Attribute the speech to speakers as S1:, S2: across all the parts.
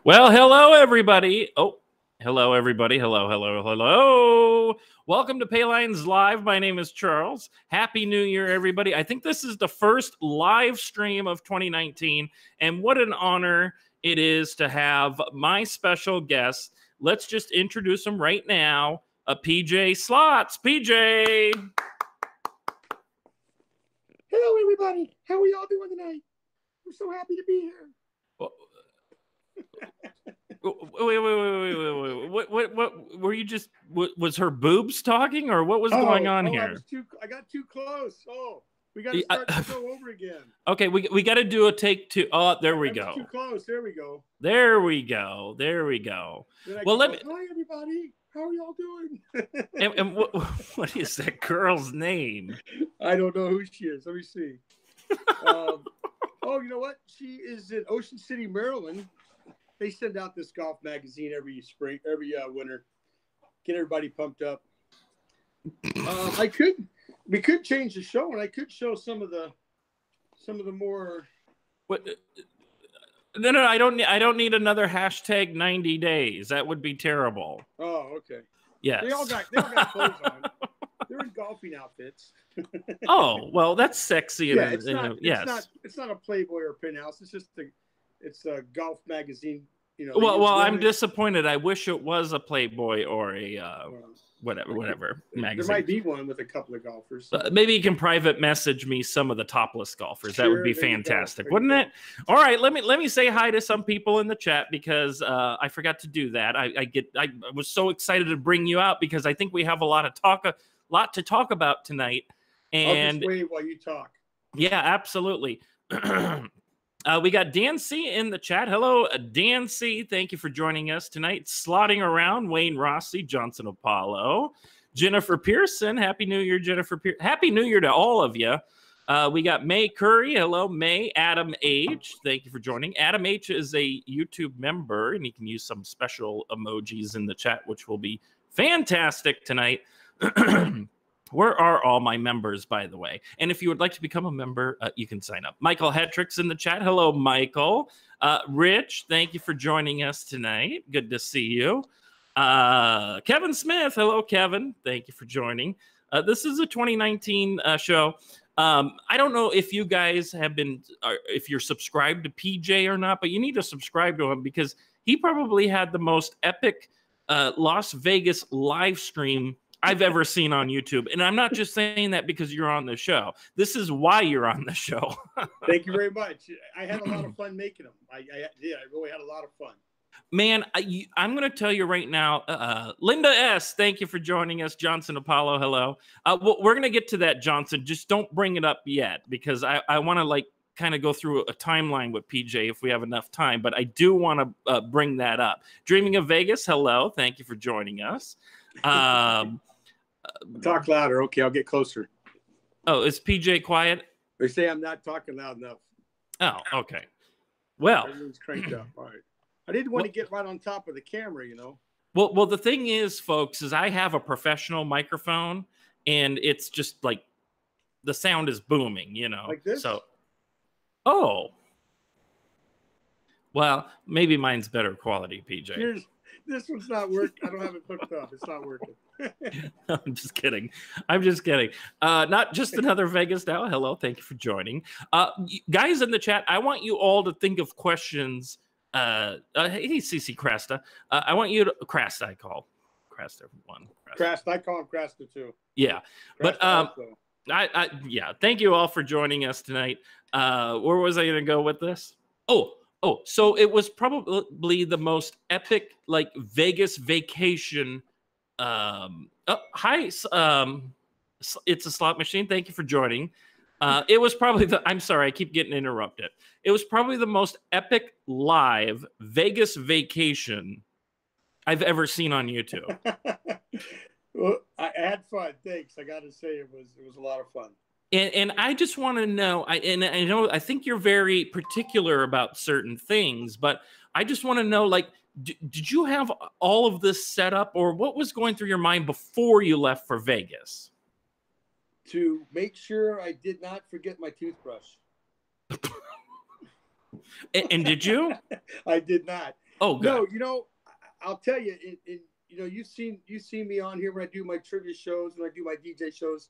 S1: Well, hello, everybody. Oh, hello, everybody. Hello, hello, hello. Welcome to PAYLINES Live. My name is Charles. Happy New Year, everybody. I think this is the first live stream of 2019, and what an honor it is to have my special guest. Let's just introduce him right now, PJ Slots. PJ.
S2: Hello, everybody. How are y'all doing tonight? I'm so happy to be here.
S1: Wait. What were you just? Was her boobs talking, or what was going on here?
S2: I got too close. Oh, we got to start the show over again.
S1: Okay, we got to do a take two. Oh, there we go.
S2: Too close. There we go.
S1: There we go. There we go.
S2: Well, let me. Hi, everybody. How are y'all doing?
S1: and what is that girl's name?
S2: I don't know who she is. Let me see. Oh, you know what? She is in Ocean City, Maryland. They send out this golf magazine every winter, get everybody pumped up. We could change the show, and I could show some of the more.
S1: What? No, I don't need another hashtag 90 days. That would be terrible.
S2: Oh, okay.
S1: Yes.
S2: They all got clothes on. They're in golfing outfits.
S1: Oh, well, that's sexy.
S2: Yeah, it's not a Playboy or Penthouse. It's a golf magazine. You know.
S1: Well, I'm disappointed. I wish it was a Playboy or a whatever magazine.
S2: There might be one with a couple of golfers.
S1: Maybe you can private message me some of the topless golfers. Sure, that would be fantastic, wouldn't it? All right, let me say hi to some people in the chat because I forgot to do that. I was so excited to bring you out because I think we have a lot to talk about tonight. And
S2: I'll just wait while you talk.
S1: Yeah, absolutely. We got Dan C in the chat. Hello, Dan C. Thank you for joining us tonight. Slotting around, Wayne Rossi, Johnson Apollo, Jennifer Pearson. Happy New Year, Jennifer Pearson. Happy New Year to all of you. We got May Curry. Hello, May. Adam H. Thank you for joining. Adam H is a YouTube member, and he can use some special emojis in the chat, which will be fantastic tonight. Where are all my members, by the way? And if you would like to become a member, you can sign up. Michael Hetrick's in the chat. Hello, Michael. Rich, thank you for joining us tonight. Good to see you. Kevin Smith. Hello, Kevin. Thank you for joining. This is a 2019 show. I don't know if you guys have been, if you're subscribed to PJ or not, but you need to subscribe to him because he probably had the most epic Las Vegas live stream I've ever seen on YouTube. And I'm not just saying that because you're on the show. This is why you're on the show.
S2: Thank you very much. I had a lot of fun making them. I really had a lot of fun.
S1: Man, I'm going to tell you right now, Linda S., thank you for joining us. Johnson Apollo, hello. We're going to get to that, Johnson. Just don't bring it up yet because I want to kind of go through a timeline with PJ if we have enough time, but I do want to bring that up. Dreaming of Vegas, hello. Thank you for joining us.
S2: Talk louder. Okay, I'll get closer.
S1: Oh, is PJ quiet?
S2: They say I'm not talking loud enough.
S1: Oh, okay. Well,
S2: everyone's cranked up. All right. I didn't want to get right on top of the camera, you know.
S1: Well, the thing is, folks, is I have a professional microphone, and it's just like the sound is booming, you know.
S2: Like this?
S1: So, oh, well, maybe mine's better quality, PJ.
S2: This one's not working. I don't have it hooked up. It's not working.
S1: I'm just kidding. Not just another Vegas now. Hello. Thank you for joining. Guys in the chat, I want you all to think of questions. Hey, CC Cresta. I want you to... Cresta, I call. Cresta, one.
S2: Cresta, I call him Cresta, too.
S1: Yeah.
S2: Cresta
S1: but, yeah, thank you all for joining us tonight. Where was I going to go with this? Oh, so it was probably the most epic, Vegas vacation. Hi, it's a slot machine. Thank you for joining. It was probably I'm sorry, I keep getting interrupted. It was probably the most epic live Vegas vacation I've ever seen on YouTube.
S2: Well, I had fun. Thanks. I got to say it was a lot of fun.
S1: And I just want to know, I think you're very particular about certain things, but I just want to know, did you have all of this set up, or what was going through your mind before you left for Vegas?
S2: To make sure I did not forget my toothbrush.
S1: And did you?
S2: I did not.
S1: Oh, good.
S2: No, you know, I'll tell you. You know, you've seen me on here when I do my trivia shows, when I do my DJ shows.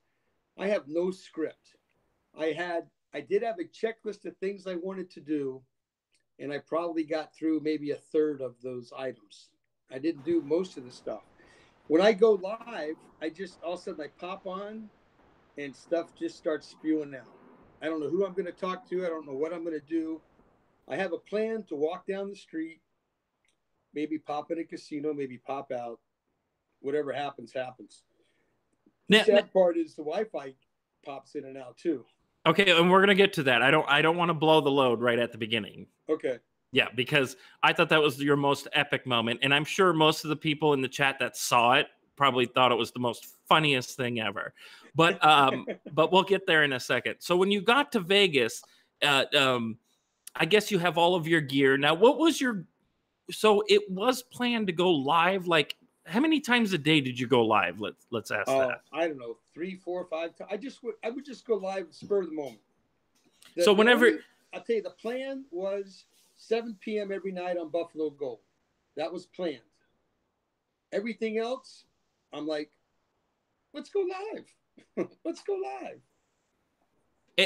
S2: I have no script. I did have a checklist of things I wanted to do, and I probably got through maybe a third of those items. I didn't do most of the stuff. When I go live, I just all of a sudden I pop on and stuff just starts spewing out. I don't know who I'm going to talk to. I don't know what I'm going to do. I have a plan to walk down the street, maybe pop in a casino, maybe pop out. Whatever happens, happens. The sad part is the Wi-Fi pops in and out too.
S1: Okay, and we're gonna get to that. I don't want to blow the load right at the beginning.
S2: Okay.
S1: Yeah, because I thought that was your most epic moment, and I'm sure most of the people in the chat that saw it probably thought it was the most funniest thing ever. But but we'll get there in a second. So when you got to Vegas, I guess you have all of your gear. Now, what was your? So it was planned to go live. Like, how many times a day did you go live? Let's ask that.
S2: I don't know, 3, 4, 5 times. I would just go live spur of the moment.
S1: So whenever
S2: I'll tell you, the plan was 7 p.m. every night on Buffalo Gold. That was planned. Everything else, I'm like, let's go live. Let's go live.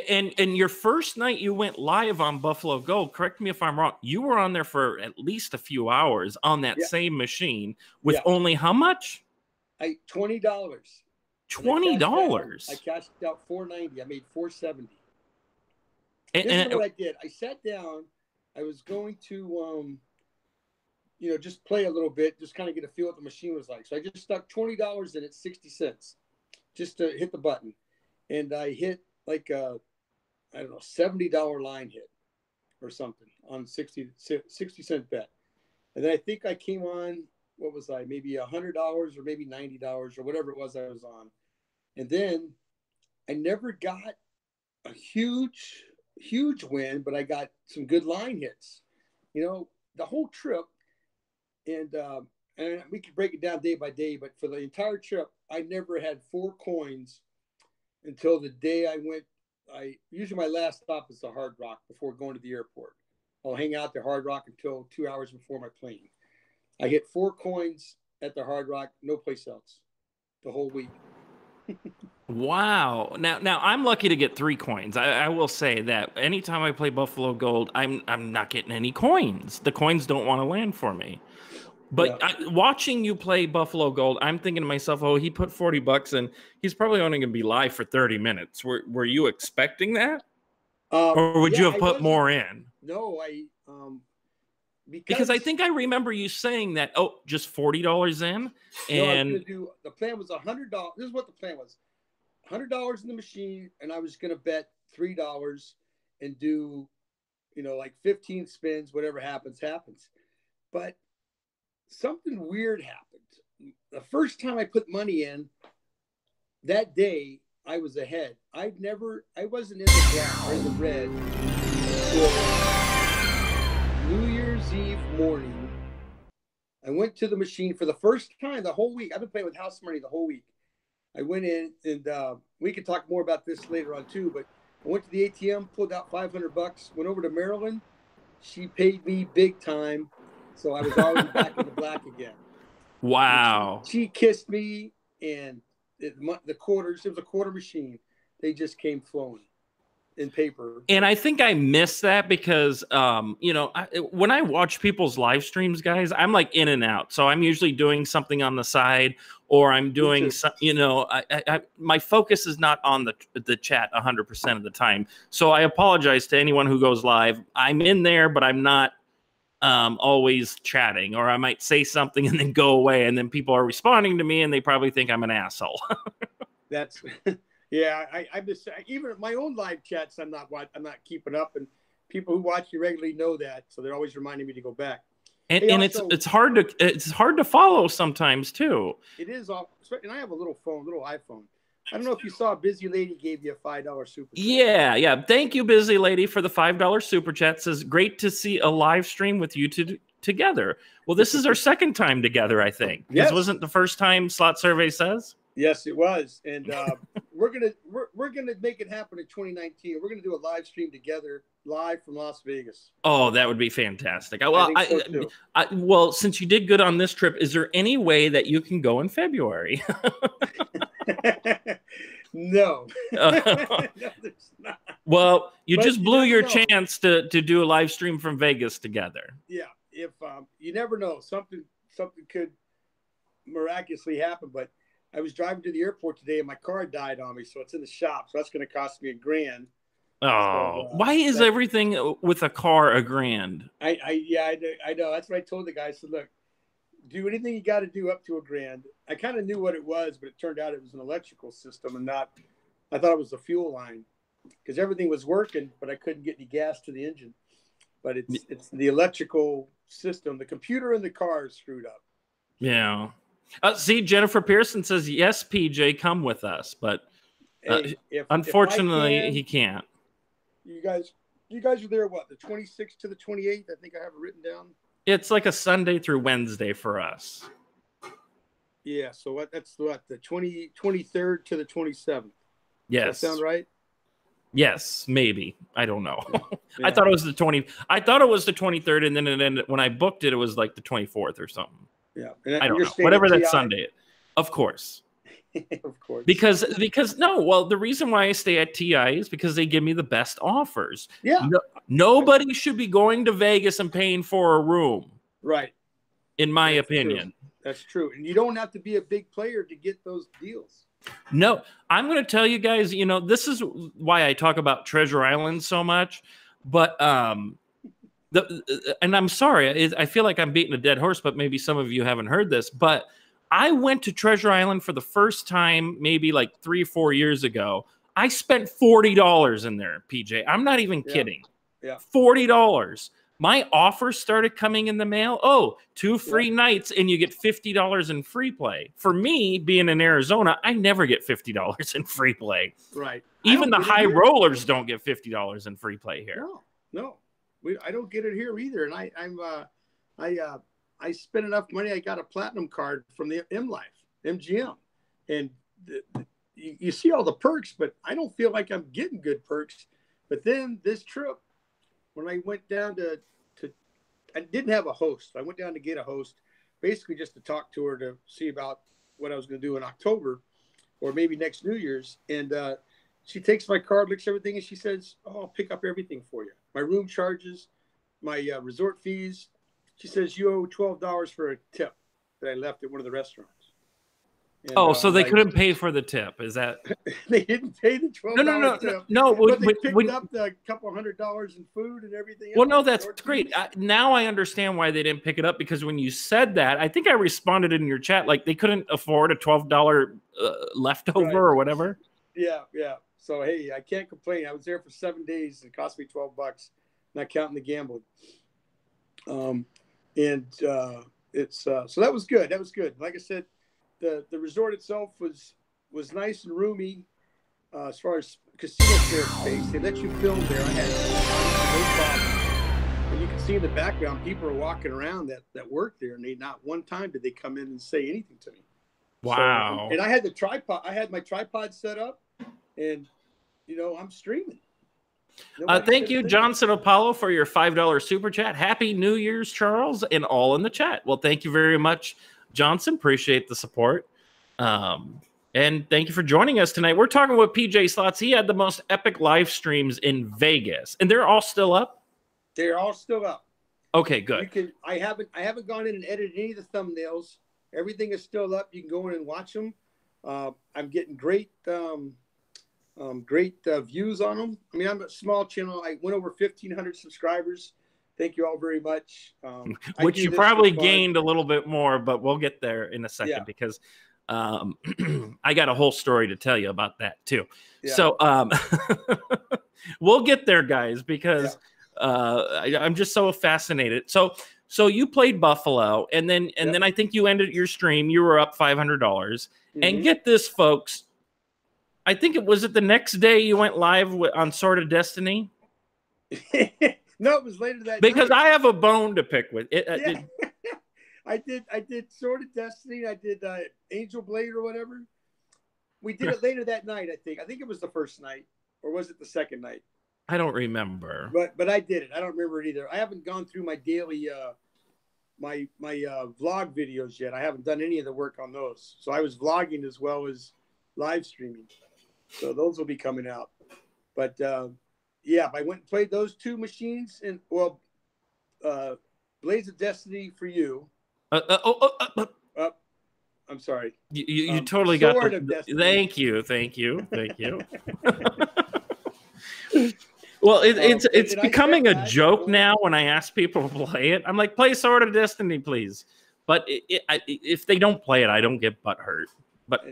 S1: And your first night you went live on Buffalo Gold, correct me if I'm wrong, you were on there for at least a few hours on that same machine with only how much?
S2: $20.
S1: $20.
S2: I cashed out $490. I made $470.
S1: This
S2: is what I did. I sat down. I was going to, you know, just play a little bit, just kind of get a feel what the machine was like. So I just stuck $20 in at 60 cents just to hit the button. And I hit like I don't know, $70 line hit or something on 60 cent bet. And then I think I came on, what was I, maybe $100 or maybe $90 or whatever it was I was on. And then I never got a huge win, but I got some good line hits, you know, the whole trip. And we could break it down day by day, but for the entire trip, I never had 4 coins until the day I went. Usually my last stop is the Hard Rock before going to the airport. I'll hang out the Hard Rock until 2 hours before my plane. I hit 4 coins at the Hard Rock, no place else, the whole week.
S1: Wow. Now I'm lucky to get 3 coins. I will say that anytime I play Buffalo Gold, I'm not getting any coins. The coins don't want to land for me. But watching you play Buffalo Gold, I'm thinking to myself, oh, he put $40 in. He's probably only going to be live for 30 minutes. Were you expecting that? Or would you have put more in?
S2: No,
S1: because I think I remember you saying that, oh, just $40 in. And
S2: no, the plan was $100. This is what the plan was. $100 in the machine, and I was going to bet $3 and do, you know, like 15 spins, whatever happens, happens. But something weird happened. The first time I put money in, that day I was ahead. I wasn't in the black or in the red until New Year's Eve morning. I went to the machine for the first time the whole week. I've been playing with house money the whole week. I went in, and we can talk more about this later on too, but I went to the ATM, pulled out $500, went over to Maryland. She paid me big time. So I was already back in the black again.
S1: Wow.
S2: She kissed me, and the quarters, it was a quarter machine. They just came flowing in paper.
S1: And I think I missed that because, you know, when I watch people's live streams, guys, I'm like in and out. So I'm usually doing something on the side, or I'm doing, you know, my focus is not on the chat 100% of the time. So I apologize to anyone who goes live. I'm in there, but I'm not always chatting, or I might say something and then go away, and then people are responding to me and they probably think I'm an asshole.
S2: That's yeah. I just, even my own live chats, I'm not keeping up, and people who watch you regularly know that, so they're always reminding me to go back. And it's hard to follow sometimes too. It is, and I have a little iPhone. I don't know if you saw Busy Lady gave you a $5 super chat.
S1: Yeah. Thank you, Busy Lady, for the $5 super chat. Says, great to see a live stream with you together. Well, this is our second time together, I think.
S2: Yes.
S1: This wasn't the first time Slot Survey says.
S2: Yes, it was, and we're gonna make it happen in 2019. We're gonna do a live stream together, live from Las Vegas.
S1: Oh, that would be fantastic.
S2: I think so too.
S1: Well, since you did good on this trip, is there any way that you can go in February?
S2: No. No, there's not.
S1: Well, you
S2: But
S1: just
S2: you
S1: blew
S2: never
S1: your
S2: know.
S1: chance to do a live stream from Vegas together.
S2: Yeah, if you never know, something could miraculously happen. But I was driving to the airport today, and my car died on me, so it's in the shop. So that's going to cost me $1,000.
S1: Oh,
S2: So,
S1: why is everything with a car $1,000?
S2: I know. That's what I told the guy. I said, look, do anything you got to do up to $1,000. I kind of knew what it was, but it turned out it was an electrical system and not. I thought it was the fuel line because everything was working, but I couldn't get any gas to the engine. But it's the electrical system. The computer in the car is screwed up.
S1: Yeah. See, Jennifer Pearson says, yes, PJ, come with us. But unfortunately, he can't.
S2: You guys are there, what, the 26th to the 28th? I think I have it written down.
S1: It's like a Sunday through Wednesday for us.
S2: Yeah, so that's the 23rd to the 27th.
S1: Yes.
S2: Does that sound right?
S1: Yes, maybe. I don't know.
S2: Yeah.
S1: I thought it was the 23rd, and then it ended, when I booked it, it was like the 24th or something.
S2: Yeah.
S1: I don't know. Whatever that Sunday is. Of course.
S2: Of course.
S1: Because the reason why I stay at TI is because they give me the best offers.
S2: Yeah.
S1: Nobody should be going to Vegas and paying for a room.
S2: Right.
S1: In my opinion.
S2: True. That's true. And you don't have to be a big player to get those deals.
S1: No, I'm going to tell you guys, this is why I talk about Treasure Island so much, but and I'm sorry, I feel like I'm beating a dead horse, but maybe some of you haven't heard this, but I went to Treasure Island for the first time maybe like 3 or 4 years ago. I spent $40 in there, PJ. I'm not even kidding.
S2: Yeah.
S1: $40. My offers started coming in the mail. Oh, 2 free nights and you get $50 in free play. For me, being in Arizona, I never get $50 in free play.
S2: Right.
S1: Even the high rollers don't get $50 in free play here.
S2: No. I don't get it here either. And I spent enough money. I got a platinum card from the MGM. And you see all the perks, but I don't feel like I'm getting good perks. But then this trip, when I went down to I didn't have a host. I went down to get a host, basically just to talk to her to see about what I was going to do in October or maybe next New Year's. And she takes my card, looks everything, and she says, oh, I'll pick up everything for you. My room charges, my resort fees. She says, you owe $12 for a tip that I left at one of the restaurants. And,
S1: so they couldn't pay for the tip. Is that
S2: they didn't pay the $12 tip?
S1: No.
S2: But they picked up the couple $100 in food and everything.
S1: Well, no, that's great. Now I understand why they didn't pick it up, because when you said that, I think I responded in your chat like they couldn't afford a $12 leftover or whatever. Yeah.
S2: So hey, I can't complain. I was there for 7 days. It cost me $12, not counting the gambling. It's so that was good. That was good. Like I said, the resort itself was nice and roomy as far as casino share space. They let you film there. I had no problem. And you can see in the background, people are walking around that work there, and not one time did they come in and say anything to me.
S1: Wow.
S2: So, and I had the tripod. I had my tripod set up, and I'm streaming.
S1: Thank you, Johnson Apollo, for your $5 super chat. Happy New Year's, Charles, and all in the chat. Well, thank you very much, Johnson. Appreciate the support. And thank you for joining us tonight. We're talking with PJ Slots. He had the most epic live streams in Vegas, and they're all still up?
S2: They're all still up.
S1: Okay, good.
S2: I haven't gone in and edited any of the thumbnails. Everything is still up. You can go in and watch them. I'm getting great views on them. I mean, I'm a small channel. I went over 1,500 subscribers. Thank you all very much.
S1: Which you probably gained a little bit more, but we'll get there in a second because I got a whole story to tell you about that too. Yeah. So we'll get there, guys, because I'm just so fascinated. So you played Buffalo, and then I think you ended your stream. You were up $500, mm-hmm. And get this, folks. I think it was the next day you went live on Sword of Destiny.
S2: No, it was later that
S1: because
S2: night.
S1: I have a bone to pick with it.
S2: I did Sword of Destiny. I did Angel Blade or whatever, We did it later that night, I think. I think it was the first night, or was it the second night?
S1: I don't remember.
S2: But I did it. I don't remember it either. I haven't gone through my daily my vlog videos yet. I haven't done any of the work on those. So I was vlogging as well as live streaming. So those will be coming out. But yeah, I went and played those two machines, and well, Blades of Destiny for you. I'm sorry.
S1: You totally got
S2: Sword of Destiny.
S1: Thank you. Well, it's becoming a joke now when I ask people to play it. I'm like, play Sword of Destiny, please. But if they don't play it, I don't get butthurt. But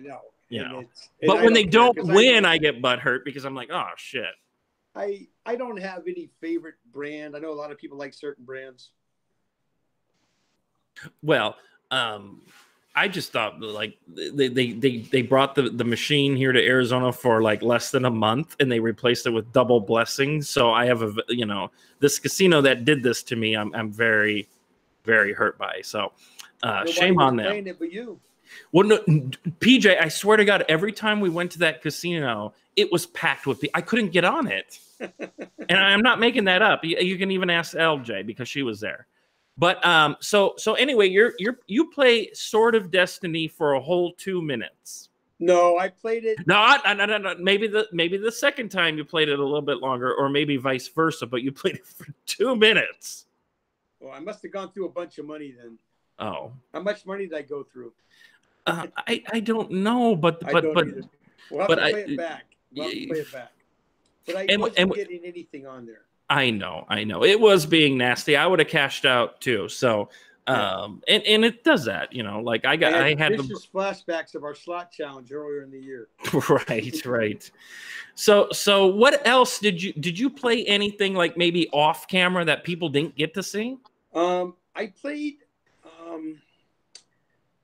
S1: but when they don't win, I get butthurt because I'm like, oh shit.
S2: I don't have any favorite brand. I know a lot of people like certain brands.
S1: Well, I just thought like they brought the machine here to Arizona for like less than a month, and they replaced it with double blessings. So I have this casino that did this to me. I'm very, very hurt by. So shame on them.
S2: Playing it but you.
S1: Well, no, PJ, I swear to God, every time we went to that casino, it was packed with people. I couldn't get on it, and I'm not making that up. You can even ask LJ because she was there. But so anyway, you play Sword of Destiny for a whole 2 minutes.
S2: No, I played it.
S1: No. Maybe the second time you played it a little bit longer, or maybe vice versa. But you played it for 2 minutes.
S2: Well, I must have gone through a bunch of money then.
S1: Oh,
S2: how much money did I go through?
S1: I don't know, but
S2: we'll have to play it back. But I wasn't getting anything on there.
S1: I know. It was being nasty. I would have cashed out too. So, and it does that, like I had
S2: vicious flashbacks of our slot challenge earlier in the year.
S1: Right. So what else did you play anything like maybe off camera that people didn't get to see?
S2: I played,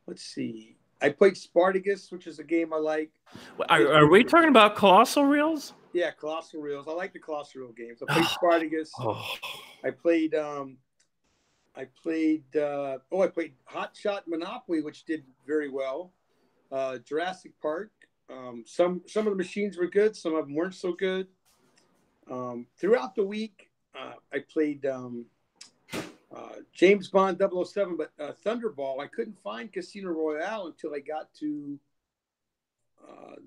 S2: let's see. I played Spartacus, which is a game I like.
S1: Are we talking about Colossal Reels?
S2: Yeah, Colossal Reels. I like the Colossal Reel games. I played Spartacus. I played Hot Shot Monopoly, which did very well. Jurassic Park. Some of the machines were good. Some of them weren't so good. Throughout the week, I played James Bond 007, but Thunderball. I couldn't find Casino Royale until I got to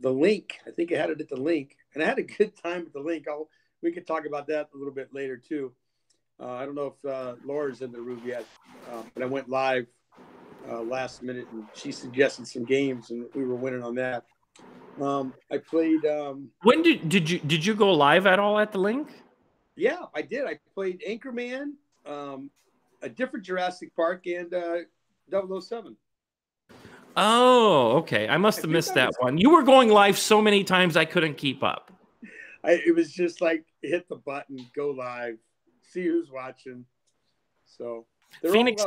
S2: the link. I think I had it at the link, and I had a good time at the link. We could talk about that a little bit later too. I don't know if Laura's in the room yet, but I went live last minute, and she suggested some games, and we were winning on that. I played.
S1: When did you go live at all at the link?
S2: Yeah, I did. I played Anchorman, a different Jurassic Park, and 007.
S1: Oh, okay. I must have missed that one. You were going live so many times I couldn't keep up.
S2: It was just like hit the button, go live, see who's watching. So
S1: Phoenix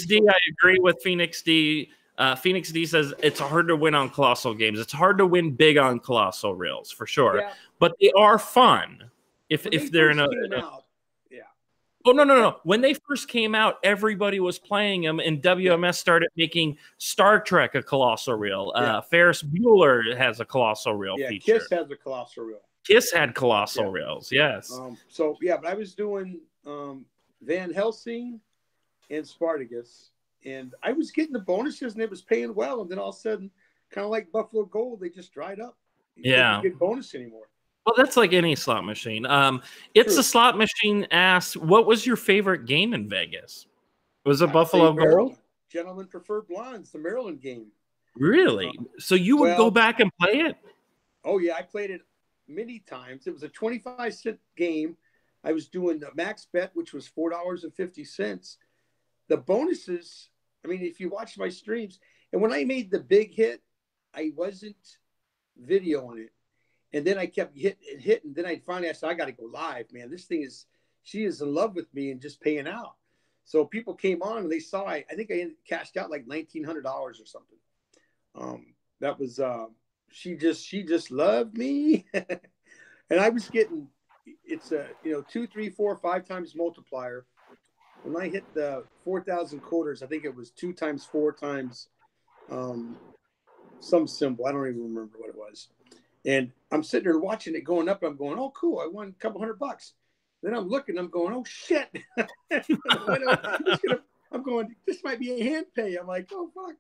S1: D, I agree with Phoenix D. Phoenix D says it's hard to win on Colossal games. It's hard to win big on Colossal Reels for sure, but they are fun if they're in a. Oh, no. When they first came out, everybody was playing them, and WMS started making Star Trek a Colossal Reel. Ferris Bueller has a Colossal Reel feature.
S2: Kiss has a Colossal Reel.
S1: Kiss had Colossal Reels, yes.
S2: But I was doing Van Helsing and Spartacus, and I was getting the bonuses, and it was paying well, and then all of a sudden, kind of like Buffalo Gold, they just dried up. You didn't get bonus anymore.
S1: Well, that's like any slot machine. It's a slot machine asks, what was your favorite game in Vegas? Was it Buffalo Gold?
S2: Gentlemen Prefer Blondes, the Maryland game.
S1: Really? So you would go back and play it?
S2: Oh, yeah. I played it many times. It was a 25-cent game. I was doing the max bet, which was $4.50. The bonuses, I mean, if you watch my streams, and when I made the big hit, I wasn't videoing it. And then I kept hitting. Then I said, I got to go live, man. This thing she is in love with me and just paying out. So people came on and they saw, I think I cashed out like $1,900 or something. That was, she just loved me. And I was getting, it's a, 2, 3, 4, 5 times multiplier. When I hit the 4,000 quarters, I think it was 2 times 4 times some symbol. I don't even remember what it was. And I'm sitting there watching it going up. And I'm going, oh, cool. I won a couple $100. Then I'm looking. I'm going, oh, shit. I'm going, this might be a hand pay. I'm like, oh, fuck.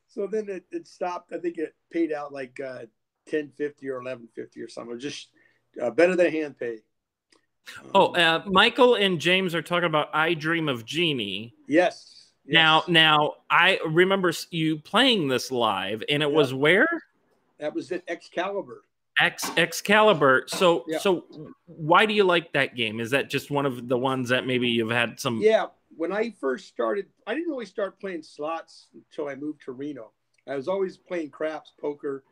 S2: So then it stopped. I think it paid out like $10.50 or $11.50 or something. Just better than hand pay.
S1: Michael and James are talking about I Dream of Jeannie.
S2: Yes.
S1: Now I remember you playing this live, and it was where?
S2: That was at Excalibur.
S1: Excalibur. So why do you like that game? Is that just one of the ones that maybe you've had some?
S2: Yeah. When I first started, I didn't really start playing slots until I moved to Reno. I was always playing craps, poker,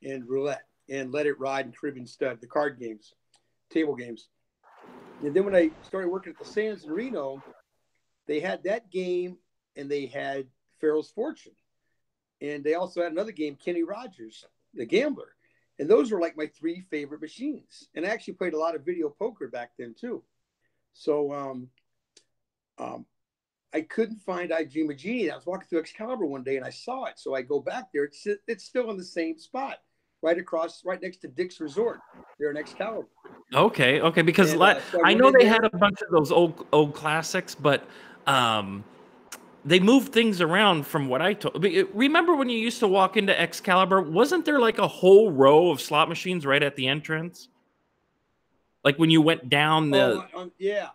S2: and roulette, and Let It Ride and Caribbean Stud, the card games, table games. And then when I started working at the Sands in Reno, they had that game, and they had Pharaoh's Fortune. And they also had another game, Kenny Rogers, the gambler. And those were like my three favorite machines. And I actually played a lot of video poker back then too. So I couldn't find I Dream of Jeannie. I was walking through Excalibur one day and I saw it. So I go back there. It's still in the same spot, right next to Dick's Resort. They're in Excalibur.
S1: Okay. Because I know they had a bunch of those old classics, but they moved things around from what I told. Remember when you used to walk into Excalibur? Wasn't there like a whole row of slot machines right at the entrance? Like when you went down the...
S2: yeah.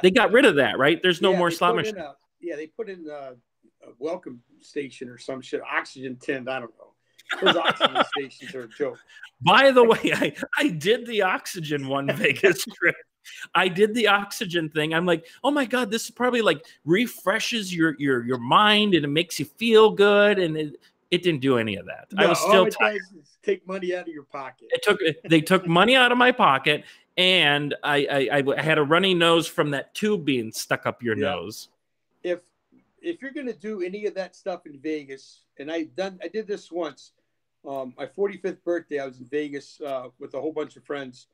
S1: They got rid of that, right? There's no more slot machines.
S2: They put in a welcome station or some shit. Oxygen tent, I don't know. Those oxygen stations are a joke.
S1: By the way, I did the oxygen one Vegas trip. I did the oxygen thing. I'm like, oh my God, this is probably like refreshes your mind and it makes you feel good. And it didn't do any of that.
S2: No,
S1: I was still tired.
S2: Take money out of your pocket.
S1: They took money out of my pocket, and I had a runny nose from that tube being stuck up your nose.
S2: If you're gonna do any of that stuff in Vegas, and I did this once, my 45th birthday, I was in Vegas with a whole bunch of friends,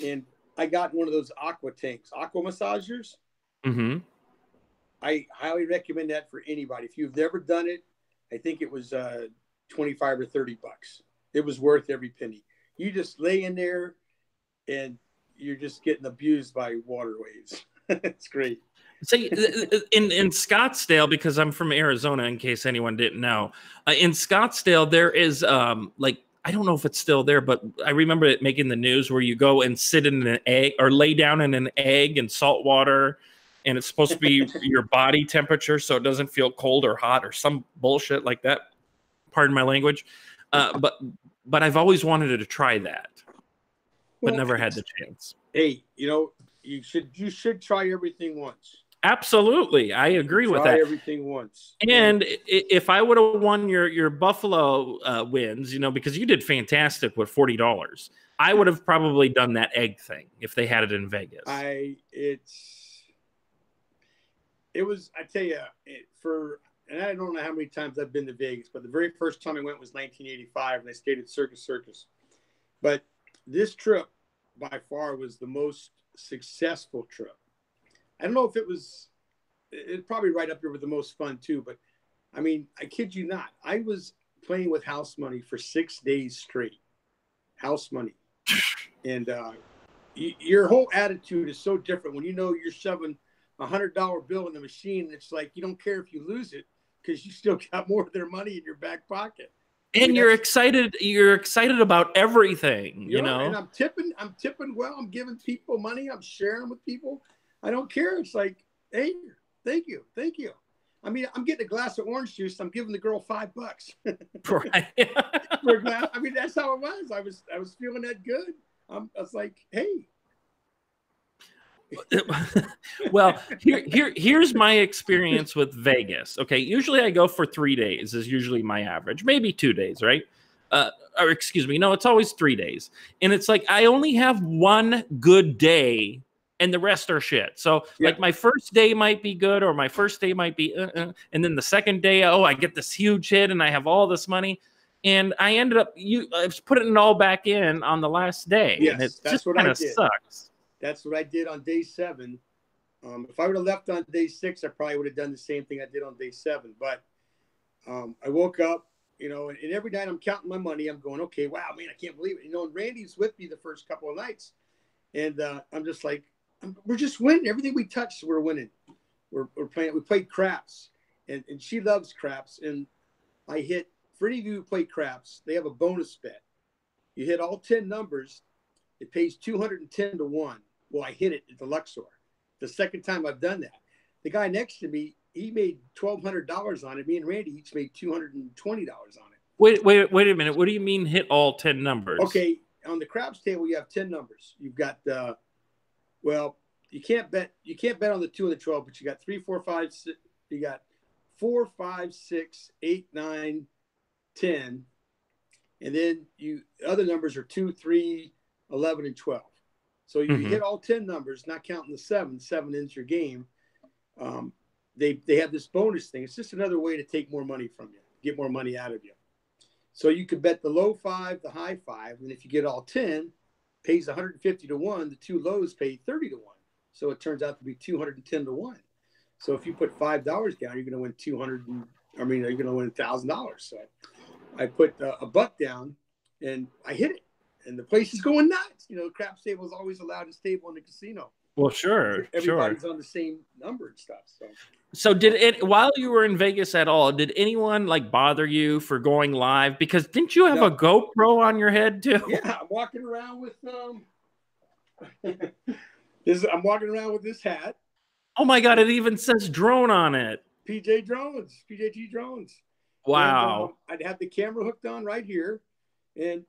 S2: and I got one of those aqua massagers.
S1: Mm-hmm.
S2: I highly recommend that for anybody. If you've never done it, I think it was $25 or $30. It was worth every penny. You just lay in there and you're just getting abused by water waves. It's great.
S1: See, in Scottsdale, because I'm from Arizona, in case anyone didn't know, in Scottsdale, there is I don't know if it's still there, but I remember it making the news where you go and sit in an egg or lay down in an egg in salt water, and it's supposed to be your body temperature so it doesn't feel cold or hot or some bullshit like that. Pardon my language. But I've always wanted to try that, but never had the chance.
S2: Hey, you should try everything once.
S1: Absolutely. I agree with that.
S2: Try everything once.
S1: And if I would have won your Buffalo wins, because you did fantastic with $40, I would have probably done that egg thing if they had it in Vegas.
S2: I tell you, and I don't know how many times I've been to Vegas, but the very first time I went was 1985, and I stayed at Circus. But this trip, by far, was the most successful trip. I don't know if it's probably right up here with the most fun too, but I mean, I kid you not. I was playing with house money for 6 days straight. House money. And your whole attitude is so different when you're shoving $100 bill in the machine. It's like you don't care if you lose it because you still got more of their money in your back pocket.
S1: And you're excited. You're excited about everything,
S2: And I'm tipping well. I'm giving people money. I'm sharing with people. I don't care. It's like, hey, thank you. I mean, I'm getting a glass of orange juice. I'm giving the girl $5.
S1: Right.
S2: For a glass. I mean, that's how it was. I was feeling that good. I was like, hey.
S1: Well, here's my experience with Vegas. Okay, usually I go for 3 days is usually my average, maybe 2 days, right? Or excuse me, no, it's always 3 days, and it's like I only have one good day, and the rest are shit. So like my first day might be good, or my first day might be, and then the second day, I get this huge hit, and I have all this money, and I ended up I was putting it all back in on the last day, and it just kind of sucks.
S2: That's what I did on day 7. If I would have left on day 6, I probably would have done the same thing I did on day 7. But I woke up and every night I'm counting my money. I'm going, okay, wow, man, I can't believe it. And Randy's with me the first couple of nights. And I'm just like, we're just winning. Everything we touch, we're winning. We're playing. We played craps, and she loves craps. And I hit, for any of you who play craps, they have a bonus bet. You hit all 10 numbers, it pays 210 to 1. Well, I hit it at the Luxor. The second time I've done that. The guy next to me, he made $1,200 on it. Me and Randy each made $220 on it.
S1: Wait a minute. What do you mean hit all 10 numbers?
S2: Okay, on the craps table, you have 10 numbers. You've got, well, you can't bet on the 2 and the 12, but you got 3, 4, 5, 6, you got 4, 5, 6, 8, 9, 10. And then other numbers are 2, 3, 11, and 12. So you hit all 10 numbers, not counting the 7. 7 ends your game. They have this bonus thing. It's just another way to take more money from you, get more money out of you. So you could bet the low 5, the high 5, and if you get all 10, pays 150 to 1. The 2 lows pay 30 to 1. So it turns out to be 210 to 1. So if you put $5 down, you're going to win you're going to win $1,000. So I put a buck down, and I hit it, and the place is going nuts. The craps table is always allowed and stable in the casino.
S1: Well, sure.
S2: Everybody's on the same number and stuff.
S1: So while you were in Vegas at all, did anyone bother you for going live? Because didn't you have a GoPro on your head too?
S2: Yeah, I'm walking around with I'm walking around with this hat.
S1: Oh my God! It even says drone on it.
S2: PJT drones.
S1: Wow.
S2: And, I'd have the camera hooked on right here, and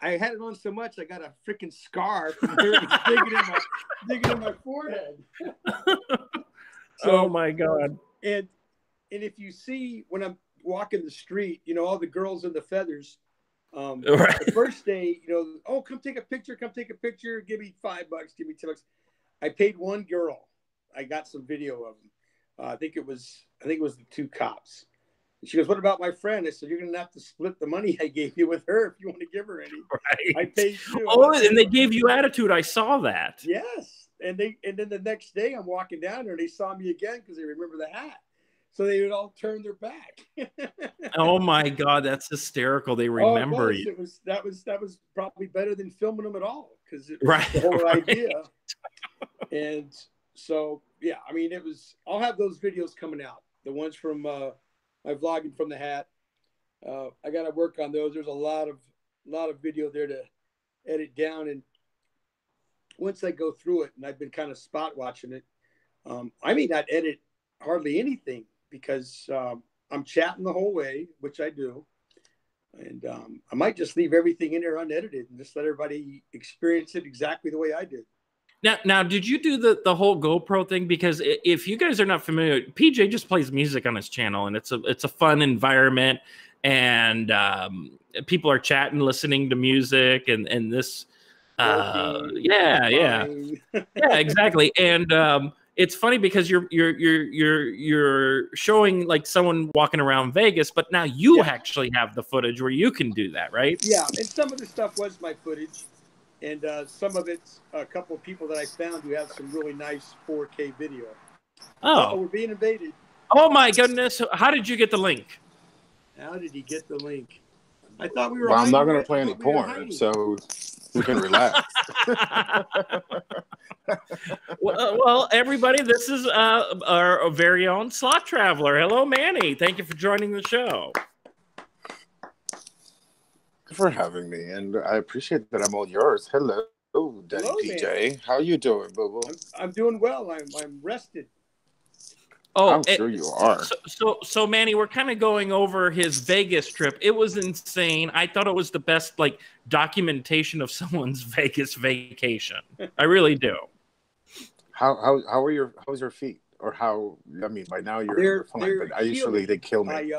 S2: I had it on so much I got a freaking scar from digging in my forehead.
S1: So, oh my God.
S2: And if you see when I'm walking the street, all the girls in the feathers, right. The first day, oh, come take a picture, give me $5, give me $10. I paid one girl. I got some video of them. I think it was the 2 cops. And she goes, what about my friend? I said, you're going to have to split the money I gave you with her if you want to give her any.
S1: Right.
S2: I paid you.
S1: Oh, and they gave you attitude. I saw that.
S2: Yes. And then the next day I'm walking down there and they saw me again because they remember the hat. So they would all turn their back.
S1: Oh my God, that's hysterical. They remember you.
S2: That was probably better than filming them at all because it was
S1: right,
S2: the whole
S1: right.
S2: idea. And so yeah, I'll have those videos coming out. The ones from my vlogging from the hat. I got to work on those. There's a lot of video there to edit down, and once I go through it, and I've been kind of spot watching it, I may not edit hardly anything because I'm chatting the whole way, which I do, and I might just leave everything in there unedited and just let everybody experience it exactly the way I did.
S1: Now, did you do the whole GoPro thing? Because if you guys are not familiar, PJ just plays music on his channel, and it's a fun environment, and people are chatting, listening to music, and this, yeah, exactly. And it's funny because you're showing someone walking around Vegas, but now you actually have the footage where you can do that, right?
S2: Yeah, and some of the stuff was my footage. And some of it's a couple of people that I found who have some really nice 4K video.
S1: Oh,
S2: we're being invaded.
S1: Oh my goodness. How did you get the link?
S2: How did he get the link? I thought we were.
S3: Well, I'm not going to play any porn, so we can relax.
S1: Well, everybody, this is our very own Slot Traveler. Hello, Manny. Thank you for joining the show.
S3: For having me, and I appreciate that I'm all yours. Hello, Danny PJ. Man. How you doing, boo boo?
S2: I'm doing well. I'm rested.
S1: Oh,
S3: I'm sure you are.
S1: So Manny, we're kind of going over his Vegas trip. It was insane. I thought it was the best documentation of someone's Vegas vacation. I really do.
S3: How's your feet? Or how? I mean, by now you're fine, but usually they kill me.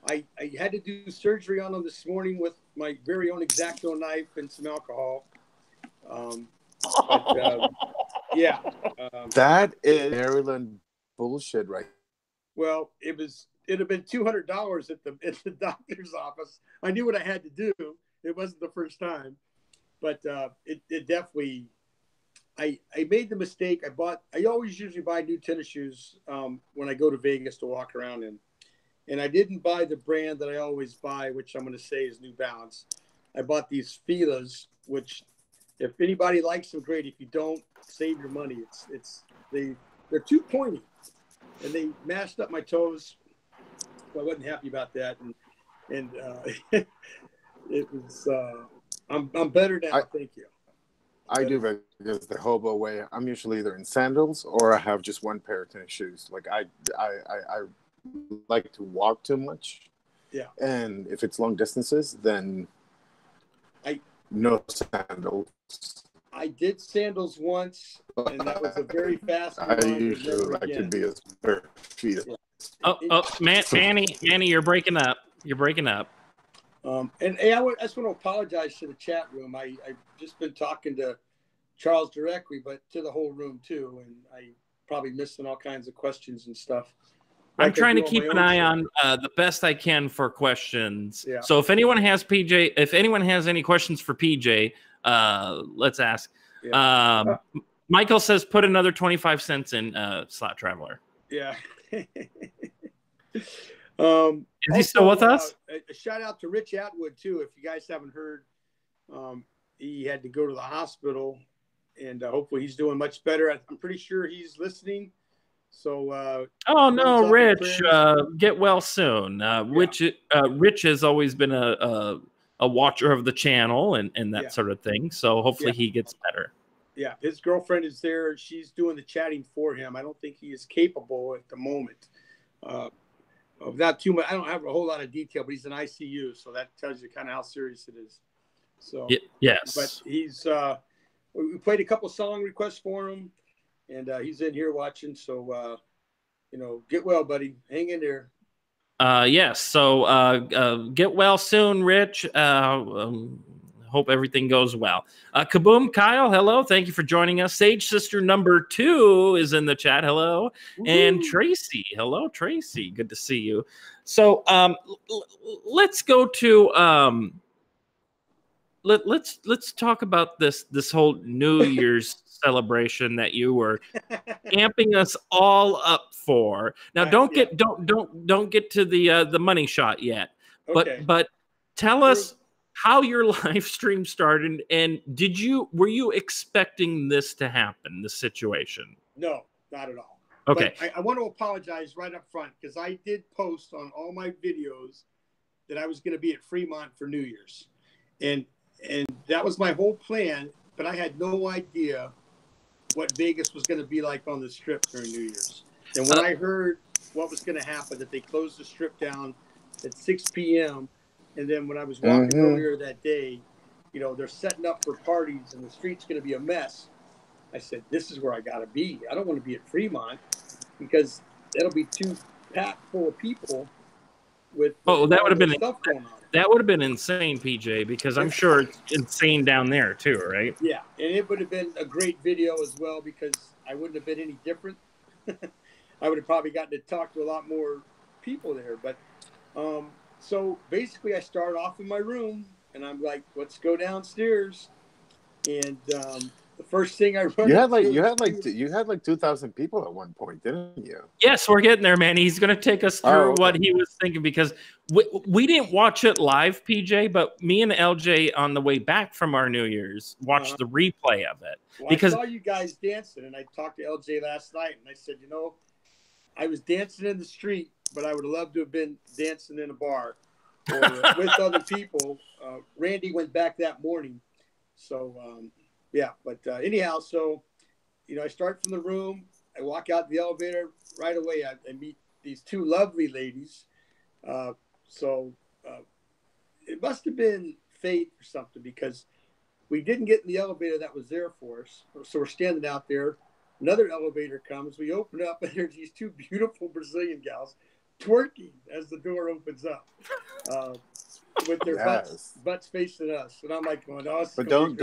S2: I had to do surgery on them this morning with my very own X-Acto knife and some alcohol. Yeah.
S3: That is Maryland bullshit, right?
S2: Well, it'd have been $200 at the doctor's office. I knew what I had to do. It wasn't the first time, but it definitely. I made the mistake. I always usually buy new tennis shoes when I go to Vegas to walk around in. And I didn't buy the brand that I always buy, which I'm going to say is New Balance. I bought these Fila's, which if anybody likes them, great. If you don't, save your money. They're too pointy, and they mashed up my toes. So I wasn't happy about that, and it was. I'm better now. Thank you.
S3: I do because the hobo way. I'm usually either in sandals or I have just one pair of tennis shoes. Like I like to walk too much.
S2: Yeah.
S3: And if it's long distances, then no sandals.
S2: I did sandals once, and that was a very fast one.
S3: I usually like to be as bare feet.
S1: Yeah. Manny, you're breaking up. You're breaking up.
S2: And hey, I just want to apologize to the chat room. I've just been talking to Charles directly, but to the whole room too, and I probably missing all kinds of questions and stuff.
S1: I'm trying to keep an eye on the best I can for questions.
S2: Yeah.
S1: So if anyone has any questions for PJ, let's ask.
S2: Yeah.
S1: Michael says put another 25 cents in Slot Traveler.
S2: Yeah.
S1: Is he still with us?
S2: A shout out to Rich Atwood too. If you guys haven't heard, he had to go to the hospital, and hopefully he's doing much better. I'm pretty sure he's listening. So,
S1: oh no, Rich, get well soon. Rich has always been a watcher of the channel and that sort of thing. So hopefully he gets better.
S2: Yeah, his girlfriend is there. She's doing the chatting for him. I don't think he is capable at the moment of not too much. I don't have a whole lot of detail, but he's in ICU, so that tells you kind of how serious it is. So
S1: yes,
S2: but he's we played a couple song requests for him. And he's in here watching, so get well, buddy. Hang in there.
S1: Yes. So get well soon, Rich. Hope everything goes well. Kaboom, Kyle. Hello. Thank you for joining us. Sage Sister number 2 is in the chat. Hello. Woo-hoo. And Tracy. Hello, Tracy. Good to see you. So let's go to let's talk about this whole New Year's celebration that you were amping us all up for. Now don't get to the money shot yet.
S2: Okay.
S1: But tell us how your live stream started, and were you expecting this to happen, this situation?
S2: No, not at all.
S1: Okay.
S2: But I want to apologize right up front because I did post on all my videos that I was going to be at Fremont for New Year's. And that was my whole plan, but I had no idea what Vegas was going to be like on the Strip during New Year's. And when I heard what was going to happen, that they closed the Strip down at 6 p.m., and then when I was walking earlier that day, they're setting up for parties and the street's going to be a mess. I said, this is where I got to be. I don't want to be at Fremont because that'll be too packed full of people with
S1: that would have been
S2: stuff going on.
S1: That would have been insane, PJ, because I'm sure it's insane down there too, right?
S2: Yeah, and it would have been a great video as well because I wouldn't have been any different. I would have probably gotten to talk to a lot more people there. But so basically I started off in my room and I'm like, let's go downstairs. And the first thing I run
S3: you had like 2,000 people at one point, didn't you?
S1: Yes, we're getting there, man. He's going to take us through what he was thinking because we didn't watch it live, PJ, but me and LJ on the way back from our New Year's watched the replay of it.
S2: Well,
S1: because
S2: I saw you guys dancing, and I talked to LJ last night, and I said, I was dancing in the street, but I would have loved to have been dancing in a bar or with other people. Randy went back that morning, so. Yeah, but anyhow, so, I start from the room. I walk out the elevator right away. I meet these two lovely ladies. So it must have been fate or something because we didn't get in the elevator that was there for us. So we're standing out there. Another elevator comes. We open up, and there's these two beautiful Brazilian gals twerking as the door opens up. With their butts facing us, and I'm like going, "Oh,
S3: but don't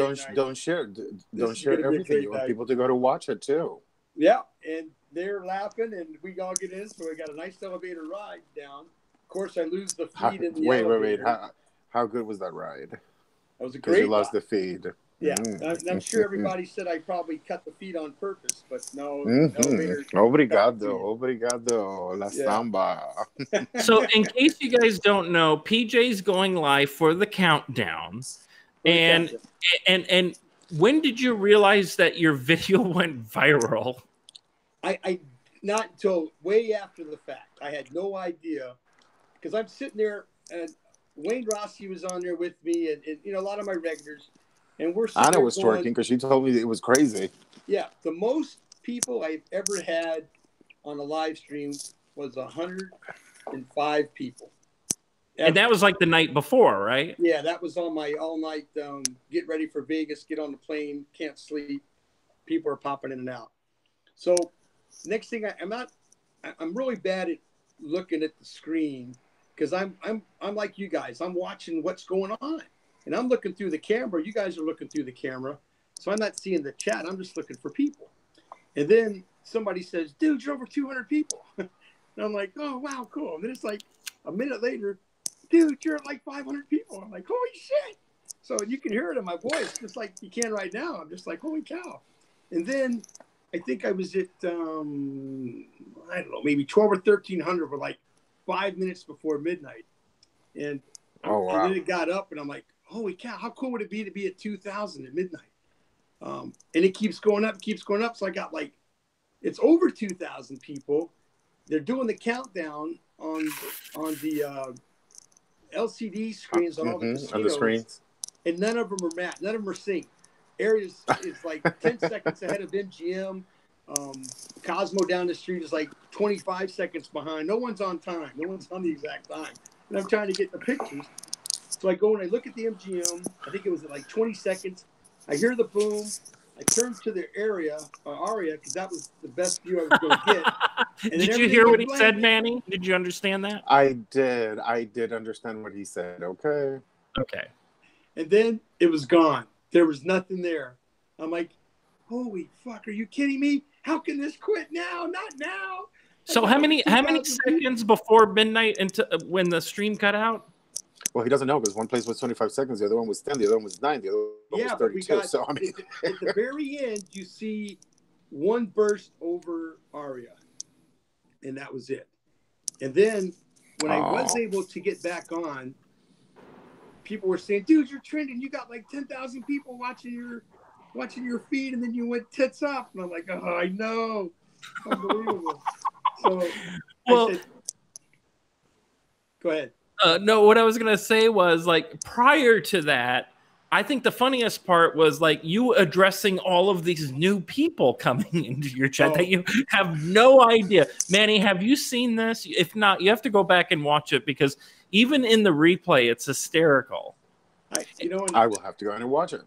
S3: share everything. You want people to go to watch it too."
S2: Yeah, and they're laughing, and we all get in, so we got a nice elevator ride down. Of course, I lose the feed in the elevator.
S3: Wait! How good was that ride?
S2: That was a great.
S3: You lost the feed.
S2: Yeah, I'm sure everybody said I probably cut the feed on purpose, but no. Elevator
S3: Obrigado, obrigado, la samba.
S1: So, in case you guys don't know, PJ's going live for the countdown, and when did you realize that your video went viral?
S2: I not until way after the fact. I had no idea because I'm sitting there and Wayne Rossi was on there with me, and you know, a lot of my regulars. And we're
S3: Anna was twerking because she told me it was crazy.
S2: Yeah, the most people I've ever had on a live stream was 105 people.
S1: And that was like the night before, right?
S2: Yeah, that was on my all night. Get ready for Vegas. Get on the plane. Can't sleep. People are popping in and out. So next thing, I'm really bad at looking at the screen because I'm like you guys. I'm watching what's going on. And I'm looking through the camera. You guys are looking through the camera. So I'm not seeing the chat. I'm just looking for people. And then somebody says, dude, you're over 200 people. And I'm like, oh, wow, cool. And then it's like a minute later, dude, you're at like 500 people. I'm like, holy shit. So you can hear it in my voice, just like you can right now. I'm just like, holy cow. And then I think I was at, I don't know, maybe 12 or 1,300 for like 5 minutes before midnight. And, and then it got up and I'm like, holy cow, how cool would it be to be at 2,000 at midnight? And it keeps going up, keeps going up. So I got like, it's over 2,000 people. They're doing the countdown on the LCD screens on all the casinos.
S3: On the screens.
S2: And none of them are mad. None of them are synced. Areas is like 10 seconds ahead of MGM. Cosmo down the street is like 25 seconds behind. No one's on time. No one's on the exact time. And I'm trying to get the pictures. So I go and I look at the MGM. I think it was at like 20 seconds. I hear the boom. I turn to the aria, because that was the best view I was going to get. And
S1: did you hear what he said, Manny? Did you understand that?
S3: I did. I did understand what he said. Okay.
S1: Okay.
S2: And then it was gone. There was nothing there. I'm like, holy fuck, are you kidding me? How can this quit now? Not now.
S1: So how many seconds before midnight into when the stream cut out?
S3: Well, he doesn't know because one place was 25 seconds, the other one was 10, the other one was 9, the other one was 32. So I mean,
S2: at the very end, you see one burst over Aria, and that was it. And then when I was able to get back on, people were saying, "Dude, you're trending. You got like 10,000 people watching your feed, and then you went tits up." And I'm like, "Oh, I know, unbelievable." So, well, I said, go ahead.
S1: No, what I was going to say was like prior to that, I think the funniest part was like you addressing all of these new people coming into your chat that you have no idea. Manny, have you seen this? If not, you have to go back and watch it because even in the replay, it's hysterical.
S3: I will have to go in and watch it.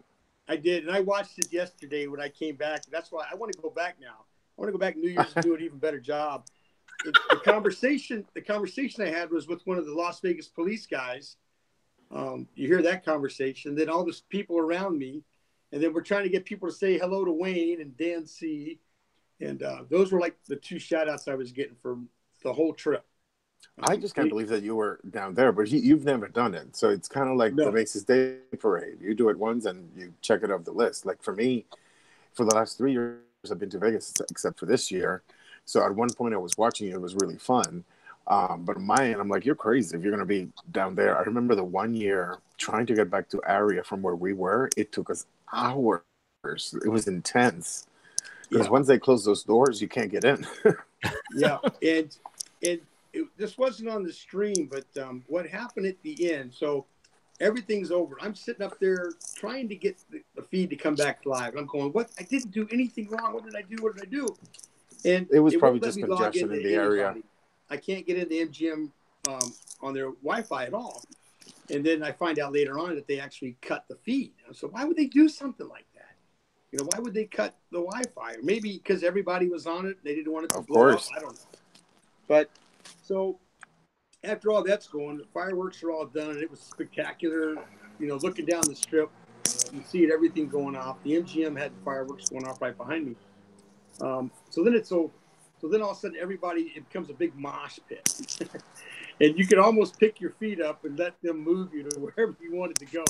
S2: I did, and I watched it yesterday when I came back. That's why I want to go back now. I want to go back New Year's and do an even better job. The conversation I had was with one of the Las Vegas police guys. You hear that conversation, then all these people around me, and then we're trying to get people to say hello to Wayne and Dan C. And those were like the two shout outs I was getting for the whole trip.
S3: I just can't believe that you were down there, but you've never done it. So it's kind of like the Macy's Day Parade. You do it once and you check it off the list. Like for me, for the last 3 years, I've been to Vegas except for this year. So at one point I was watching it was really fun. But on my end, I'm like, you're crazy if you're going to be down there. I remember the 1 year trying to get back to Area from where we were. It took us hours. It was intense. Because once they close those doors, you can't get in.
S2: Yeah. And this wasn't on the stream, but what happened at the end, so everything's over. I'm sitting up there trying to get the feed to come back live. I'm going, what? I didn't do anything wrong. What did I do? What did I do? And
S3: it was probably just congestion in the area.
S2: I can't get into MGM on their Wi-Fi at all. And then I find out later on that they actually cut the feed. So why would they do something like that? You know, why would they cut the Wi-Fi? Or maybe because everybody was on it. They didn't want it to blow up. I don't know. But so after all that's going, the fireworks are all done. And it was spectacular. You know, looking down the strip, you see it, everything going off. The MGM had the fireworks going off right behind me. So then all of a sudden it becomes a big mosh pit. And you can almost pick your feet up and let them move you to wherever you wanted to go.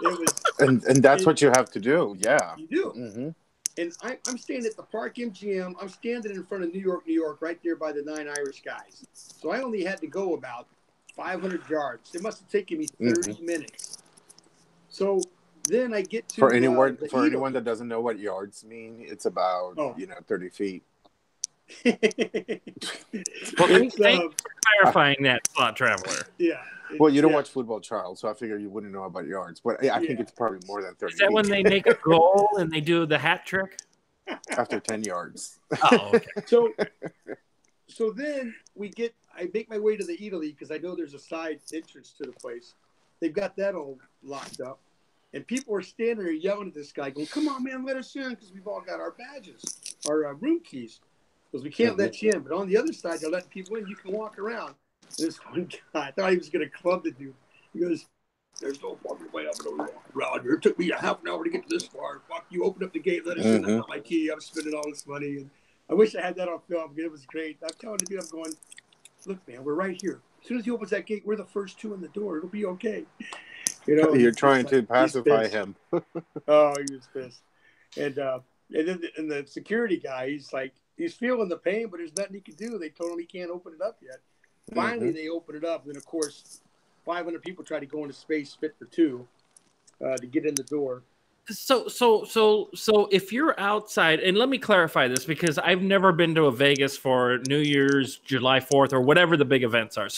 S2: It was,
S3: and that's what you have to do. Yeah,
S2: you do.
S3: Mm-hmm.
S2: And I'm standing at the Park MGM. I'm standing in front of New York, right there by the 9 Irish guys. So I only had to go about 500 yards. It must have taken me 30 minutes. So then I get to
S3: anyone that doesn't know what yards mean, it's about 30 feet.
S1: Well, thanks for clarifying that, Slot Traveler.
S2: Yeah.
S3: Well, you don't watch football, Charles, so I figure you wouldn't know about yards. But I think it's probably more than 30
S1: Is that
S3: feet.
S1: when they make a goal and they do the hat trick?
S3: After 10 yards.
S1: Oh, okay.
S2: So then I make my way to the Italy because I know there's a side entrance to the place. They've got that all locked up. And people are standing there yelling at this guy, going, "Come on, man, let us in," because we've all got our badges, our room keys. Because we can't let you in. But on the other side, they're letting people in. You can walk around. And this one guy, I thought he was going to club the dude. He goes, "There's no fucking way I'm going to walk around here. It took me a half an hour to get to this far. Fuck you, open up the gate, let us in. I got my key. I'm spending all this money." And I wish I had that on film. It was great. I'm telling the dude, I'm going, "Look, man, we're right here. As soon as he opens that gate, we're the first two in the door. It'll be okay." You know,
S3: you're trying to pacify him.
S2: Oh, he was pissed. And then the security guy, he's feeling the pain, but there's nothing he can do. They told him he can't open it up yet. Finally, they open it up. And then, of course, 500 people try to go into space fit for two to get in the door.
S1: So if you're outside, and let me clarify this because I've never been to a Vegas for New Year's, July 4th, or whatever the big events are.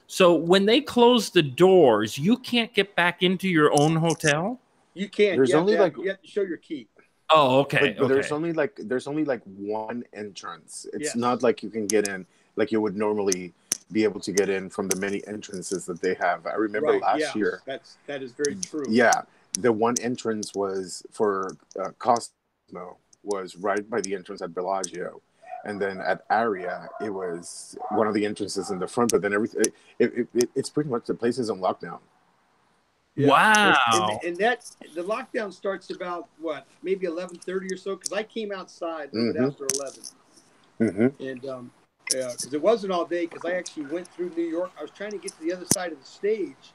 S1: So when they close the doors, you can't get back into your own hotel?
S2: You can't.
S3: There's
S2: you
S3: only
S2: have to show your key.
S1: Oh, okay.
S3: But there's only like one entrance. It's not like you can get in like you would normally be able to get in from the many entrances that they have. I remember last year.
S2: That is very true.
S3: Yeah, the one entrance was for Cosmo was right by the entrance at Bellagio. And then at Aria, it was one of the entrances in the front, but then everything, it's pretty much the place is on lockdown.
S2: Yeah.
S1: Wow.
S2: And the lockdown starts about, maybe 11:30 or so, because I came outside after 11. And because it wasn't all day, because I actually went through New York. I was trying to get to the other side of the stage.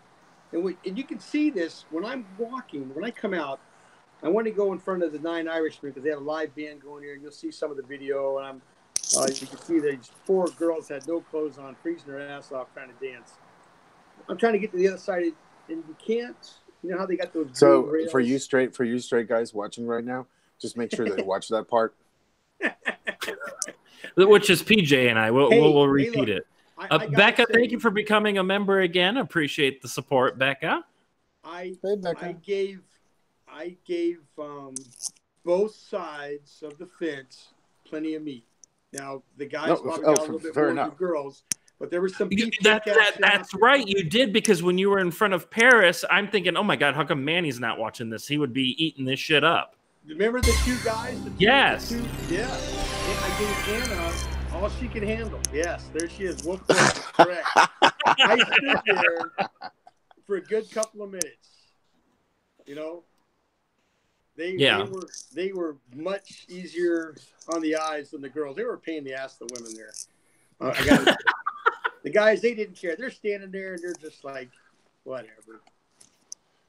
S2: And you can see this when I'm walking, when I come out, I want to go in front of the 9 Irishmen because they have a live band going here, and you'll see some of the video. And you can see these 4 girls had no clothes on, freezing their ass off, trying to dance. I'm trying to get to the other side, and you can't. You know how they got those.
S3: So for you straight guys watching right now, just make sure that you watch that part.
S1: Which is PJ and I. We'll repeat it. Becca, thank you for becoming a member again. Appreciate the support, Becca.
S2: I gave both sides of the fence plenty of meat. Now the guys probably got a little bit more than the girls, but there was some beef.
S1: That's right, you did, because when you were in front of Paris, I'm thinking, oh my God, how come Manny's not watching this? He would be eating this shit up.
S2: Remember the 2 guys?
S1: Yes.
S2: Yeah. I gave Anna all she could handle. Yes, there she is. Wolf correct. I stood there for a good couple of minutes. You know, they were much easier on the eyes than the girls. They were a pain in the ass, the women there. The guys, they didn't care. They're standing there and they're just like, whatever.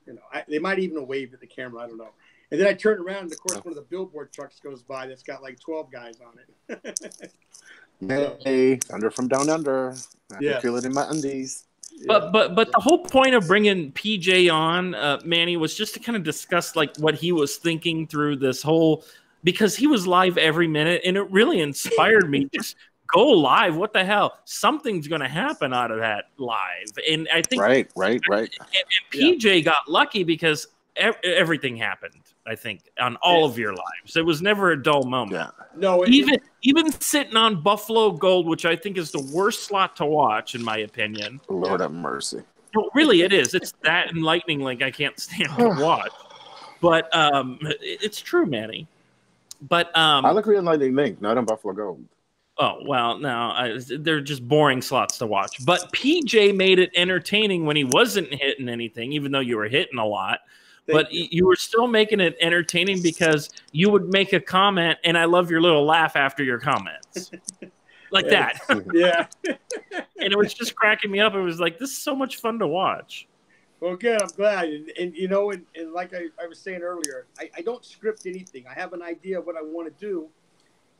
S2: You know, they might even wave at the camera. I don't know. And then I turned around, and of course, one of the billboard trucks goes by that's got like 12 guys on it.
S3: Hey, Thunder from Down Under. I can feel it in my undies.
S1: But the whole point of bringing PJ on, Manny, was just to kind of discuss like what he was thinking through this whole, because he was live every minute, and it really inspired me. Just go live. What the hell? Something's going to happen out of that live. And I think
S3: right.
S1: And PJ got lucky because everything happened. I think on all of your lives, it was never a dull moment.
S3: Yeah.
S2: No,
S1: even sitting on Buffalo Gold, which I think is the worst slot to watch, in my opinion.
S3: Lord have mercy.
S1: No, really, it is. It's that and Lightning Link I can't stand to watch. But it's true, Manny. But
S3: I like reading Lightning Link, not on Buffalo Gold.
S1: Oh, well, no, they're just boring slots to watch. But PJ made it entertaining when he wasn't hitting anything, even though you were hitting a lot. But you were still making it entertaining because you would make a comment, and I love your little laugh after your comments. Like that.
S2: Yeah.
S1: And it was just cracking me up. It was like, this is so much fun to watch.
S2: Well, good. I'm glad. And you know, and like I was saying earlier, I don't script anything. I have an idea of what I want to do.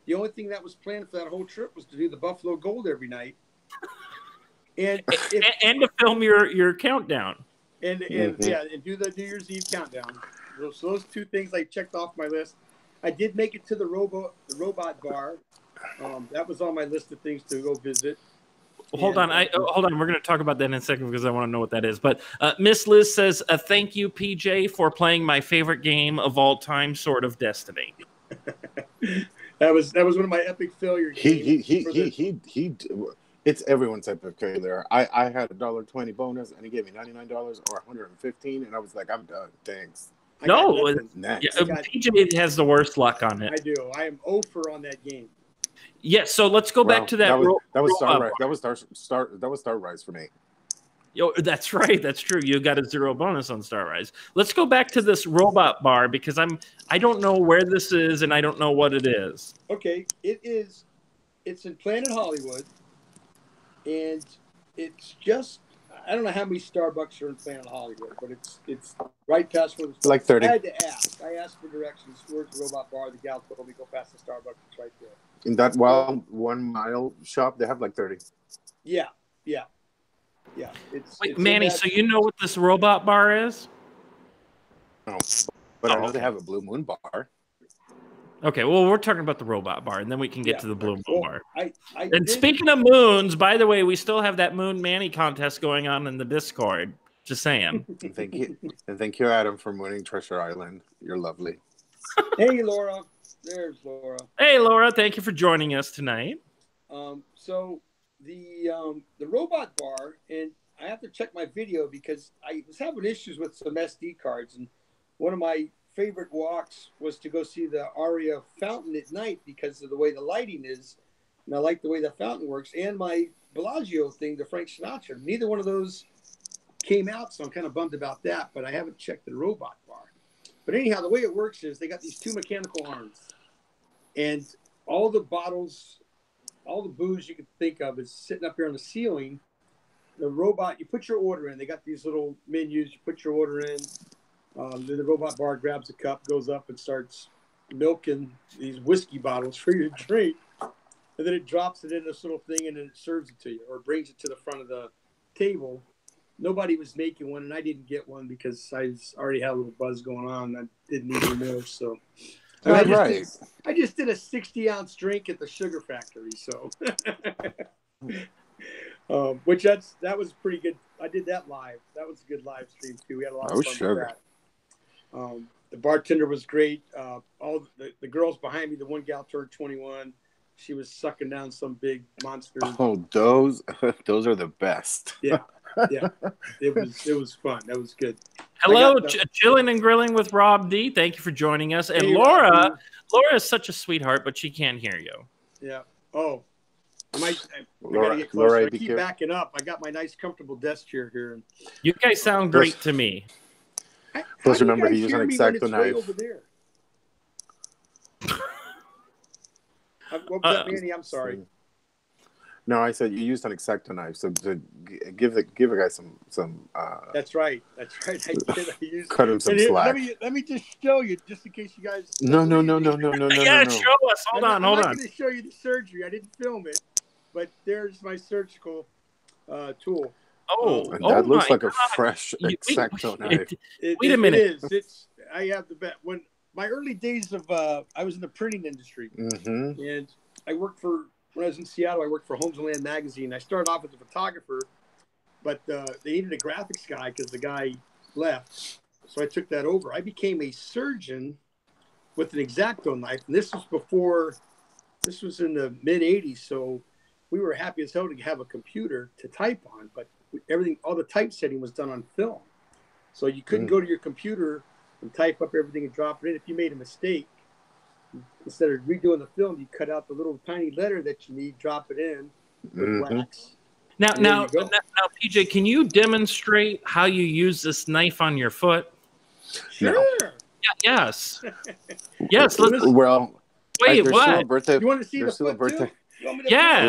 S2: The only thing that was planned for that whole trip was to do the Buffalo Gold every night. And
S1: to film your countdown.
S2: And yeah, and do the New Year's Eve countdown. So those two things I checked off my list. I did make it to the robot bar. That was on my list of things to go visit.
S1: Hold on. Hold on. We're going to talk about that in a second because I want to know what that is. But Miss Liz says, "Thank you, PJ, for playing my favorite game of all time, Sword of Destiny."
S2: that was one of my epic failure games.
S3: It's everyone's epic failure. I had a $1.20 bonus, and he gave me $99 or $115, and I was like, I'm done. Thanks.
S1: PJ has the worst luck on it.
S2: I do. I am 0 for on that game.
S1: Yes, so let's go back to that.
S3: That was Star Rise for me.
S1: Yo, that's right. That's true. You got a 0 bonus on Star Rise. Let's go back to this robot bar because I don't know where this is and I don't know what it is.
S2: Okay, it's in Planet Hollywood, and it's just I don't know how many Starbucks are in Planet Hollywood, but it's right past where the
S3: like 30.
S2: I had to ask. I asked for directions. Where's the robot bar? The gal told me go past the Starbucks. It's right there.
S3: In that 1 mile shop, they have like 30.
S2: Yeah.
S1: Wait, Manny, so you know what this robot bar is?
S3: No, but I know they have a Blue Moon bar.
S1: Okay, well, we're talking about the robot bar, and then we can get to the Blue Moon bar. Speaking of moons, by the way, we still have that Moon Manny contest going on in the Discord. Just saying.
S3: And thank you, Adam, for winning Treasure Island. You're lovely.
S2: Hey, Laura. There's Laura.
S1: Hey, Laura. Thank you for joining us tonight.
S2: So the robot bar, and I have to check my video because I was having issues with some SD cards, and one of my favorite walks was to go see the Aria fountain at night because of the way the lighting is, and I like the way the fountain works, and my Bellagio thing, the Frank Sinatra. Neither one of those came out, so I'm kind of bummed about that, but I haven't checked the robot bar. But anyhow, the way it works is they got these two mechanical arms, and all the bottles, all the booze you can think of is sitting up here on the ceiling. The robot, you put your order in. They got these little menus. You put your order in. Then the robot bar grabs a cup, goes up, and starts milking these whiskey bottles for you to drink. And then it drops it in this little thing, and then it serves it to you or brings it to the front of the table. Nobody was making one, and I didn't get one because I already had a little buzz going on. I didn't need any more, so I just did a 60-ounce drink at the Sugar Factory. So, which that was pretty good. I did that live. That was a good live stream too. We had a lot of fun with that. The bartender was great. All the girls behind me. The one gal turned 21. She was sucking down some big monster.
S3: Oh, those are the best.
S2: Yeah. It was fun. That was good.
S1: Hello, chilling and grilling with Rob D. Thank you for joining us. And hey, Laura is such a sweetheart, but she can't hear you.
S2: Yeah. Oh, I gotta get closer. I keep backing up. I got my nice, comfortable desk chair here.
S1: You guys sound great to me.
S3: Plus, remember, he used an X-Acto knife.
S2: Over there? What was that, Manny? I'm sorry.
S3: No, I said you used an X-Acto knife, so to give a guy some.
S2: That's right. I did.
S3: Cut him some slack.
S2: Let me just show you, just in case you guys.
S3: No.
S1: Yeah, show us. Hold on.
S2: I'm not going to show you the surgery. I didn't film it, but there's my surgical tool.
S3: That looks like a fresh X-Acto knife.
S1: Wait a minute.
S2: It is. I have the bet. When my early days of, I was in the printing industry, and I worked for. When I was in Seattle, I worked for Homes and Land magazine. I started off as a photographer, but they needed a graphics guy because the guy left. So I took that over. I became a surgeon with an X-Acto knife. And this was in the mid-'80s. So we were happy as hell to have a computer to type on, but all the typesetting was done on film. So you couldn't go to your computer and type up everything and drop it in. If you made a mistake, instead of redoing the film, you cut out the little tiny letter that you need, drop it in with wax.
S1: Now, PJ, can you demonstrate how you use this knife on your foot?
S2: Sure.
S1: Yeah, yes. Yes.
S3: Well,
S1: wait, what?
S2: You want to see the foot too?
S1: Yeah.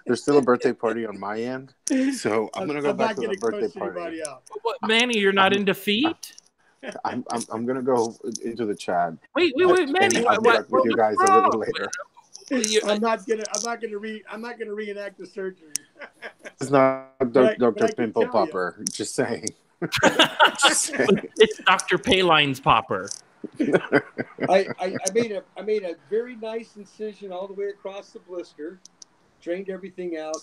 S3: there's still a birthday party on my end, so I'm gonna go back to the birthday party.
S1: What, Manny? You're not in defeat?
S3: I'm gonna go into the chat.
S1: Wait, Manny.
S3: I'll be back with you guys a little later.
S2: I'm not gonna reenact the surgery.
S3: It's not Dr. Pimple Popper. Just saying.
S1: It's Dr. Payline's popper.
S2: I made a very nice incision all the way across the blister, drained everything out,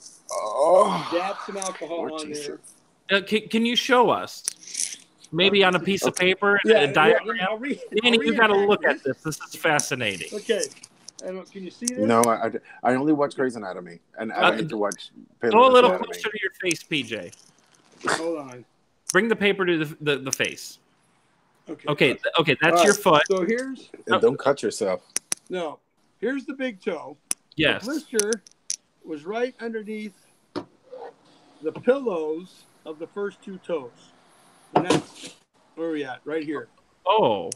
S2: dabbed some alcohol on there.
S1: Can you show us? Maybe on a piece of paper, a diagram. Danny, you got to look at this. This is fascinating.
S2: Okay. Can you see this?
S3: No, I only watch Grey's Anatomy, and I need to watch.
S1: Go a little closer to your face, PJ.
S2: Hold on.
S1: Bring the paper to the face.
S2: Okay.
S1: Okay. That's your foot.
S2: So here's.
S3: And don't cut yourself.
S2: No. Here's the big toe.
S1: Yes.
S2: The blister was right underneath the pillows of the first two toes. And that's where are we at? Right here.
S1: Oh.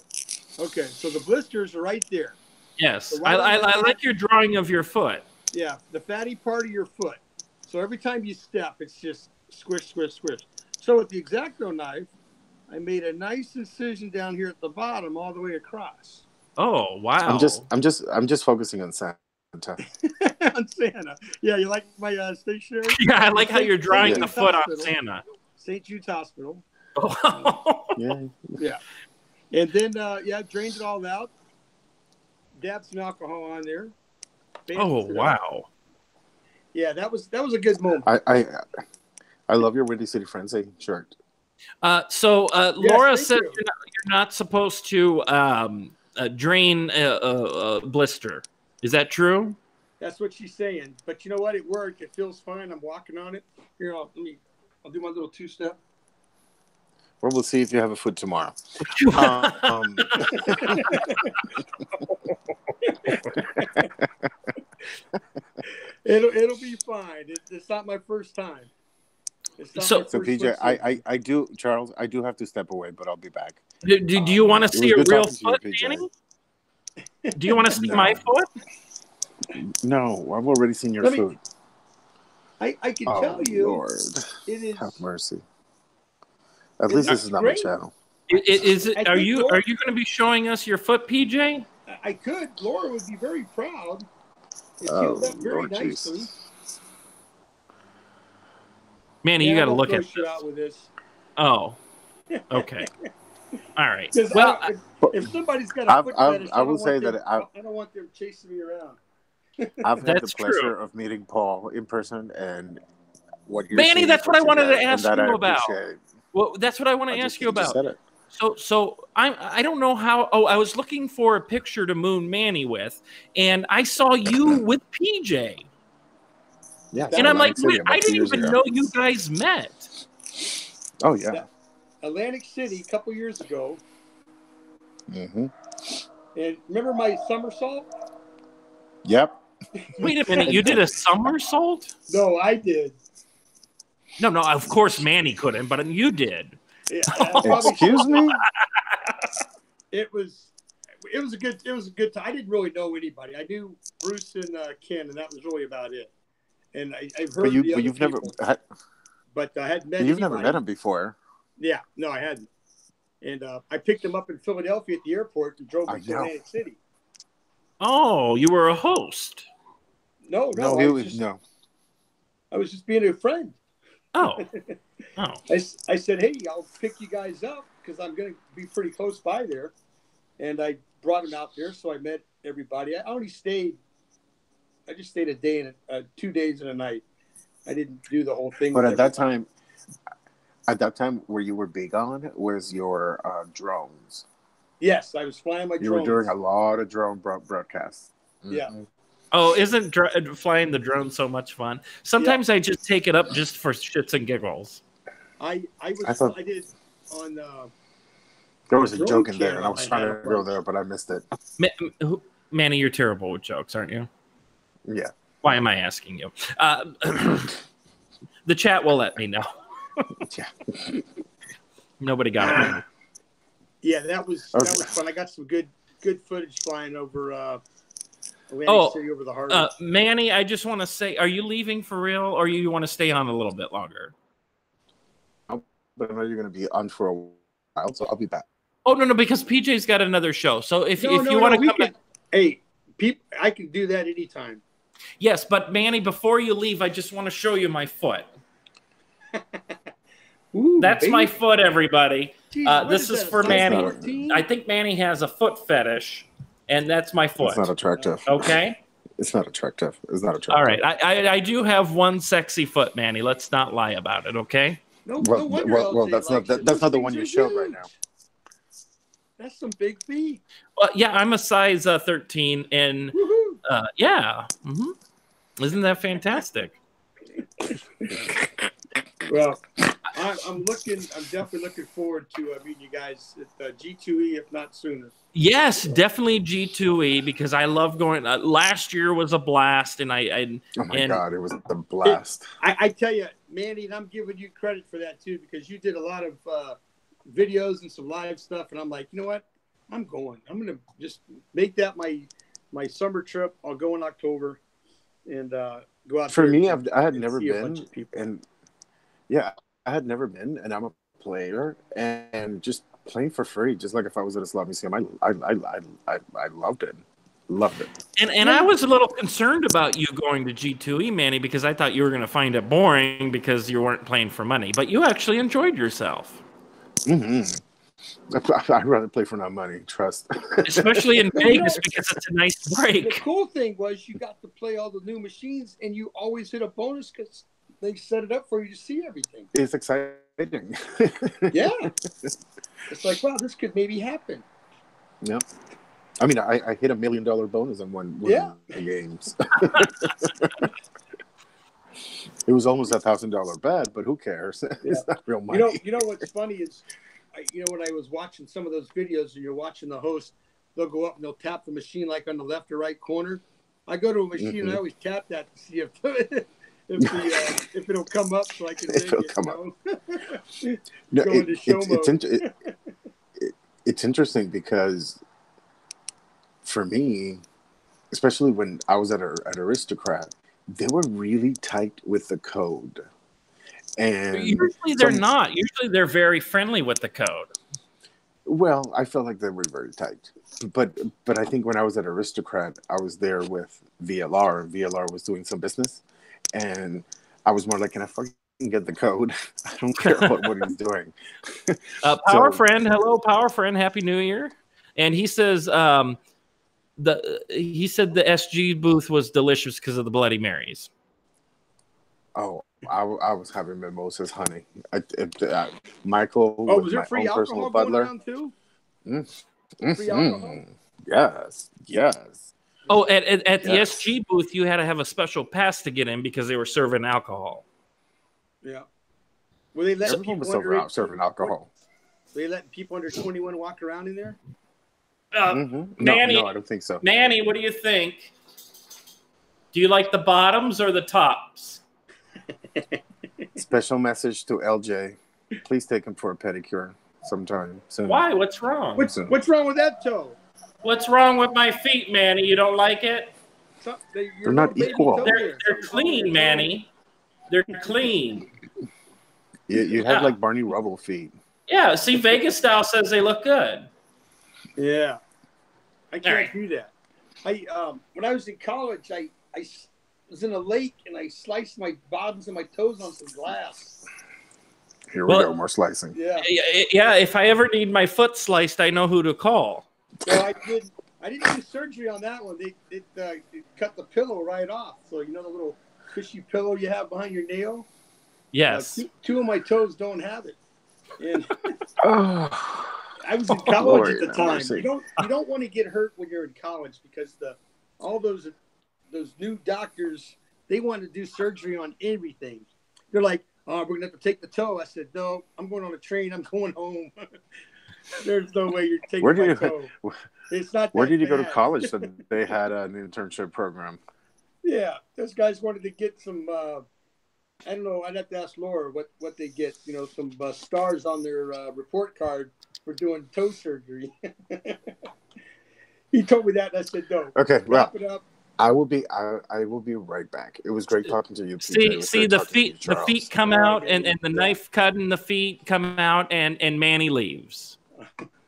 S2: Okay. So the blisters are right there.
S1: Yes. So I like your drawing of your foot.
S2: Yeah. The fatty part of your foot. So every time you step, it's just squish, squish, squish. So with the X-Acto knife, I made a nice incision down here at the bottom, all the way across.
S1: Oh wow!
S3: I'm just focusing on Santa.
S2: On Santa, yeah. You like my stationery?
S1: Yeah, I like how you're drawing the foot on Santa.
S2: St. Jude's Hospital.
S1: Oh.
S2: Yeah. And then drained it all out. Dabbed some alcohol on there.
S1: Oh wow!
S2: Yeah, that was a good moment.
S3: I love your Windy City Frenzy shirt.
S1: So Laura said you're not supposed to drain a blister. Is that true?
S2: That's what she's saying. But you know what? It worked. It feels fine. I'm walking on it. Here, I'll do my little two-step.
S3: Well, we'll see if you have a foot tomorrow.
S2: It'll be fine. It's not my first time.
S3: So PJ, I do, Charles, I do have to step away, but I'll be back.
S1: Do you want to see a real foot, Danny? Do you want to see my foot?
S3: No, I've already seen your foot.
S2: I can tell you,
S3: Lord.
S2: It is.
S3: Have mercy. At least this is not my channel.
S1: Is it? Are you going to be showing us your foot, PJ?
S2: I could. Laura would be very proud. It's healed up very nicely.
S1: Manny, you got to look at this.
S2: Out with this.
S1: Oh, okay. All right.
S2: Well, if somebody's got a foot fetish,
S3: I will say that
S2: I don't want them chasing me around.
S3: I've had the pleasure of meeting Paul in person, and what you're
S1: Manny, that's what I wanted to ask you about.
S3: Appreciate.
S1: Well, that's what I want to ask you about.
S3: Said it.
S1: So I don't know how. Oh, I was looking for a picture to moon Manny with, and I saw you with PJ.
S3: Yeah,
S1: and I'm like, wait, I didn't even know you guys met.
S3: Oh yeah,
S2: Atlantic City a couple years ago.
S3: Mm-hmm.
S2: And remember my somersault?
S3: Yep.
S1: Wait a minute, you did a somersault?
S2: No, I did.
S1: No, of course Manny couldn't, but you did.
S2: Yeah,
S3: excuse me?
S2: It was a good time. I didn't really know anybody. I knew Bruce and Ken, and that was really about it. And I've heard
S3: you've never had,
S2: but I hadn't met
S3: you've
S2: anybody.
S3: never met him before.
S2: Yeah, no, I hadn't. And I picked him up in Philadelphia at the airport and drove him to Atlantic City.
S1: Oh, you were a host.
S2: No. I was just being a friend.
S1: Oh.
S2: I said, hey, I'll pick you guys up because I'm going to be pretty close by there. And I brought him out there, so I met everybody. I just stayed a day and 2 days and a night. I didn't do the whole thing.
S3: But at that time, where you were big on was your drones.
S2: Yes, I was flying my drones.
S3: You were doing a lot of drone broadcasts.
S2: Mm-hmm. Yeah.
S1: Oh, isn't flying the drone so much fun? Sometimes I just take it up just for shits and giggles.
S2: I did on.
S3: There was a joke in there, and I was trying to go there, but I missed it.
S1: Manny, you're terrible with jokes, aren't you?
S3: Yeah.
S1: Why am I asking you? The chat will let me know.
S3: Yeah.
S1: Nobody got it.
S2: Yeah, that was fun. I got some good footage flying over
S1: Oh,
S2: City over the harbor.
S1: Manny, I just want to say, are you leaving for real, or you want to stay on a little bit longer?
S3: But I know you're going to be on for a while, so I'll be back.
S1: Oh, no, because PJ's got another show. So if you want to come back.
S2: Hey, I can do that anytime.
S1: Yes, but Manny, before you leave, I just want to show you my foot.
S2: Ooh,
S1: that's my foot, everybody.
S2: Jeez,
S1: this is for Manny. I think Manny has a foot fetish, and that's my foot.
S3: It's not attractive.
S1: Okay?
S3: It's not attractive. It's not attractive.
S1: All right. I do have one sexy foot, Manny. Let's not lie about it, okay?
S2: No
S3: well,
S2: wonder
S3: that's not the one you showed right now.
S2: That's some big feet.
S1: Well, yeah, I'm a size 13, and yeah. Mm-hmm. Isn't that fantastic?
S2: Well, I'm definitely looking forward to meeting you guys at G2E, if not sooner.
S1: Yes, definitely G2E, because I love going. Last year was a blast, and
S3: oh my God, it was a blast.
S2: I tell you, Manny, and I'm giving you credit for that too, because you did a lot of videos and some live stuff, and I'm like, you know what? I'm going to just make that my summer trip. I'll go in October and go out.
S3: For me, I had never been, and yeah, I had never been, and I'm a player, and just playing for free, just like if I was at a slot museum. I loved it. Loved it.
S1: And I was a little concerned about you going to G2E, Manny, because I thought you were going to find it boring because you weren't playing for money. But you actually enjoyed yourself.
S3: Mm-hmm. I'd rather play for no money, trust.
S1: Especially in Vegas, because it's a nice break.
S2: The cool thing was you got to play all the new machines, and you always hit a bonus because they set it up for you to see everything.
S3: It's exciting.
S2: Yeah. It's like, wow, this could maybe happen.
S3: Yep. I mean, I hit $1 million bonus on one of the games. It was almost $1,000 bet, but who cares? It's not real money.
S2: You know what's funny is, when I was watching some of those videos and you're watching the host, they'll go up and they'll tap the machine like on the left or right corner. I go to a machine and I always tap that to see if it'll come up so I can make it. Come up.
S3: It's interesting because for me, especially when I was at Aristocrat, they were really tight with the code. And
S1: usually they're not. Usually they're very friendly with the code.
S3: Well, I felt like they were very tight. But I think when I was at Aristocrat, I was there with VLR, and VLR was doing some business. And I was more like, can I fucking get the code? I don't care about what he's doing.
S1: Power Friend, hello, Power Friend, Happy New Year. And he says he said the SG booth was delicious because of the Bloody Marys.
S3: Oh, I was having mimosas, honey. Michael
S2: was there free alcohol going down too? Free alcohol?
S3: Yes.
S1: Oh, at the SG booth, you had to have a special pass to get in because they were serving alcohol.
S2: Yeah. Were they letting
S3: people serving alcohol?
S2: Were they letting people under 21 walk around in there?
S1: Manny,
S3: no, I don't think so.
S1: Manny, what do you think? Do you like the bottoms or the tops?
S3: Special message to LJ. Please take him for a pedicure sometime soon.
S1: Why? What's wrong?
S2: What's wrong with that toe?
S1: What's wrong with my feet, Manny? You don't like it?
S3: They're not equal.
S1: They're clean, Manny. They're clean.
S3: You have like Barney Rubble feet.
S1: Yeah, see, Vegas Style says they look good.
S2: Yeah. I can't do that. When I was in college, I was in a lake and I sliced my bottoms and my toes on some glass.
S3: Here we go, more slicing.
S2: Yeah.
S1: If I ever need my foot sliced, I know who to call.
S2: Well, I didn't do surgery on that one. They cut the pillow right off. So the little cushy pillow you have behind your nail.
S1: Yes.
S2: Two of my toes don't have it. And I was in college at the time. You don't want to get hurt when you're in college because all those new doctors, they want to do surgery on everything. They're like, oh, we're gonna have to take the toe. I said, no, I'm going on a train. I'm going home. There's no way you're taking my toe. It's not.
S3: Where did you go to college? So they had an internship program.
S2: Yeah, those guys wanted to get some. I don't know. I'd have to ask Laura what they get. Some stars on their report card for doing toe surgery. He told me that, and I said, no.
S3: Okay,
S2: wrap it up.
S3: I will be right back. It was great talking to you, PJ.
S1: See the feet come out and the knife cut in the feet come out and Manny leaves.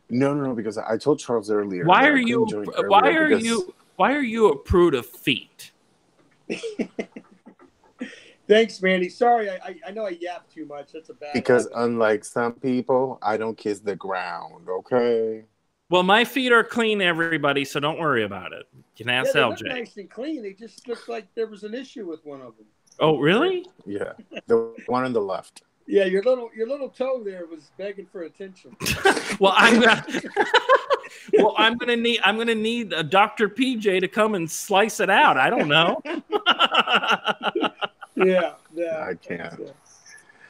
S3: No, because I told Charles earlier.
S1: Why are you a prude of feet?
S2: Thanks, Manny. Sorry, I know I yapped too much. That's a bad
S3: because
S2: habit.
S3: unlike some people, I don't kiss the ground. Okay.
S1: Well, my feet are clean, everybody, so don't worry about it. You can ask
S2: they
S1: LJ.
S2: look nice and clean. They just looked like there was an issue with one of them.
S1: Oh, really?
S3: Yeah, the one on the left.
S2: Yeah, your little toe there was begging for attention.
S1: Well, I'm gonna need a Dr. PJ to come and slice it out. I don't know.
S2: yeah,
S3: I can't.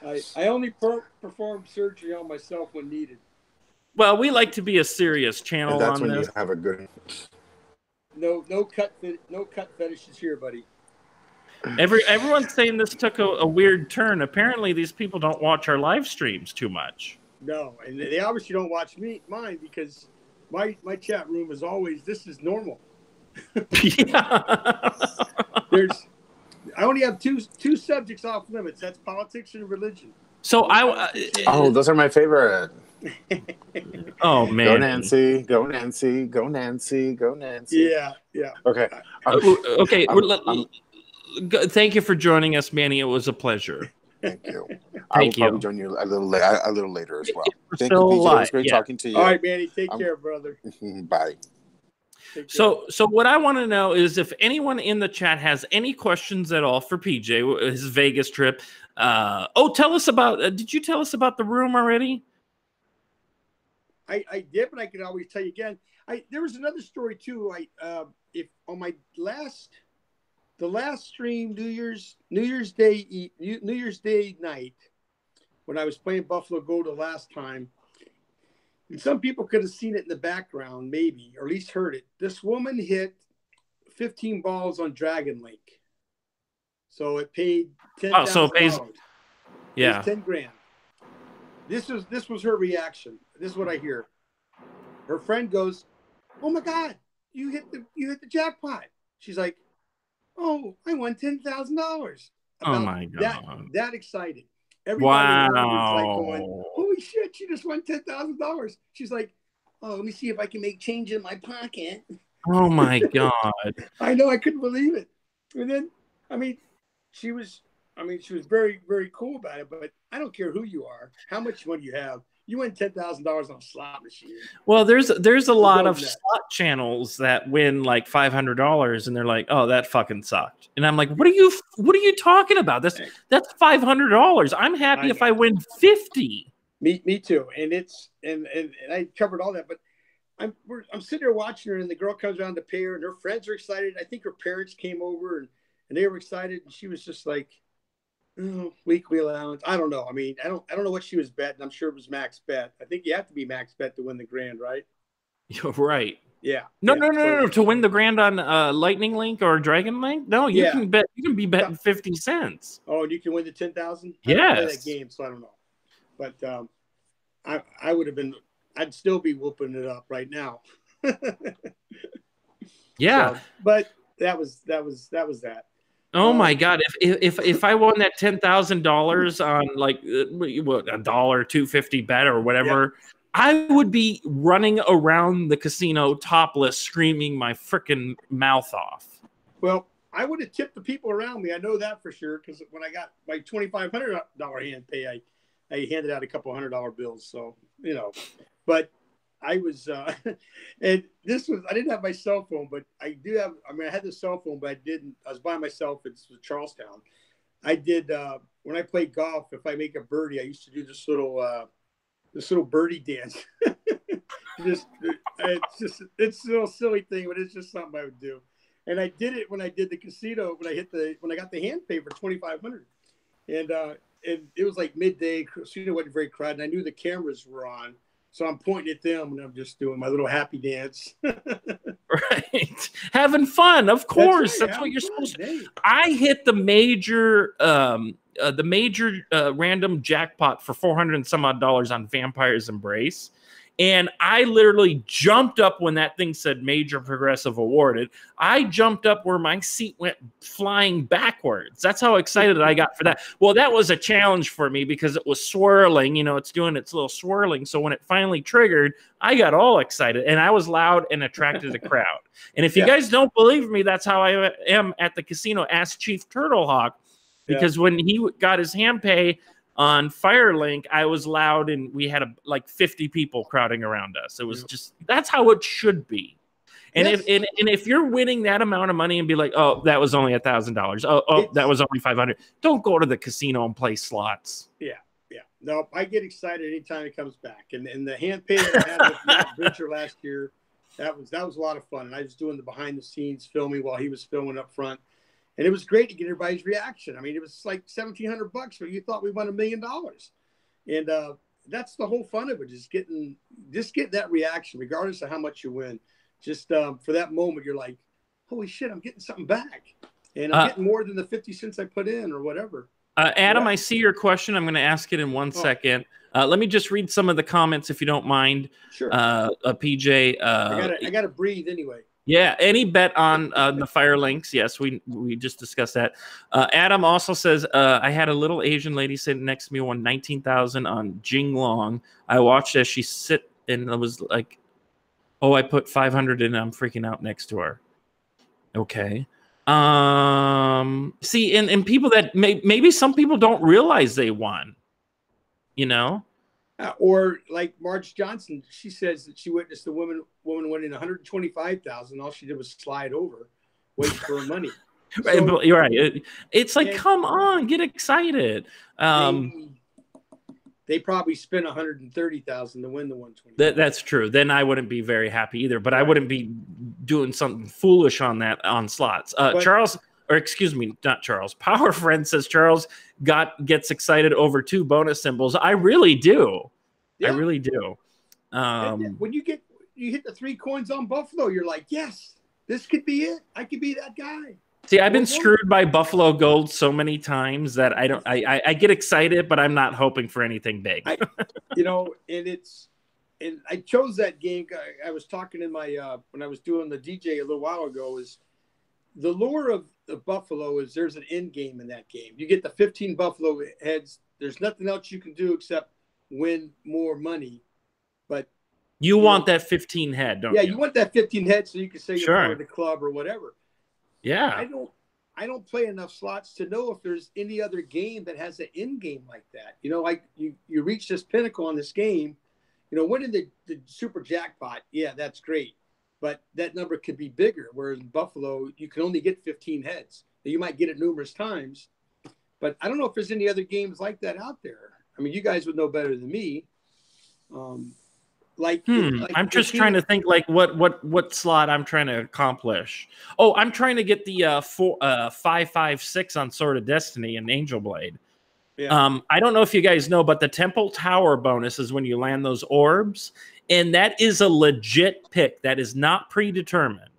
S2: I only perform surgery on myself when needed.
S1: Well, we like to be a serious channel
S3: and that's
S1: on
S3: when
S1: this.
S3: You have a good.
S2: No cut fetishes here, buddy.
S1: Everyone's saying this took a weird turn. Apparently, these people don't watch our live streams too much.
S2: No, and they obviously don't watch mine because my chat room is always this is normal.
S1: Yeah.
S2: I only have two subjects off limits. That's politics and religion.
S1: So
S3: those are my favorite.
S1: Oh man.
S3: Go Nancy, go Nancy, go Nancy, go Nancy.
S2: Yeah.
S3: Okay.
S1: Okay. Thank you for joining us, Manny. It was a pleasure.
S3: Thank you. I will probably join you a little later as well. Thank you, PJ. It was great talking to you.
S2: All right, Manny. Take care, brother.
S3: Bye.
S1: So what I want to know is if anyone in the chat has any questions at all for PJ, his Vegas trip. Tell us about. Did you tell us about the room already?
S2: I did, but I can always tell you again. There was another story too. If on my the last stream, New Year's Day night, when I was playing Buffalo Gold the last time, and some people could have seen it in the background, maybe, or at least heard it. This woman hit 15 balls on Dragon Link, so it paid $10,000.
S1: Oh, so it pays, yeah,
S2: 10 grand. This was her reaction. This is what I hear. Her friend goes, "Oh my God, you hit the jackpot." She's like, "Oh, I won $10,000."
S1: Oh my God,
S2: that excited. Everybody
S1: wow,
S2: was like going, "Holy shit, she just won $10,000." She's like, "Oh, let me see if I can make change in my pocket."
S1: Oh my God.
S2: I know, I couldn't believe it. And then, she was very, very cool about it, but I don't care who you are, how much money you have. You win $10,000 on a slot machine.
S1: Well, there's a lot of slot channels that win like $500, and they're like, "Oh, that fucking sucked." And I'm like, "What are you talking about? That's $500. I'm happy if I win 50."
S2: Me too. And and I covered all that, but I'm sitting there watching her, and the girl comes around to pay her, and her friends are excited. I think her parents came over and they were excited, and she was just like, "Oh, weekly allowance." I don't know. I don't know what she was betting. I'm sure it was max bet. I think you have to be max bet to win the grand, right?
S1: You're right.
S2: Yeah.
S1: No. To win the grand on Lightning Link or Dragon Link, no, you can bet. You can be betting 50 cents.
S2: Oh, and you can win the 10,000.
S1: Yes.
S2: I don't play that game, so I don't know. But I would have been. I'd still be whooping it up right now.
S1: Yeah.
S2: So, but that was that.
S1: Oh my God! If I won that $10,000 on like what, $1, $2.50 bet or whatever, I would be running around the casino topless, screaming my freaking mouth off.
S2: Well, I would have tipped the people around me. I know that for sure, because when I got my $2,500 hand pay, I handed out a couple $100 bills. So but I was, and this was, I didn't have my cell phone, but I do have, I had the cell phone, but I was by myself. It's Charlestown. I did, when I played golf, if I make a birdie, I used to do this little birdie dance. It's a little silly thing, but it's just something I would do. And I did it when I did the casino, when I got the hand pay for $2,500. And it was like midday, casino wasn't very crowded, and I knew the cameras were on. So I'm pointing at them, and I'm just doing my little happy dance.
S1: Right. Having fun, of course. That's what you're supposed to. I hit the major random jackpot for $400 and some odd on Vampire's Embrace. And I literally jumped up when that thing said major progressive awarded. I jumped up where my seat went flying backwards. That's how excited I got for that. Well, that was a challenge for me because it was swirling. You know, it's doing its little swirling. So when it finally triggered, I got all excited, and I was loud and attracted a crowd. And if you guys don't believe me, that's how I am at the casino. Ask Chief Turtlehawk, because when he got his hand pay on Firelink, I was loud, and we had like 50 people crowding around us. It was just, that's how it should be. And if you're winning that amount of money and be like, oh, that was only $1,000. Oh, that was only 500. Don't go to the casino and play slots.
S2: Yeah. No, I get excited anytime it comes back. And the hand pay I had with Matt Bridger last year, that was a lot of fun. And I was doing the behind the scenes filming while he was filming up front. And it was great to get everybody's reaction. I mean, it was like $1,700, but you thought we won $1 million. And that's the whole fun of it, is getting that reaction, regardless of how much you win. Just for that moment, you're like, holy shit, I'm getting something back. And I'm getting more than the 50 cents I put in or whatever.
S1: Adam, I see your question. I'm going to ask it in 1 second. Let me just read some of the comments, if you don't mind.
S2: Sure.
S1: PJ.
S2: I got to breathe anyway.
S1: Yeah, any bet on the Firelinks? Yes, we just discussed that. Adam also says, I had a little Asian lady sitting next to me, won 19,000 on Jing Long. I watched as she sit, and I was like, oh, I put 500 in, and I'm freaking out next to her. Okay. See, and people that maybe some people don't realize they won, you know?
S2: Or like Marge Johnson, she says that she witnessed the woman winning 125,000. All she did was slide over, wait for her money.
S1: Right, so, you're right. It's like, come on, get excited.
S2: They probably spent 130,000 to win the 120.
S1: That's true. Then I wouldn't be very happy either. But I wouldn't be doing something foolish on slots. Charles. Or excuse me, not Charles. Power Friend says Charles gets excited over 2 bonus symbols. I really do. Yeah. I really do.
S2: When you hit the 3 coins on Buffalo, you're like, yes, this could be it. I could be that guy.
S1: See, I've been screwed by Buffalo Gold so many times that I get excited, but I'm not hoping for anything big.
S2: And I chose that game. I was talking in my when I was doing the DJ a little while ago, is the lure of the Buffalo is there's an end game in that game. You get the 15 Buffalo heads. There's nothing else you can do except win more money. But
S1: you want that 15 head, don't you?
S2: Yeah, you want that 15 head so you can say you're part of the club or whatever.
S1: Yeah.
S2: I don't play enough slots to know if there's any other game that has an end game like that. You know, like you reach this pinnacle on this game. You know, winning the super jackpot, yeah, that's great. But that number could be bigger, whereas in Buffalo, you can only get 15 heads. You might get it numerous times. But I don't know if there's any other games like that out there. I mean, you guys would know better than me.
S1: I'm just trying to think like what slot I'm trying to accomplish. Oh, I'm trying to get the 556 on Sword of Destiny and Angel Blade. Yeah. I don't know if you guys know, but the Temple Tower bonus is when you land those orbs, and that is a legit pick. That is not predetermined.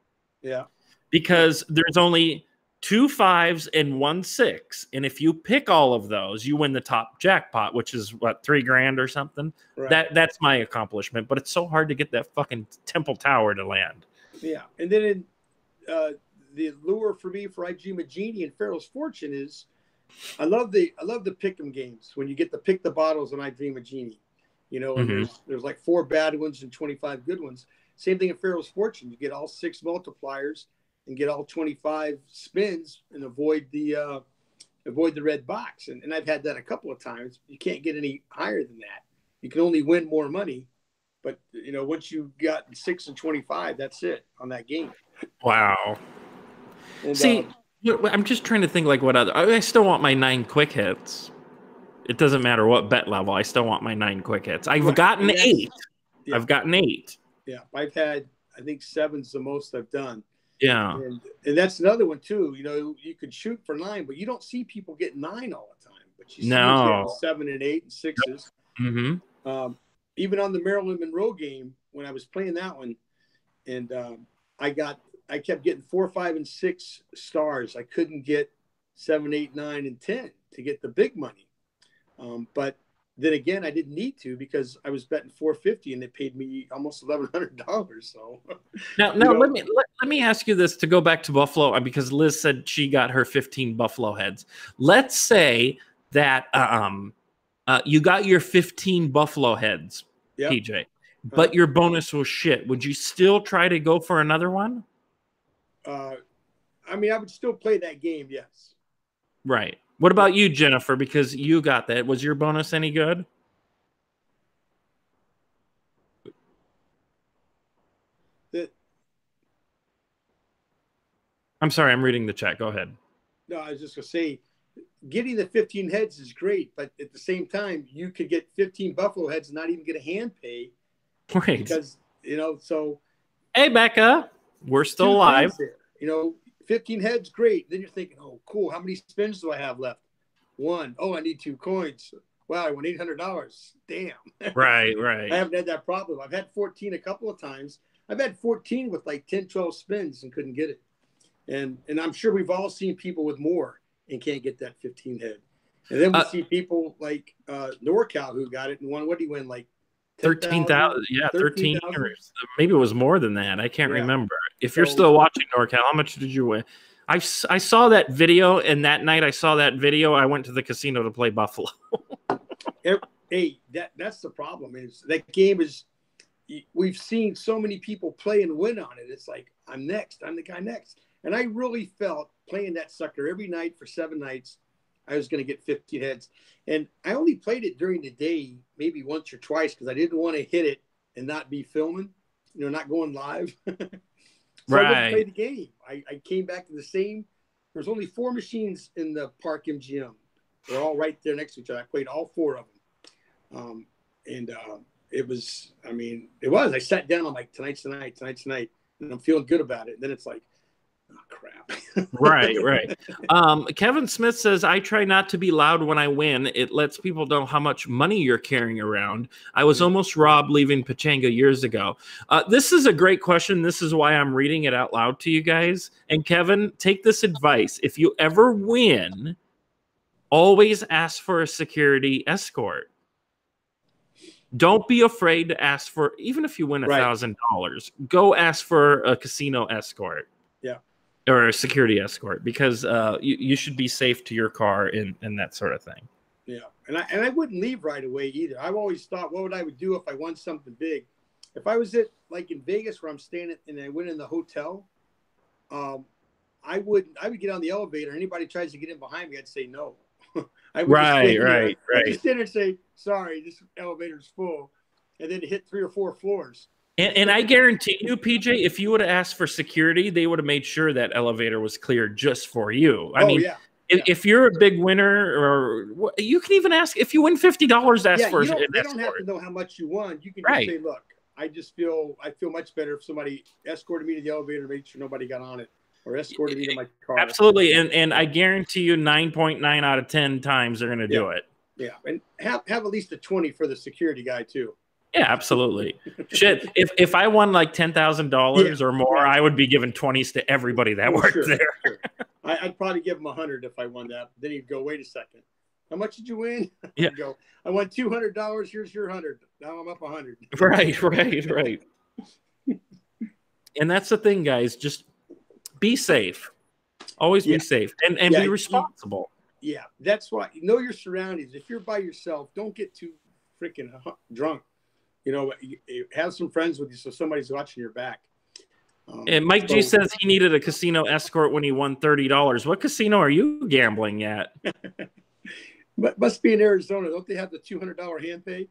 S2: Yeah.
S1: Because there's only 2 5s and 1 6, and if you pick all of those, you win the top jackpot, which is what, $3,000 or something. Right. That's my accomplishment, but it's so hard to get that fucking Temple Tower to land.
S2: Yeah, and then the lure for me for I Dream a Genie and Pharaoh's Fortune is I love the pick'em games when you get to pick the bottles on I Dream a Genie. You know, and there's like 4 bad ones and 25 good ones. Same thing in Pharaoh's Fortune. You get all 6 multipliers and get all 25 spins and avoid the red box. And I've had that a couple of times. You can't get any higher than that. You can only win more money. But, you know, once you got 6 and 25, that's it on that game.
S1: Wow. And, see, I'm just trying to think like what other. I still want my 9 quick hits. It doesn't matter what bet level. I still want my 9 quick hits. I've gotten 8. Yeah. I've gotten 8.
S2: Yeah. I've had, I think 7's the most I've done.
S1: Yeah.
S2: And that's another one too. You know, you could shoot for 9, but you don't see people get 9 all the time. But you see them get 7 and 8 and 6s.
S1: Mm-hmm.
S2: Even on the Marilyn Monroe game, when I was playing that one, and I kept getting 4, 5, and 6 stars. I couldn't get 7, 8, 9, and 10 to get the big money. But then again, I didn't need to because I was betting 450 and they paid me almost $1,100. So
S1: now let me ask you this to go back to Buffalo, because Liz said she got her 15 Buffalo heads. Let's say that you got your 15 Buffalo heads, yep. PJ, but your bonus was shit. Would you still try to go for another one?
S2: I mean, I would still play that game, yes.
S1: Right. What about you, Jennifer? Because you got that. Was your bonus any good? I'm sorry, I'm reading the chat. Go ahead.
S2: No, I was just going to say, getting the 15 heads is great, but at the same time, you could get 15 Buffalo heads and not even get a hand pay.
S1: Right.
S2: Because, so.
S1: Hey, Becca. We're still alive.
S2: 15 heads, great. Then you're thinking, oh, cool. How many spins do I have left? 1. Oh, I need 2 coins. Wow, I won $800. Damn.
S1: Right.
S2: I haven't had that problem. I've had 14 a couple of times. I've had 14 with like 10, 12 spins and couldn't get it. And I'm sure we've all seen people with more and can't get that 15 head. And then we see people like NorCal who got it and won. What did he win? Like
S1: 13,000. Yeah, 13. Or maybe it was more than that. I can't remember. If you're still watching NorCal, how much did you win? I saw that video, and that night I saw that video, I went to the casino to play Buffalo.
S2: Hey, that's the problem. Is that game is we've seen so many people play and win on it. It's like, I'm next. I'm the guy next. And I really felt playing that sucker every night for 7 nights, I was going to get 15 heads. And I only played it during the day, maybe once or twice, because I didn't want to hit it and not be filming, not going live. So I wouldn't play the game. I came back to the same. There's only 4 machines in the Park MGM. They're all right there next to each other. I played all 4 of them. It was, I sat down, I'm like, tonight's the night, and I'm feeling good about it. And then it's like, oh, crap.
S1: Right. Kevin Smith says, I try not to be loud when I win. It lets people know how much money you're carrying around. I was almost robbed leaving Pachanga years ago. This is a great question. This is why I'm reading it out loud to you guys. And Kevin, take this advice. If you ever win, always ask for a security escort. Don't be afraid to ask for, even if you win $1,000, go ask for a casino escort.
S2: Yeah.
S1: Or a security escort, because you should be safe to your car and that sort of thing.
S2: Yeah. And I wouldn't leave right away either. I've always thought, what would I do if I won something big? If I was like in Vegas where I'm staying and I went in the hotel, I would get on the elevator. Anybody tries to get in behind me, I'd say no. I would
S1: right.
S2: Just stand there and say, sorry, this elevator's full, and then hit 3 or 4 floors.
S1: And I guarantee you, PJ, if you would have asked for security, they would have made sure that elevator was cleared just for you. I mean, if you're a big winner, or you can even ask if you win $50. Ask for.
S2: They don't have to know how much you won. You can just say, look, I feel much better if somebody escorted me to the elevator and made sure nobody got on it. Or escorted me to my car.
S1: Absolutely, and I guarantee you 9.9 out of 10 times they're going to do it.
S2: Yeah, and have at least a 20 for the security guy too.
S1: Yeah, absolutely. Shit, if I won like $10,000 or more, I would be giving 20s to everybody that worked there.
S2: Sure. I'd probably give him 100 if I won that. Then he'd go, wait a second, how much did you win?
S1: Yeah.
S2: Go, I won $200. Here's your 100. Now I'm up 100.
S1: Right. And that's the thing, guys. Just be safe. Always be safe and be responsible.
S2: Yeah, that's why. Know your surroundings. If you're by yourself, don't get too freaking drunk. Have some friends with you so somebody's watching your back.
S1: And Mike G says he needed a casino escort when he won $30. What casino are you gambling at?
S2: Must be in Arizona. Don't they have the $200 hand pay?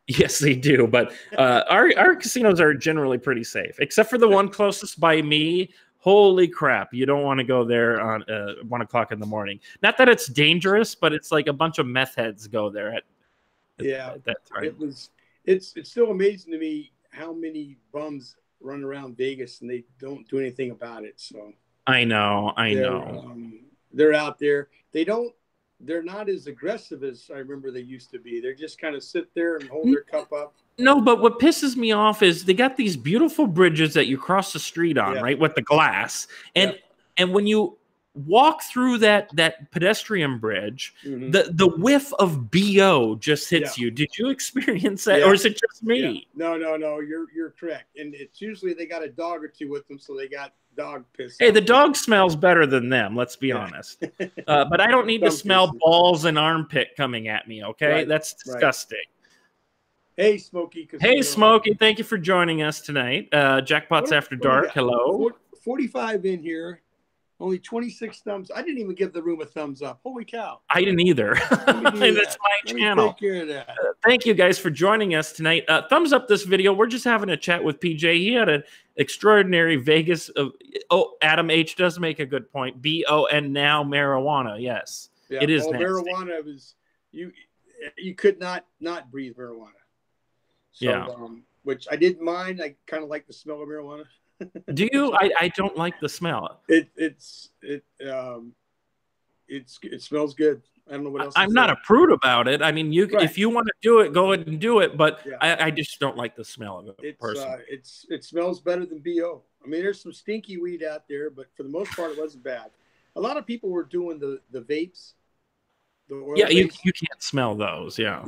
S1: Yes, they do. But our casinos are generally pretty safe, except for the one closest by me. Holy crap. You don't want to go there on 1 o'clock in the morning. Not that it's dangerous, but it's like a bunch of meth heads go there at that time.
S2: It's still amazing to me how many bums run around Vegas and they don't do anything about it. So
S1: I know.
S2: They're out there. They're not as aggressive as I remember they used to be. They're just kind of sit there and hold their cup up.
S1: No, but what pisses me off is they got these beautiful bridges that you cross the street on, right, with the glass. And when you walk through that pedestrian bridge, the whiff of BO just hits you. Did you experience that, or is it just me?
S2: No, you're correct. And it's usually they got a dog or two with them, so they got dog piss.
S1: Hey, the dog smells better than them. Let's be honest. But I don't need to smell balls and armpit coming at me. Okay, that's disgusting.
S2: Hey, Smokey.
S1: Hey, Smokey. Thank you for joining us tonight. Jackpots After Dark. Hello.
S2: 45 in here. Only 26 thumbs. I didn't even give the room a thumbs up. Holy cow.
S1: I didn't either. That's my channel.
S2: Take care of that.
S1: Thank you guys for joining us tonight. Thumbs up this video. We're just having a chat with PJ. He had an extraordinary Vegas. Adam H does make a good point. BO and now marijuana. Yes, it is.
S2: Marijuana was you could not breathe marijuana. So, which I didn't mind. I kind of like the smell of marijuana.
S1: Do you? I don't like the smell.
S2: It smells good. I don't know what else.
S1: I'm not a prude about it. I mean, if you want to do it, go ahead and do it. But I just don't like the smell of it personally.
S2: It smells better than BO. I mean, there's some stinky weed out there, but for the most part, it wasn't bad. A lot of people were doing the vapes. The oil
S1: vapes.
S2: Vapes.
S1: You can't smell those. Yeah.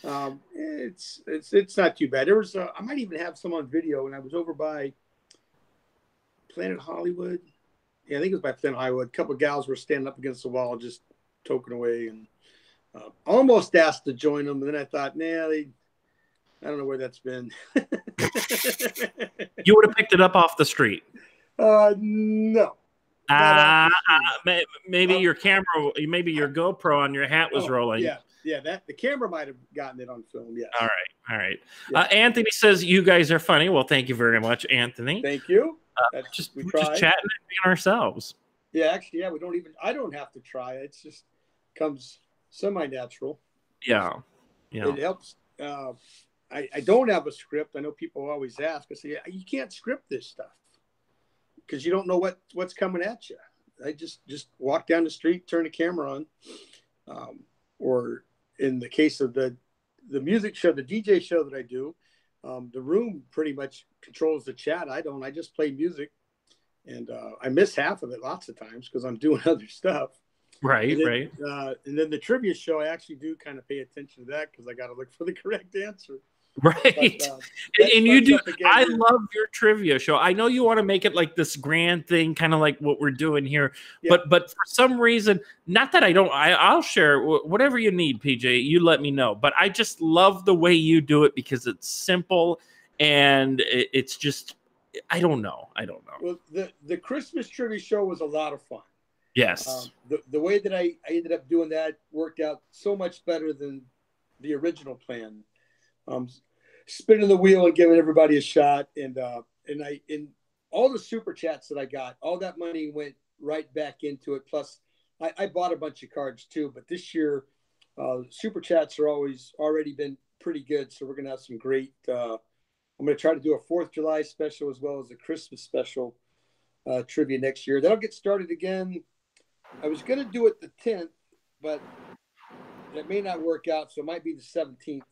S2: It's not too bad. There was I might even have some on video, and I was over by Planet Hollywood. Yeah, I think it was by Planet Hollywood. A couple of gals were standing up against the wall, just toking away, and almost asked to join them. And then I thought, I don't know where that's been.
S1: You would have picked it up off the street.
S2: No.
S1: Maybe your camera, maybe your GoPro on your hat was rolling.
S2: Yeah, that the camera might have gotten it on film. Yes.
S1: All right. Yeah. Anthony says you guys are funny. Well, thank you very much, Anthony.
S2: Thank you.
S1: We're just chatting and being ourselves.
S2: Yeah, actually, I don't have to try. It just comes semi-natural.
S1: Yeah.
S2: It helps. I don't have a script. I know people always ask. I say, you can't script this stuff because you don't know what's coming at you. I just walk down the street, turn the camera on, or in the case of the music show, the DJ show that I do, the room pretty much controls the chat. I don't. I just play music, and I miss half of it lots of times because I'm doing other stuff.
S1: Right.
S2: And then the trivia show, I actually do kind of pay attention to that because I got to look for the correct answer.
S1: Right. And you do. I love your trivia show. I know you want to make it like this grand thing, kind of like what we're doing here. Yeah. But for some reason, not that I don't, I'll share whatever you need, PJ. You let me know. But I just love the way you do it because it's simple and it's just, I don't know.
S2: Well, the Christmas trivia show was a lot of fun.
S1: Yes.
S2: The way that I ended up doing that worked out so much better than the original plan. Spinning the wheel and giving everybody a shot, and all the super chats that I got, all that money went right back into it. Plus, I bought a bunch of cards too. But this year, super chats are already been pretty good. So we're gonna have some great. I'm gonna try to do a 4th of July special as well as a Christmas special trivia next year. That'll get started again. I was gonna do it the 10th, but that may not work out. So it might be the 17th.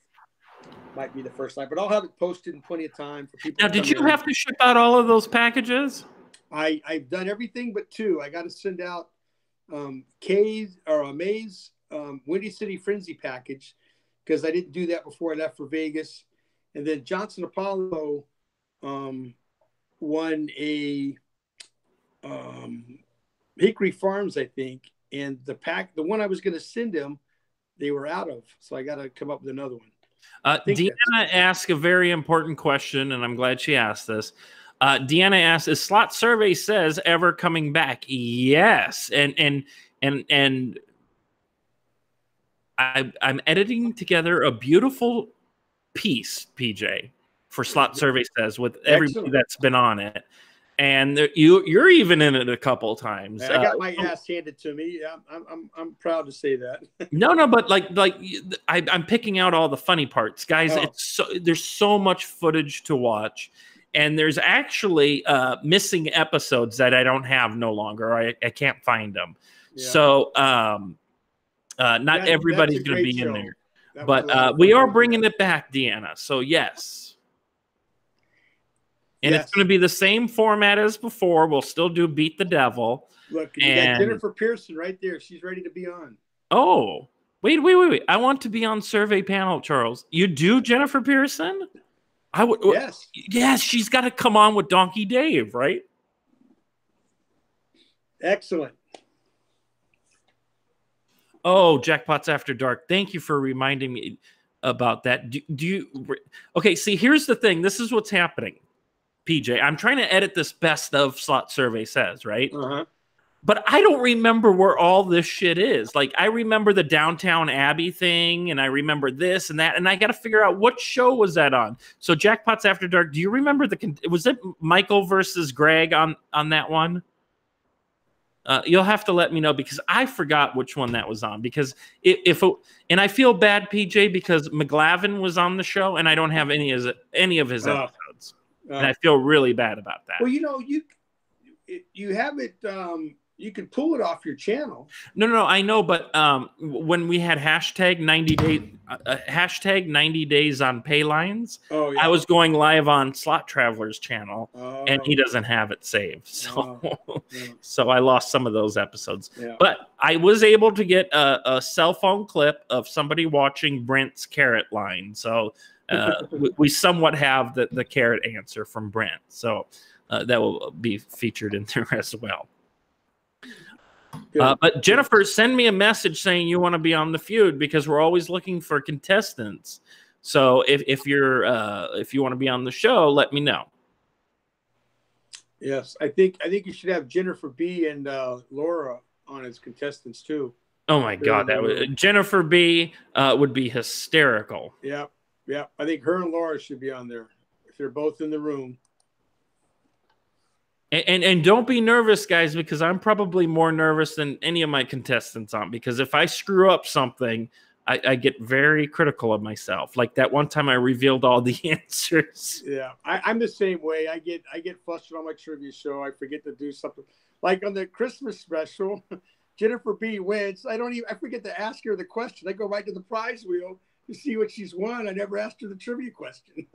S2: Might be the first night, but I'll have it posted in plenty of time for people.
S1: Now, did you have to ship out all of those packages?
S2: I've done everything but 2. I got to send out May's Windy City Frenzy package because I didn't do that before I left for Vegas, and then Johnson Apollo won a Hickory Farms, I think, and the one I was going to send him, they were out of, so I got to come up with another one.
S1: Deanna asked a very important question, and I'm glad she asked this. Deanna asked, "Is Slot Survey Says ever coming back?" Yes, and I'm editing together a beautiful piece, PJ, for Slot Survey Says with everybody that's been on it. And you're even in it a couple times.
S2: I got my ass handed to me. I'm proud to say that.
S1: No, but like I'm picking out all the funny parts, guys. There's so much footage to watch, and there's actually missing episodes that I don't have no longer. I can't find them. Yeah. So not everybody's going to be in there, but we are bringing it back, Deanna. So yes. And it's going to be the same format as before. We'll still do Beat the Devil.
S2: Look, you got Jennifer Pearson right there. She's ready to be on.
S1: Oh, wait. I want to be on survey panel, Charles. You do, Jennifer Pearson? I would.
S2: Yes.
S1: Yes, she's got to come on with Donkey Dave, right?
S2: Excellent.
S1: Oh, Jackpots After Dark. Thank you for reminding me about that. Do you? Okay, see, here's the thing. This is what's happening, PJ. I'm trying to edit this best of slot survey says, right?
S2: Uh-huh.
S1: But I don't remember where all this shit is. Like, I remember the Downtown Abbey thing, and I remember this and that, and I got to figure out what show was that on. So, Jackpots After Dark. Do you remember was it Michael versus Greg on that one? You'll have to let me know because I forgot which one that was on. Because and I feel bad, PJ, because McGlavin was on the show, and I don't have any of his episodes, and I feel really bad about that.
S2: Well, you know, you have it. You can pull it off your channel.
S1: No, I know, but when we had hashtag 90 days on Paylines, I was going live on Slot Traveler's channel, and he doesn't have it saved, so so I lost some of those episodes. Yeah. But I was able to get a cell phone clip of somebody watching Brent's carrot line, so we somewhat have the carrot answer from Brent, so that will be featured in there as well. But Jennifer, send me a message saying you want to be on the feud because we're always looking for contestants. So if you want to be on the show, let me know.
S2: Yes, I think you should have Jennifer B and Laura on as contestants too.
S1: Oh my God, Jennifer B would be hysterical.
S2: Yeah. I think her and Laura should be on there if they're both in the room.
S1: And don't be nervous, guys, because I'm probably more nervous than any of my contestants on. Because if I screw up something, I get very critical of myself. Like that one time I revealed all the answers.
S2: Yeah, I'm the same way. I get flustered on my trivia show. I forget to do something. Like on the Christmas special, Jennifer B wins. I forget to ask her the question. I go right to the prize wheel to see what she's won. I never asked her the trivia question.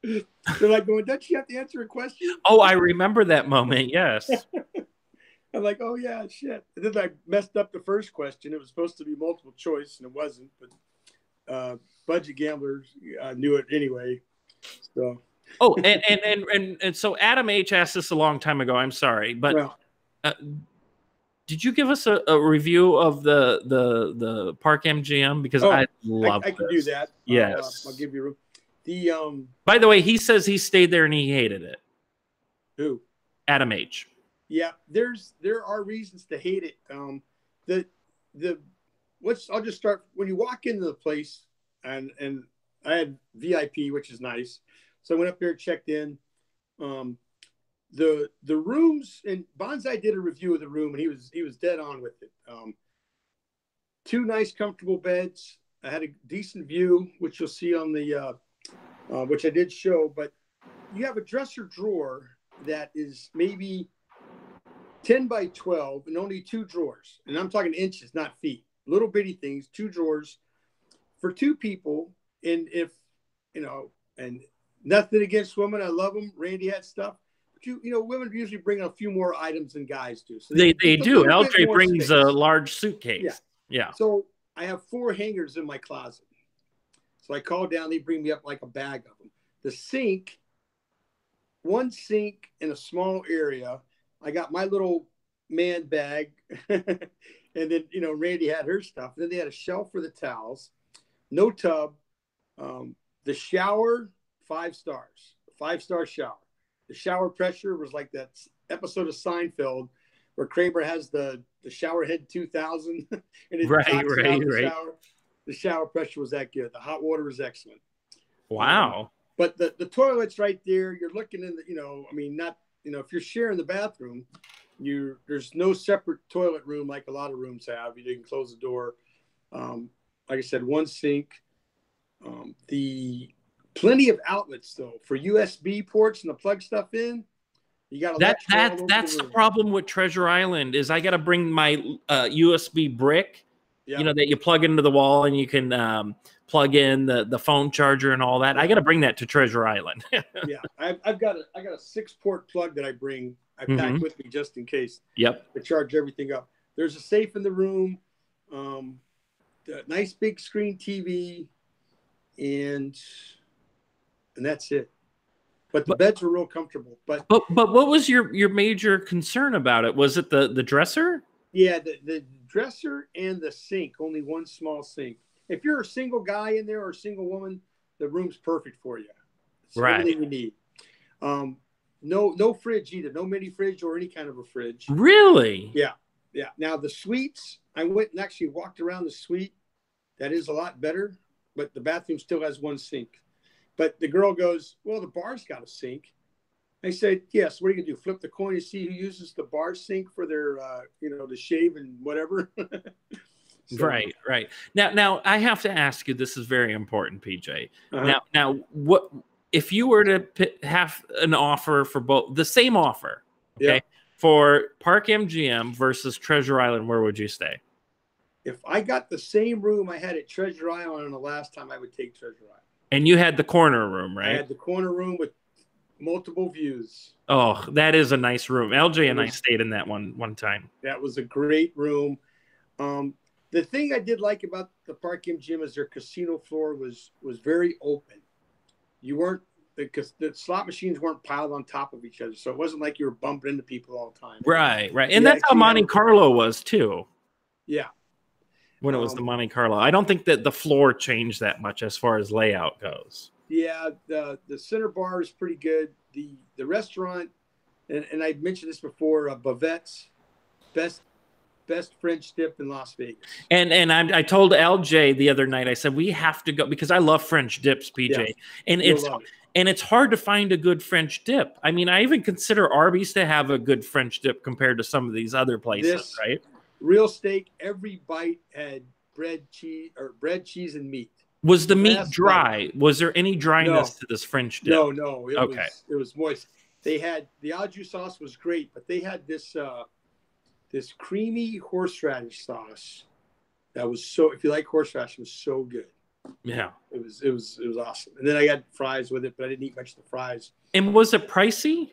S2: They're like going, does she have to answer a question?
S1: Oh, I remember that moment. Yes.
S2: I'm like, oh yeah, shit. And then I messed up the first question. It was supposed to be multiple choice, and it wasn't. But budget gamblers knew it anyway. So. Oh,
S1: and so Adam H asked this a long time ago. I'm sorry, but did you give us a review of the Park MGM? Because I love.
S2: I can do that.
S1: Yes,
S2: I'll give you.
S1: By the way, he says he stayed there and he hated it.
S2: Who?
S1: Adam H.
S2: Yeah, there are reasons to hate it. I'll just start when you walk into the place, and I had VIP, which is nice. So I went up there, checked in. The rooms, and Bonsai did a review of the room, and he was dead on with it. 2 nice, comfortable beds. I had a decent view, which you'll see on the. Which I did show, but you have a dresser drawer that is maybe 10 by 12 and only 2 drawers. And I'm talking inches, not feet. Little bitty things, 2 drawers for 2 people. And if, and nothing against women. I love them. Randy had stuff. But women usually bring a few more items than guys do. So
S1: they do. LJ brings a large suitcase. Yeah.
S2: So I have 4 hangers in my closet. So I call down, they bring me up like a bag of them. The sink, 1 sink in a small area. I got my little man bag. And then, Randy had her stuff. Then they had a shelf for the towels. No tub. The shower, 5 stars. 5-star shower. The shower pressure was like that episode of Seinfeld where Kramer has the shower head 2000. And it
S1: right.
S2: Shower. The shower pressure was that good. The hot water was excellent.
S1: Wow.
S2: But the toilet's right there. You're looking in the, if you're sharing the bathroom, there's no separate toilet room like a lot of rooms have. You can close the door. Like I said, 1 sink. The plenty of outlets though for USB ports and to plug stuff in. You got
S1: that's the problem with Treasure Island is I got to bring my USB brick. Yeah. That you plug into the wall and you can plug in the phone charger and all that. I got to bring that to Treasure Island.
S2: Yeah, I've got a 6-port plug that I bring. I pack with me just in case.
S1: Yep.
S2: I charge everything up. There's a safe in the room, nice big screen TV, and that's it. But the beds were real comfortable. But
S1: what was your major concern about it? Was it the dresser?
S2: Yeah, the dresser and the sink. Only one small sink. If you're a single guy in there or a single woman, the room's perfect for you. It's everything you need. No fridge either. No mini fridge or any kind of a fridge.
S1: Really?
S2: Yeah. Yeah. Now the suites, I went and actually walked around the suite. That is a lot better, but the bathroom still has one sink. But the girl goes, well, the bar's got a sink. I said, yes. What are you going to do? Flip the coin to see who uses the bar sink for their, to shave and whatever. So,
S1: right. Now I have to ask you, this is very important, PJ. Now, what if you were to have an offer for both, the same offer, okay, for Park MGM versus Treasure Island, where would you stay?
S2: If I got the same room I had at Treasure Island on the last time, I would take Treasure Island.
S1: And you had the corner room, right?
S2: I had the corner room with multiple views.
S1: Oh, that is a nice room. LJ and I stayed in that one time. That
S2: was a great room. The thing I did like about the Park MGM is their casino floor was very open. You weren't, because the slot machines weren't piled on top of each other, so it wasn't like you were bumping into people all the time.
S1: Right. And that's how Monte Carlo was too.
S2: Yeah.
S1: When it was the Monte Carlo. I don't think that the floor changed that much as far as layout goes.
S2: Yeah, the center bar is pretty good. The restaurant, and I mentioned this before, Bavette's, best French dip in Las Vegas.
S1: And I told LJ the other night, I said, we have to go, because I love French dips, PJ. Yeah, and it's hard to find a good French dip. I mean, I even consider Arby's to have a good French dip compared to some of these other places, right?
S2: Real steak, every bite had bread, cheese, and meat.
S1: Was the meat dry? Was there any dryness to this French dip?
S2: No. It was moist. They had the au jus sauce was great, but they had this creamy horseradish sauce that was so. If you like horseradish, it was so good.
S1: Yeah,
S2: it was awesome. And then I got fries with it, but I didn't eat much of the fries.
S1: And was it pricey?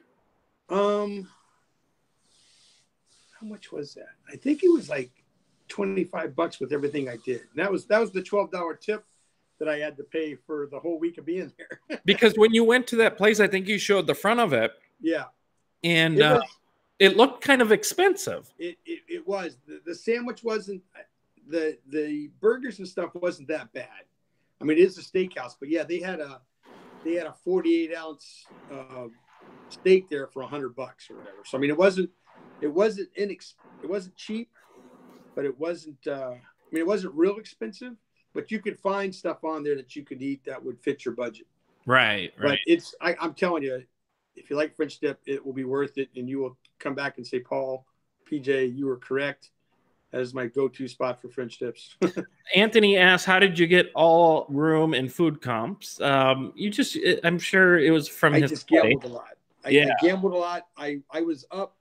S2: How much was that? I think it was like $25 with everything I did. And that was the $12 tip that I had to pay for the whole week of being there.
S1: Because when you went to that place, I think you showed the front of it.
S2: Yeah.
S1: And it looked kind of expensive.
S2: It was. The sandwich wasn't, the burgers and stuff wasn't that bad. I mean, it is a steakhouse, but yeah, they had a 48-ounce steak there for $100 or whatever. So I mean, it wasn't cheap, but it wasn't. It wasn't real expensive. But you could find stuff on there that you could eat that would fit your budget.
S1: Right.
S2: But I'm telling you, if you like French dip, it will be worth it, and you will come back and say, Paul, PJ, you were correct. That is my go-to spot for French dips.
S1: Anthony asked, how did you get all room and food comps? I'm sure it was from his
S2: just gambled a lot. I gambled a lot. I was up.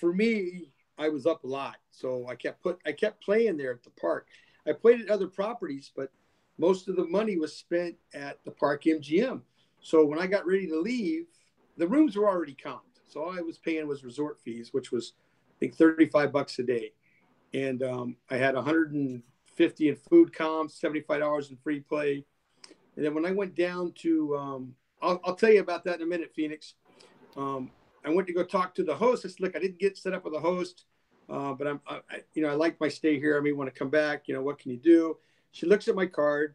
S2: For me, I was up a lot. So I kept playing there at the park. I played at other properties, but most of the money was spent at the Park MGM. So when I got ready to leave, the rooms were already comped. So all I was paying was resort fees, which was, I think, $35 a day. And I had $150 in food comps, $75 in free play. And then when I went down to, I'll tell you about that in a minute, Phoenix. I went to go talk to the host. I said, look, I didn't get set up with a host, but I like my stay here. I may want to come back. What can you do? She looks at my card,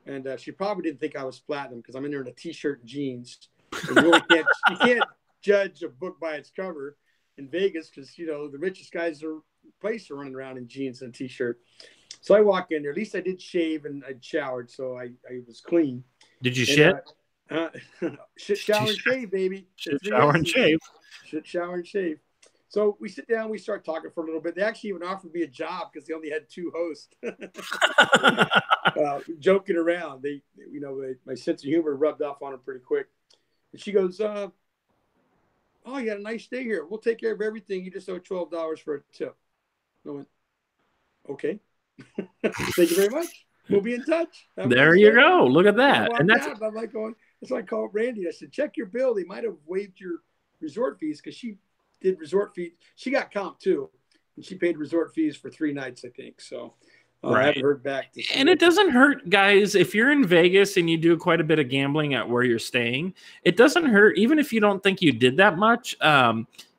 S2: and she probably didn't think I was platinum because I'm in there in a T-shirt and jeans. And you can't judge a book by its cover in Vegas because, the richest guys are running around in jeans and a T-shirt. So I walk in there. At least I did shave and I'd showered, so I was clean.
S1: Did you shit?
S2: Shit, shower, and shave, baby.
S1: Shit, shower, and shave.
S2: Shit, shower, and shave. So we sit down, we start talking for a little bit. They actually even offered me a job because they only had 2 hosts. Joking around. My sense of humor rubbed off on them pretty quick. And she goes, oh, you had a nice day here. We'll take care of everything. You just owe $12 for a tip. I went, okay. Thank you very much. We'll be in touch.
S1: There you go. Look at that.
S2: And I'm like going, so I called Randy. I said, check your bill. They might have waived your resort fees because she did resort fees. She got comp too, and she paid resort fees for 3 nights, I think. So I haven't heard back.
S1: And it doesn't hurt, guys, if you're in Vegas and you do quite a bit of gambling at where you're staying. It doesn't hurt, even if you don't think you did that much.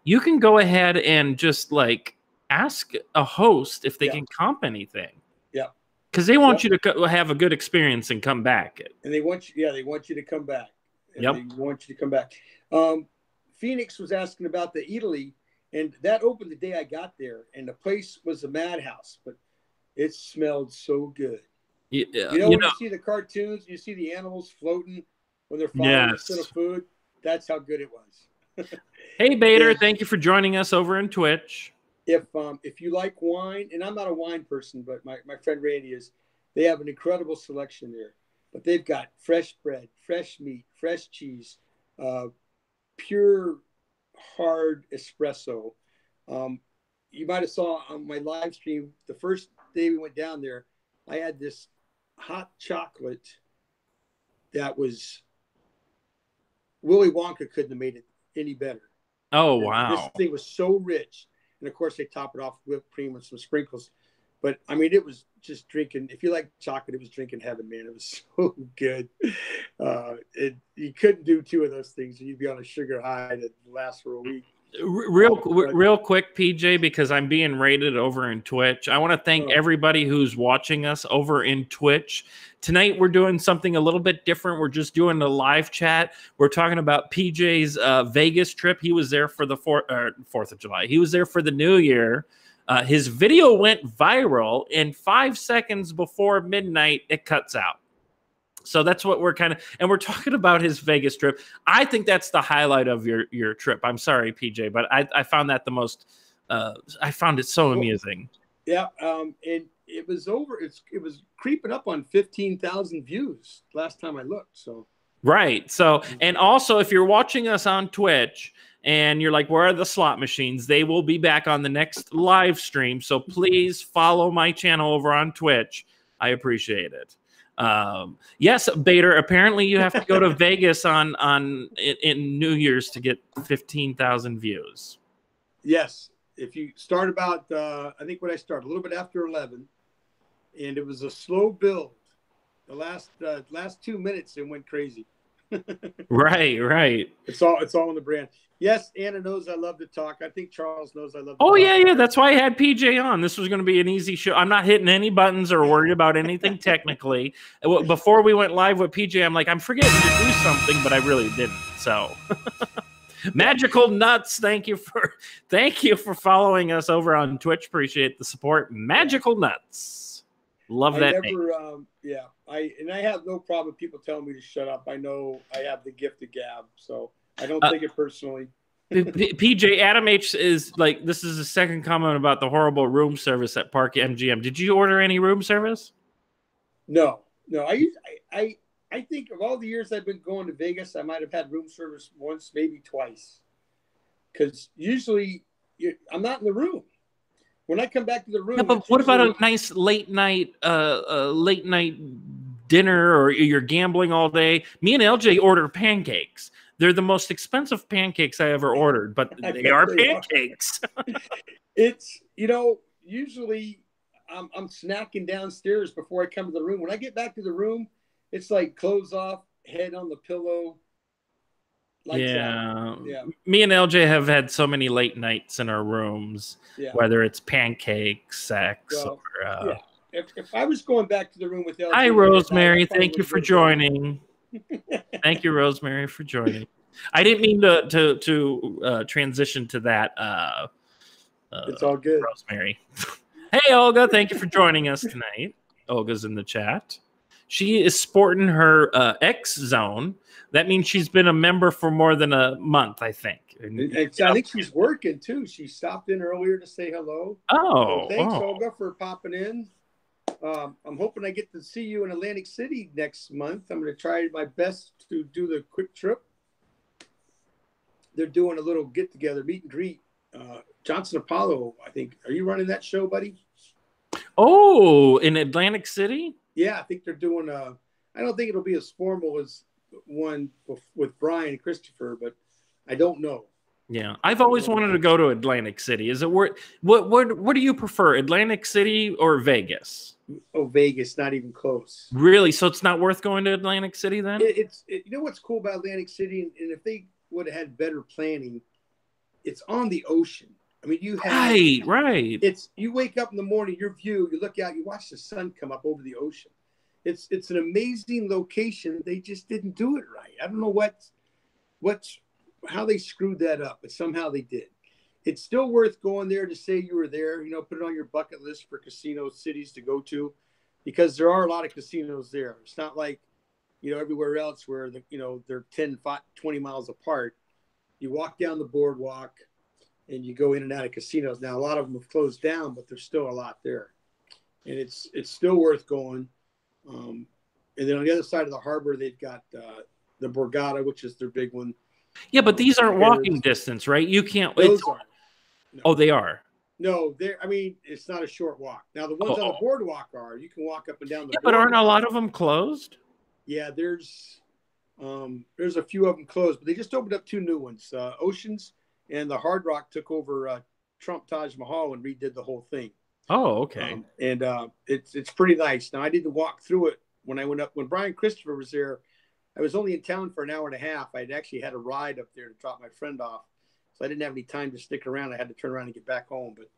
S1: You can go ahead and just like ask a host if they can comp anything.
S2: Yeah.
S1: Because they want you to have a good experience and come back.
S2: And they want you, they want you to come back. And they want you to come back. Phoenix was asking about the Italy, and that opened the day I got there, and the place was a madhouse, but it smelled so good. You know, when you see the cartoons, you see the animals floating when they're following a set of food. That's how good it was.
S1: Hey, Bader, thank you for joining us over in Twitch.
S2: If you like wine, and I'm not a wine person, but my friend Randy is, they have an incredible selection there. But they've got fresh bread, fresh meat, fresh cheese, pure hard espresso. You might have saw on my live stream, the first day we went down there, I had this hot chocolate that was, Willy Wonka couldn't have made it any better.
S1: Oh, wow.
S2: This thing was so rich. And of course, they top it off with whipped cream and some sprinkles. But I mean, it was just drinking. If you like chocolate, it was drinking heaven, man. It was so good. You couldn't do 2 of those things. You'd be on a sugar high that lasts for a week.
S1: Real quick, PJ, because I'm being rated over in Twitch. I want to thank everybody who's watching us over in Twitch. Tonight, we're doing something a little bit different. We're just doing a live chat. We're talking about PJ's Vegas trip. He was there for the 4th of July. He was there for the New Year. His video went viral, and 5 seconds before midnight, it cuts out. So that's what we're kind of, and we're talking about his Vegas trip. I think that's the highlight of your trip. I'm sorry, PJ, but I found that the most, I found it so amusing.
S2: Yeah. And it was it was creeping up on 15,000 views last time I looked. So.
S1: Right. So, and also if you're watching us on Twitch and you're like, where are the slot machines? They will be back on the next live stream. So please follow my channel over on Twitch. I appreciate it. Yes, Bader, apparently you have to go to Vegas in New Year's to get 15,000 views.
S2: Yes. If you start about, I think when I started, a little bit after 11, and it was a slow build. The last 2 minutes, it went crazy.
S1: Right.
S2: It's all in the brand. Yes, Anna knows I love to talk. I think Charles knows I love to talk.
S1: Oh, yeah. That's why I had PJ on. This was going to be an easy show. I'm not hitting any buttons or worried about anything technically. Before we went live with PJ, I'm like, I'm forgetting to do something, but I really didn't. So Magical Nuts, thank you for following us over on Twitch. Appreciate the support. Magical Nuts. Love that name.
S2: I have no problem with people telling me to shut up. I know I have the gift of gab, so I don't take it personally.
S1: PJ, Adam H is like, this is the second comment about the horrible room service at Park MGM. Did you order any room service?
S2: No. I think of all the years I've been going to Vegas, I might have had room service once, maybe twice. Because usually I'm not in the room. When I come back to the room,
S1: yeah, but what about a nice late night dinner, or you're gambling all day? Me and LJ order pancakes. They're the most expensive pancakes I ever ordered, but they are pancakes.
S2: It's, usually I'm snacking downstairs before I come to the room. When I get back to the room, it's like clothes off, head on the pillow.
S1: Yeah. Me and LJ have had so many late nights in our rooms, whether it's pancakes, sex,
S2: If I was going back to the room with LJ.
S1: Hi, Rosemary. Thank you for joining. Thank you, Rosemary, for joining. I didn't mean to transition to that.
S2: It's all good.
S1: Rosemary. Hey, Olga. Thank you for joining us tonight. Olga's in the chat. She is sporting her X zone. That means she's been a member for more than a month, I think.
S2: I think she's working, too. She stopped in earlier to say hello.
S1: Oh.
S2: So thanks, Olga, for popping in. I'm hoping I get to see you in Atlantic City next month. I'm going to try my best to do the quick trip. They're doing a little get-together, meet and greet. Johnson Apollo, I think. Are you running that show, buddy?
S1: Oh, in Atlantic City?
S2: Yeah, I think they're doing I don't think it'll be as formal as one with Brian and Christopher, but I don't know.
S1: Yeah, I've always wanted to go to Atlantic City. Is it worth? What do you prefer, Atlantic City or Vegas?
S2: Oh, Vegas, not even close.
S1: Really? So it's not worth going to Atlantic City then?
S2: You know what's cool about Atlantic City, and if they would have had better planning, it's on the ocean. I mean, you have
S1: right.
S2: It's you wake up in the morning, your view, you look out, you watch the sun come up over the ocean. It's an amazing location. They just didn't do it right. I don't know how they screwed that up, but somehow they did. It's still worth going there to say you were there. You know, put it on your bucket list for casino cities to go to, because there are a lot of casinos there. It's not like, you know, everywhere else where they're 10, 20 miles apart. You walk down the boardwalk and you go in and out of casinos. Now, a lot of them have closed down, but there's still a lot there. And it's still worth going. And then on the other side of the harbor, they've got the Borgata, which is their big one.
S1: Yeah, but these aren't walking distance, right? You can't.
S2: Those aren't. No.
S1: Oh, they are.
S2: No, I mean, it's not a short walk. Now, the ones on the boardwalk are. You can walk up and down the boardwalk.
S1: But aren't a lot of them closed?
S2: Yeah, there's a few of them closed, but they just opened up 2 new ones. Oceans and the Hard Rock took over Trump Taj Mahal and redid the whole thing.
S1: Oh, okay.
S2: And it's pretty nice. Now, I did the walk through it when I went up. When Brian Christopher was there, I was only in town for an hour and a half. I'd actually had a ride up there to drop my friend off. So I didn't have any time to stick around. I had to turn around and get back home. But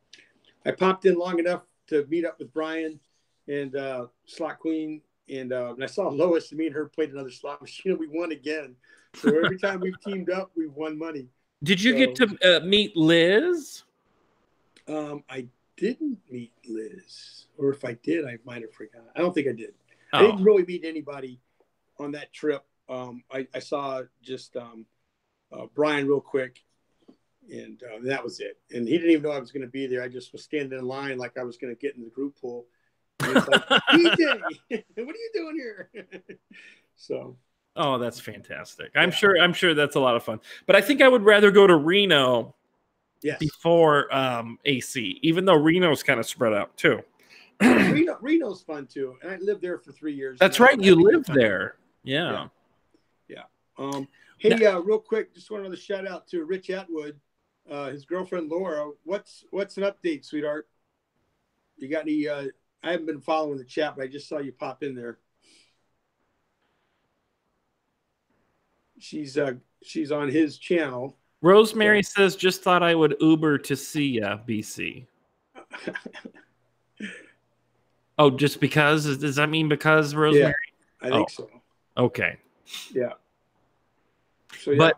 S2: I popped in long enough to meet up with Brian and Slot Queen. And I saw Lois, and me and her played another slot machine, and we won again. So every time we've teamed up, we've won money.
S1: Did you get to meet Liz?
S2: I didn't meet Liz. Or if I did, I might have forgotten. I don't think I did. I didn't really meet anybody on that trip. I saw just Brian real quick, and that was it. And he didn't even know I was going to be there. I just was standing in line like I was going to get in the group pool. And it's like, DJ, what are you doing here? So.
S1: Oh, that's fantastic. I'm sure that's a lot of fun. But I think I would rather go to Reno before AC, even though Reno's kind of spread out too.
S2: Reno's fun too. And I lived there for 3 years.
S1: That's right. You lived there. Yeah.
S2: Hey, real quick, just want another shout out to Rich Atwood, his girlfriend Laura. What's an update, sweetheart? You got any? I haven't been following the chat, but I just saw you pop in there. She's on his channel.
S1: Rosemary says, "Just thought I would Uber to see ya, BC." Oh, just because? Does that mean because, Rosemary?
S2: Yeah, I think so.
S1: Okay.
S2: Yeah. So yeah.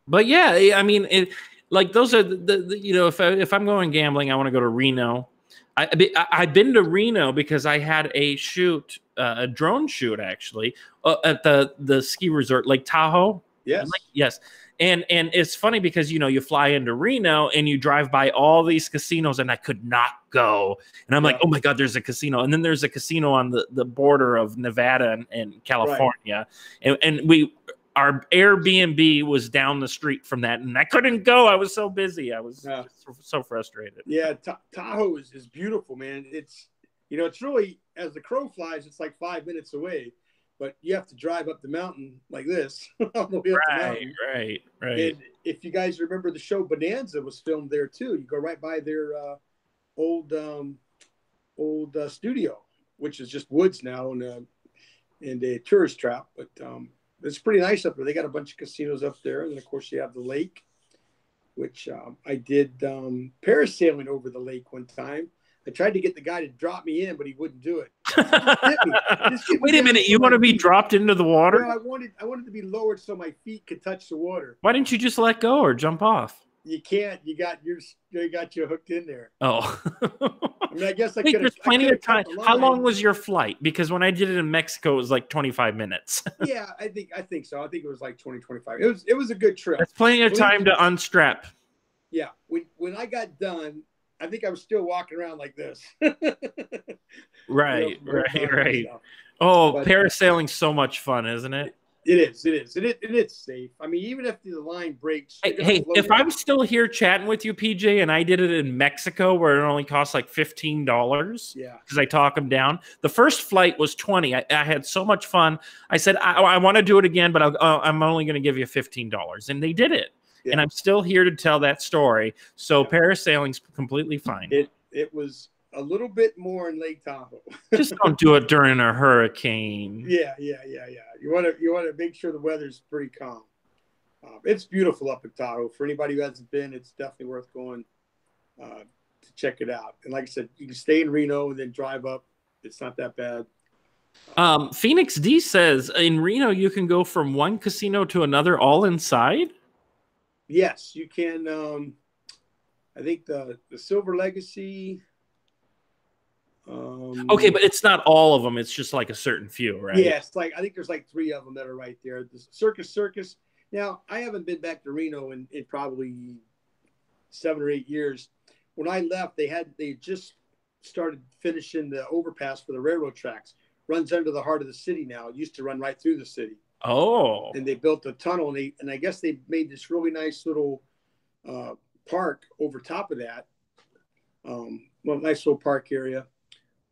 S1: But yeah, I mean, like those are the you know, if I'm going gambling, I want to go to Reno. I've been to Reno because I had a shoot, a drone shoot actually, at the ski resort, Lake Tahoe.
S2: Yes.
S1: Yes. And it's funny because, you know, you fly into Reno and you drive by all these casinos and I could not go. And I'm like, oh my God, there's a casino. And then there's a casino on the border of Nevada and California. Right. And our Airbnb was down the street from that. And I couldn't go. I was so busy. I was so frustrated.
S2: Yeah. Tahoe is beautiful, man. It's, you know, it's really, as the crow flies, it's like 5 minutes away. But you have to drive up the mountain like this. All the way up the mountain.
S1: Right.
S2: And if you guys remember, the show Bonanza was filmed there too. You go right by their old studio, which is just woods now and a tourist trap. But it's pretty nice up there. They got a bunch of casinos up there, and then of course you have the lake, which I did parasailing over the lake one time. I tried to get the guy to drop me in, but he wouldn't do it.
S1: Wait a minute, you want to be dropped into the water?
S2: No, I wanted to be lowered so my feet could touch the water.
S1: Why didn't you just let go or jump off?
S2: You can't. You got you hooked in there.
S1: Oh.
S2: I mean, I guess I could.
S1: There's plenty of time. How long was your flight? Because when I did it in Mexico, it was like 25 minutes.
S2: Yeah, I think so. I think it was like 25. It was a good trip.
S1: That's plenty of time to unstrap.
S2: Yeah. When I got done, I think I was still walking around like this.
S1: Right. Oh, but parasailing's so much fun, isn't it?
S2: It is. And it's safe. I mean, even if the line breaks.
S1: Hey, if I'm still here chatting with you, PJ, and I did it in Mexico where it only costs like $15, because I talk them down. The first flight was $20. I had so much fun. I said, I want to do it again, but I'm only going to give you $15. And they did it.
S2: Yeah.
S1: and I'm still here to tell that story. So parasailing's completely fine.
S2: It was a little bit more in Lake Tahoe.
S1: Just don't do it during a hurricane.
S2: Yeah. You want to make sure the weather's pretty calm. It's beautiful up in Tahoe. For anybody who hasn't been, it's definitely worth going to check it out. And like I said, you can stay in Reno and then drive up. It's not that bad.
S1: Phoenix D says in Reno you can go from one casino to another all inside.
S2: Yes, you can. I think the Silver Legacy.
S1: Okay, but it's not all of them. It's just like a certain few, right?
S2: Yeah, it's like I think there's like 3 of them that are right there. The Circus. Now, I haven't been back to Reno in probably 7 or 8 years. When I left, they just started finishing the overpass for the railroad tracks. Runs under the heart of the city now. It used to run right through the city.
S1: Oh.
S2: And they built a tunnel, and I guess they made this really nice little park over top of that. Nice little park area.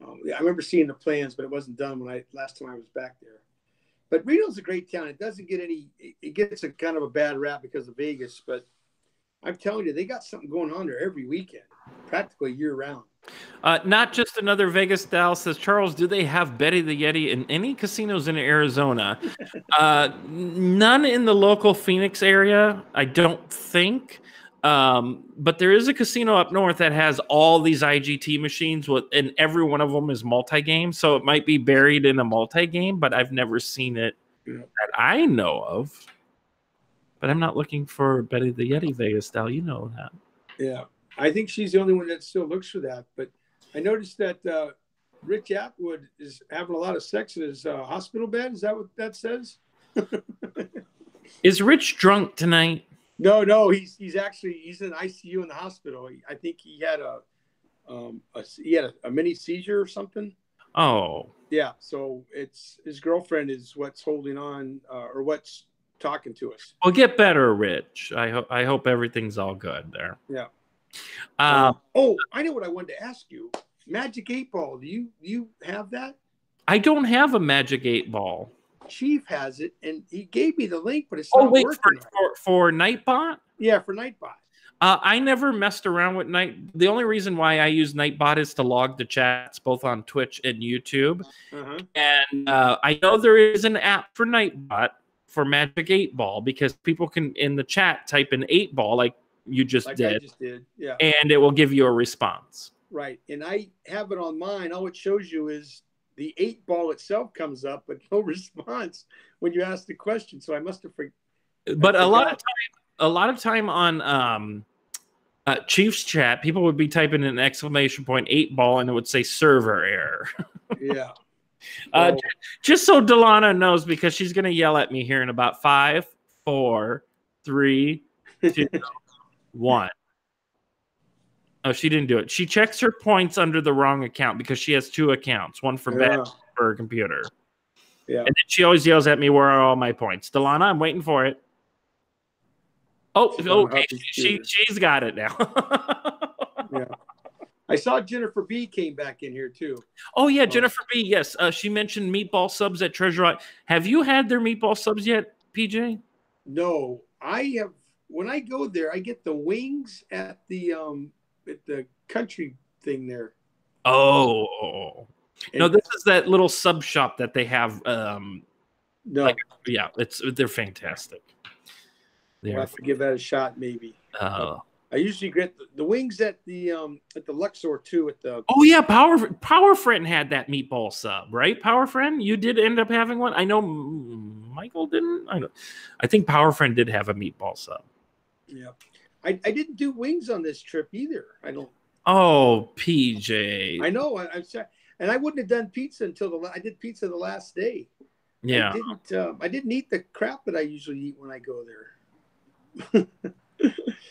S2: I remember seeing the plans, but it wasn't done last time I was back there. But Reno's a great town. It doesn't get it gets a kind of a bad rap because of Vegas, but I'm telling you, they got something going on there every weekend, practically year round.
S1: Not just another Vegas. Dallas says, Charles, do they have Betty the Yeti in any casinos in Arizona? None in the local Phoenix area, I don't think. But there is a casino up north that has all these IGT machines and every one of them is multi-game. So it might be buried in a multi-game, but I've never seen it that I know of. But I'm not looking for Betty the Yeti Vegas style. You know that.
S2: Yeah. I think she's the only one that still looks for that. But I noticed that Rich Atwood is having a lot of sex in his hospital bed. Is that what that says?
S1: Is Rich drunk tonight?
S2: No. He's in ICU in the hospital. I think he had a mini seizure or something.
S1: Oh.
S2: Yeah. So it's his girlfriend is what's holding on or what's talking to us.
S1: Well, get better, Rich. I hope everything's all good there.
S2: Yeah. I know what I wanted to ask you. Magic 8 Ball. Do you have that?
S1: I don't have a Magic 8 Ball.
S2: Chief has it, and he gave me the link, but it's not working.
S1: For Nightbot?
S2: Yeah, for Nightbot.
S1: I never messed around with Night. The only reason why I use Nightbot is to log the chats both on Twitch and YouTube. And I know there is an app for Nightbot for Magic 8 Ball because people can in the chat type in 8 Ball like you just did.
S2: I just did. Yeah.
S1: And it will give you a response.
S2: Right. And I have it on mine. All it shows you is the 8 Ball itself comes up, but no response when you ask the question. So I must have forgotten.
S1: But a lot of time on Chiefs chat, people would be typing an exclamation point 8 Ball and it would say server error.
S2: Yeah.
S1: Just so Delana knows, because she's going to yell at me here in about 5, 4, 3, 2, 1. Oh, she didn't do it. She checks her points under the wrong account because she has 2 accounts, one for bed, for her computer.
S2: Yeah. And
S1: then she always yells at me, where are all my points? Delana, I'm waiting for it. Oh, okay. She's got it now.
S2: Yeah. I saw Jennifer B came back in here too.
S1: Oh yeah, Jennifer B. Yes, she mentioned meatball subs at Treasure Island. Have you had their meatball subs yet, PJ?
S2: No, I have. When I go there, I get the wings at the country thing there.
S1: Oh, no, this is that little sub shop that they have.
S2: No,
S1: they're fantastic.
S2: We'll have to give that a shot, maybe. I usually get the wings at the Luxor too.
S1: Oh yeah, Power Friend had that meatball sub, right? Power Friend, you did end up having one. I know Michael didn't. I think Power Friend did have a meatball sub.
S2: Yeah, I didn't do wings on this trip either. I don't.
S1: Oh, PJ.
S2: I know. I'm sorry, and I wouldn't have done pizza until I did pizza the last day.
S1: Yeah,
S2: I didn't eat the crap that I usually eat when I go there.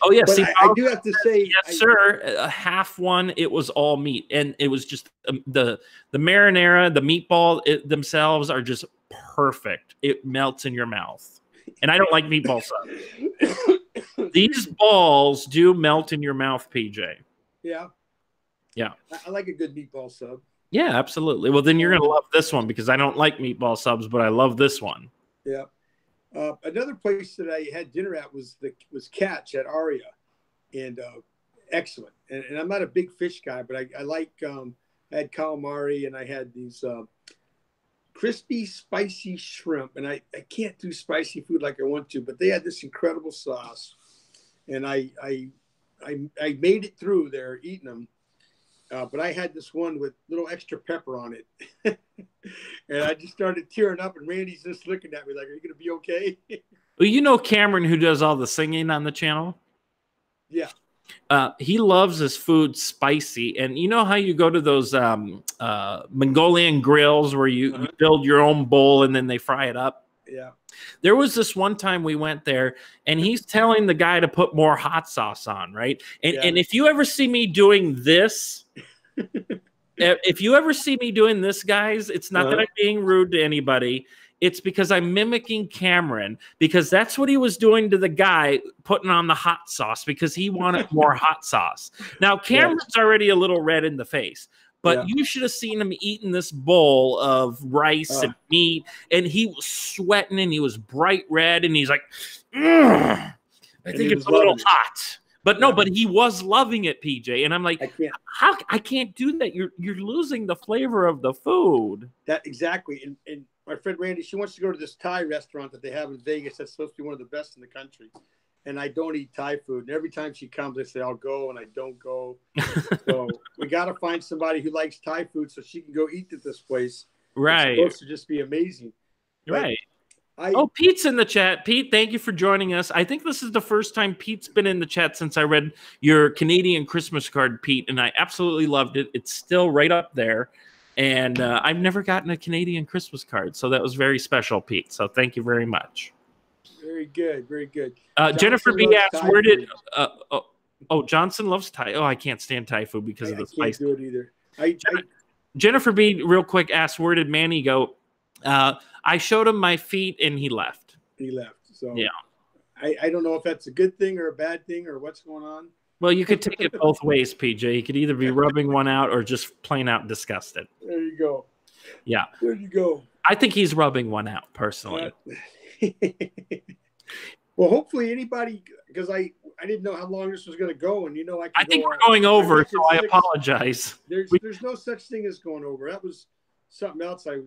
S1: Oh yeah,
S2: see, I do have to say,
S1: yes, sir. A half one, it was all meat, and it was just the marinara, the meatball themselves are just perfect. It melts in your mouth, and I don't like meatball subs. These balls do melt in your mouth, PJ.
S2: Yeah,
S1: yeah.
S2: I like a good meatball sub.
S1: Yeah, absolutely. Well, then you're gonna love this one because I don't like meatball subs, but I love this one.
S2: Yeah. Another place that I had dinner at was Catch at Aria, and excellent. And I'm not a big fish guy, but I like. I had calamari, and I had these crispy, spicy shrimp. And I can't do spicy food like I want to, but they had this incredible sauce, and I made it through there eating them. But I had this one with little extra pepper on it. And I just started tearing up, and Randy's just looking at me like, are you going to be okay?
S1: Well, you know Cameron, who does all the singing on the channel?
S2: Yeah.
S1: He loves his food spicy. And you know how you go to those Mongolian grills where you build your own bowl and then they fry it up?
S2: Yeah.
S1: There was this one time we went there, and he's telling the guy to put more hot sauce on, right? And if you ever see me doing this, if you ever see me doing this, guys, it's not that I'm being rude to anybody. It's because I'm mimicking Cameron, because that's what he was doing to the guy putting on the hot sauce, because he wanted more hot sauce. Now, Cameron's already a little red in the face. But you should have seen him eating this bowl of rice and meat, and he was sweating, and he was bright red, and he's like, I think it's a little hot. But no, but he was loving it, PJ. And I'm like, I can't do that. You're losing the flavor of the food.
S2: That exactly. And my friend Randy, she wants to go to this Thai restaurant that they have in Vegas that's supposed to be one of the best in the country. And I don't eat Thai food. And every time she comes, I say, I'll go, and I don't go. So we got to find somebody who likes Thai food so she can go eat at this place.
S1: Right.
S2: It's supposed to just be amazing.
S1: Right. Pete's in the chat. Pete, thank you for joining us. I think this is the first time Pete's been in the chat since I read your Canadian Christmas card, Pete, and I absolutely loved it. It's still right up there. And I've never gotten a Canadian Christmas card, so that was very special, Pete. So thank you very much.
S2: Very good, very good.
S1: Jennifer B asks, where did Johnson loves Thai. Oh, I can't stand Thai food because of the spice.
S2: I can't do it either.
S1: Jennifer B real quick asks, where did Manny go? I showed him my feet, and he left.
S2: He left. So
S1: yeah,
S2: I don't know if that's a good thing or a bad thing or what's going on.
S1: Well, you could take it both ways, PJ. You could either be rubbing one out or just plain out disgusted.
S2: There you go.
S1: Yeah.
S2: There you go.
S1: I think he's rubbing one out, personally.
S2: Well, hopefully anybody, because I didn't know how long this was going to go, and
S1: I think we're going over, so I apologize.
S2: There's no such thing as going over. That was something else I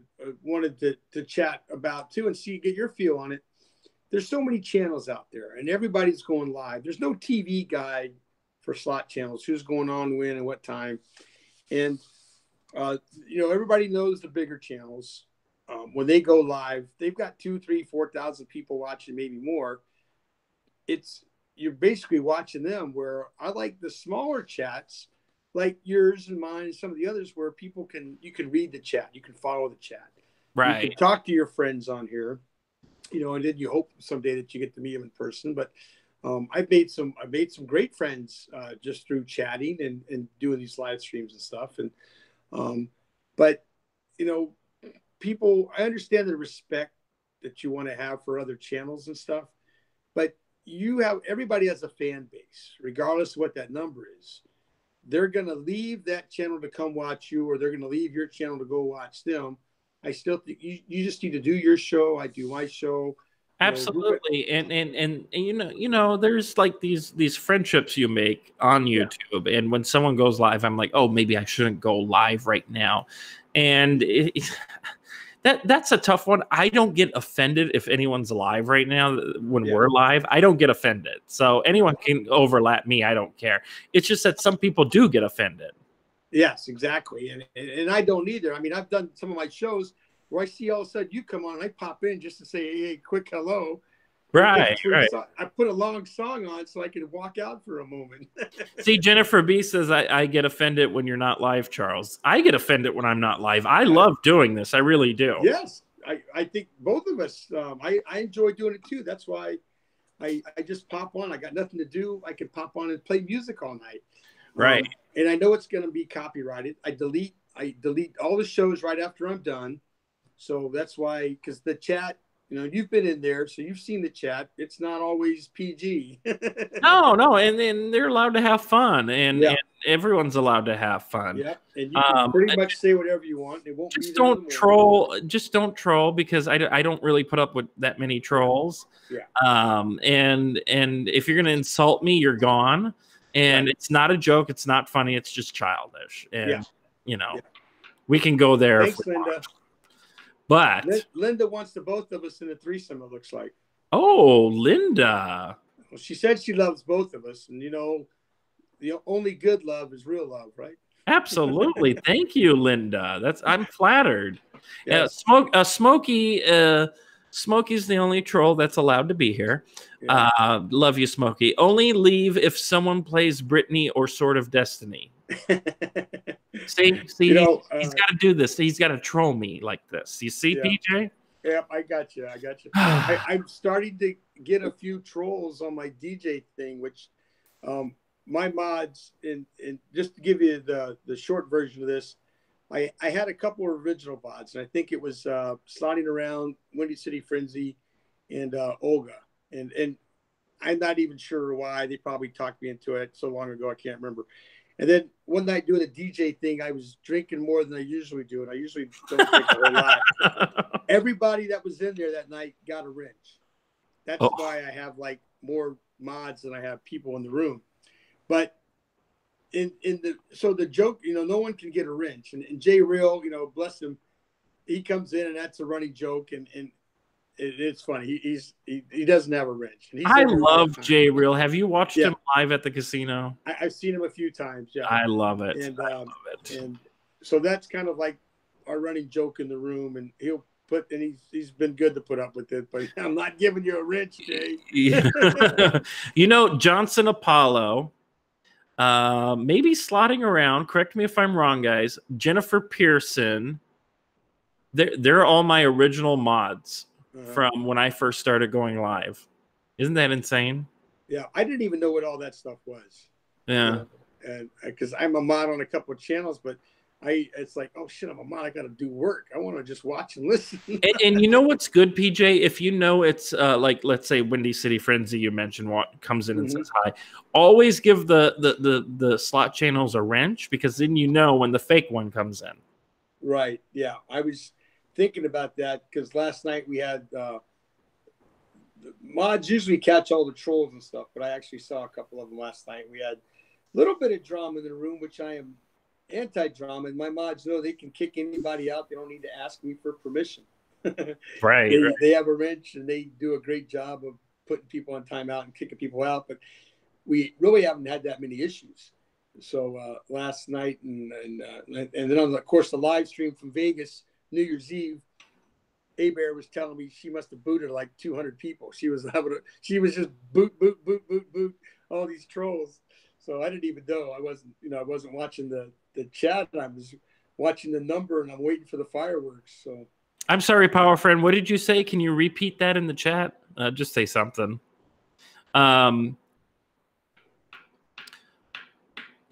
S2: wanted to chat about too, and get your feel on it. There's so many channels out there, and everybody's going live. There's no TV guide for slot channels, who's going on when and what time, and everybody knows the bigger channels. When they go live, they've got 2,000, 3,000, 4,000 people watching, maybe more. You're basically watching them. Where I like the smaller chats, like yours and mine, and some of the others, where you can read the chat, you can follow the chat,
S1: right?
S2: You can talk to your friends on here, and then you hope someday that you get to meet them in person. But I've made some great friends just through chatting and doing these live streams and stuff. And but people, I understand the respect that you want to have for other channels and stuff, but everybody has a fan base, regardless of what that number is. They're going to leave that channel to come watch you, or they're going to leave your channel to go watch them. I still think you just need to do your show. I do my show.
S1: Absolutely. And there's like these friendships you make on YouTube. Yeah. And when someone goes live, I'm like, oh, maybe I shouldn't go live right now. And that's a tough one. I don't get offended if anyone's live right now when we're live. I don't get offended. So anyone can overlap me. I don't care. It's just that some people do get offended.
S2: Yes, exactly. And I don't either. I mean, I've done some of my shows where I see all of a sudden you come on and I pop in just to say, hey, quick hello.
S1: Right.
S2: I put a long song on so I can walk out for a moment.
S1: See, Jennifer B says, I get offended when you're not live, Charles. I get offended when I'm not live. I love doing this. I really do.
S2: Yes. I think both of us, I enjoy doing it too. That's why I just pop on. I got nothing to do. I can pop on and play music all night.
S1: Right.
S2: And I know it's going to be copyrighted. I delete all the shows right after I'm done. So that's why, because the chat, you've been in there, so you've seen the chat. It's not always PG.
S1: No, and they're allowed to have fun, and everyone's allowed to have fun.
S2: Yeah, and you can pretty much say whatever you want. It won't
S1: just
S2: be there
S1: don't troll. Just don't troll, because I don't really put up with that many trolls.
S2: Yeah.
S1: And if you're gonna insult me, you're gone. And it's not a joke. It's not funny. It's just childish. And we can go there.
S2: Thanks, Linda.
S1: But
S2: Linda wants the both of us in a threesome, it looks like.
S1: Oh, Linda.
S2: Well, she said she loves both of us. And, the only good love is real love, right?
S1: Absolutely. Thank you, Linda. I'm flattered.
S2: Yes.
S1: Smokey's the only troll that's allowed to be here. Yeah. Love you, Smokey. Only leave if someone plays Britney or Sword of Destiny. See, he's got to do this. He's got to troll me like this. You see, PJ?
S2: Yeah, I got you. I'm starting to get a few trolls on my DJ thing, which my mods, and just to give you the short version of this, I had a couple of original mods, and I think it was Sliding Around, Windy City Frenzy, and Olga. And I'm not even sure why. They probably talked me into it so long ago, I can't remember. And then one night doing a DJ thing, I was drinking more than I usually do, and I usually don't drink a whole lot. Everybody that was in there that night got a wrench. That's why I have like more mods than I have people in the room. But so the joke, no one can get a wrench. And Jay Real, bless him, he comes in and that's a running joke, and it's funny. He doesn't have a wrench. And
S1: I love Jay Real. Have you watched him live at the casino?
S2: I've seen him a few times. Yeah,
S1: I love it.
S2: And, I love it. And so that's kind of like our running joke in the room. And he's been good to put up with it. But I'm not giving you a wrench, Jay.
S1: Johnson Apollo. Maybe slotting around. Correct me if I'm wrong, guys. Jennifer Pearson. They're all my original mods. From when I first started going live. Isn't that insane?
S2: Yeah, I didn't even know what all that stuff was.
S1: Yeah.
S2: And because I'm a mod on a couple of channels, but it's like, oh shit, I'm a mod. I got to do work. I want to just watch and listen.
S1: and you know what's good, PJ? If it's like, let's say Windy City Frenzy, you mentioned, what comes in and says hi. Always give the slot channels a wrench, because then when the fake one comes in.
S2: Right. Yeah. I was thinking about that because last night we had the mods usually catch all the trolls and stuff, but I actually saw a couple of them last night. We had a little bit of drama in the room, which I am anti-drama, and my mods know they can kick anybody out. They don't need to ask me for permission.
S1: Right.
S2: They have a wrench, and they do a great job of putting people on timeout and kicking people out, but we really haven't had that many issues. So last night and then on of course the live stream from Vegas New Year's Eve, A-Bear was telling me she must have booted like 200 people. She was just boot all these trolls. So I didn't even know. I wasn't watching the chat. I was watching the number, and I'm waiting for the fireworks. So
S1: I'm sorry, Power Friend. What did you say? Can you repeat that in the chat? Just say something.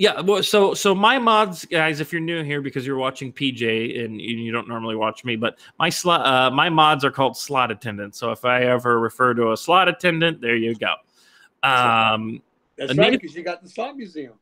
S1: Yeah, well, so my mods, guys, if you're new here because you're watching PJ and you don't normally watch me, but my mods are called slot attendants. So if I ever refer to a slot attendant, there you go.
S2: That's right, because you got the slot museum.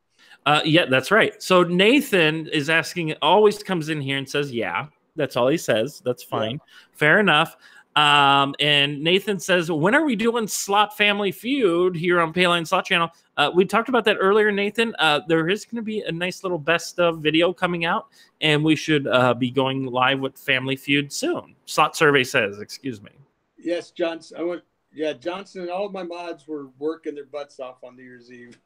S1: Yeah, that's right. So Nathan is asking, always comes in here and says, yeah, that's all he says. That's fine. Yeah. Fair enough. And Nathan says, when are we doing Slot Family Feud here on Payline Slot Channel? We talked about that earlier, Nathan. There is going to be a nice little best of video coming out, and we should be going live with Family Feud soon. Slot Survey says, excuse me.
S2: Yes, Johnson. Johnson and all of my mods were working their butts off on New Year's Eve.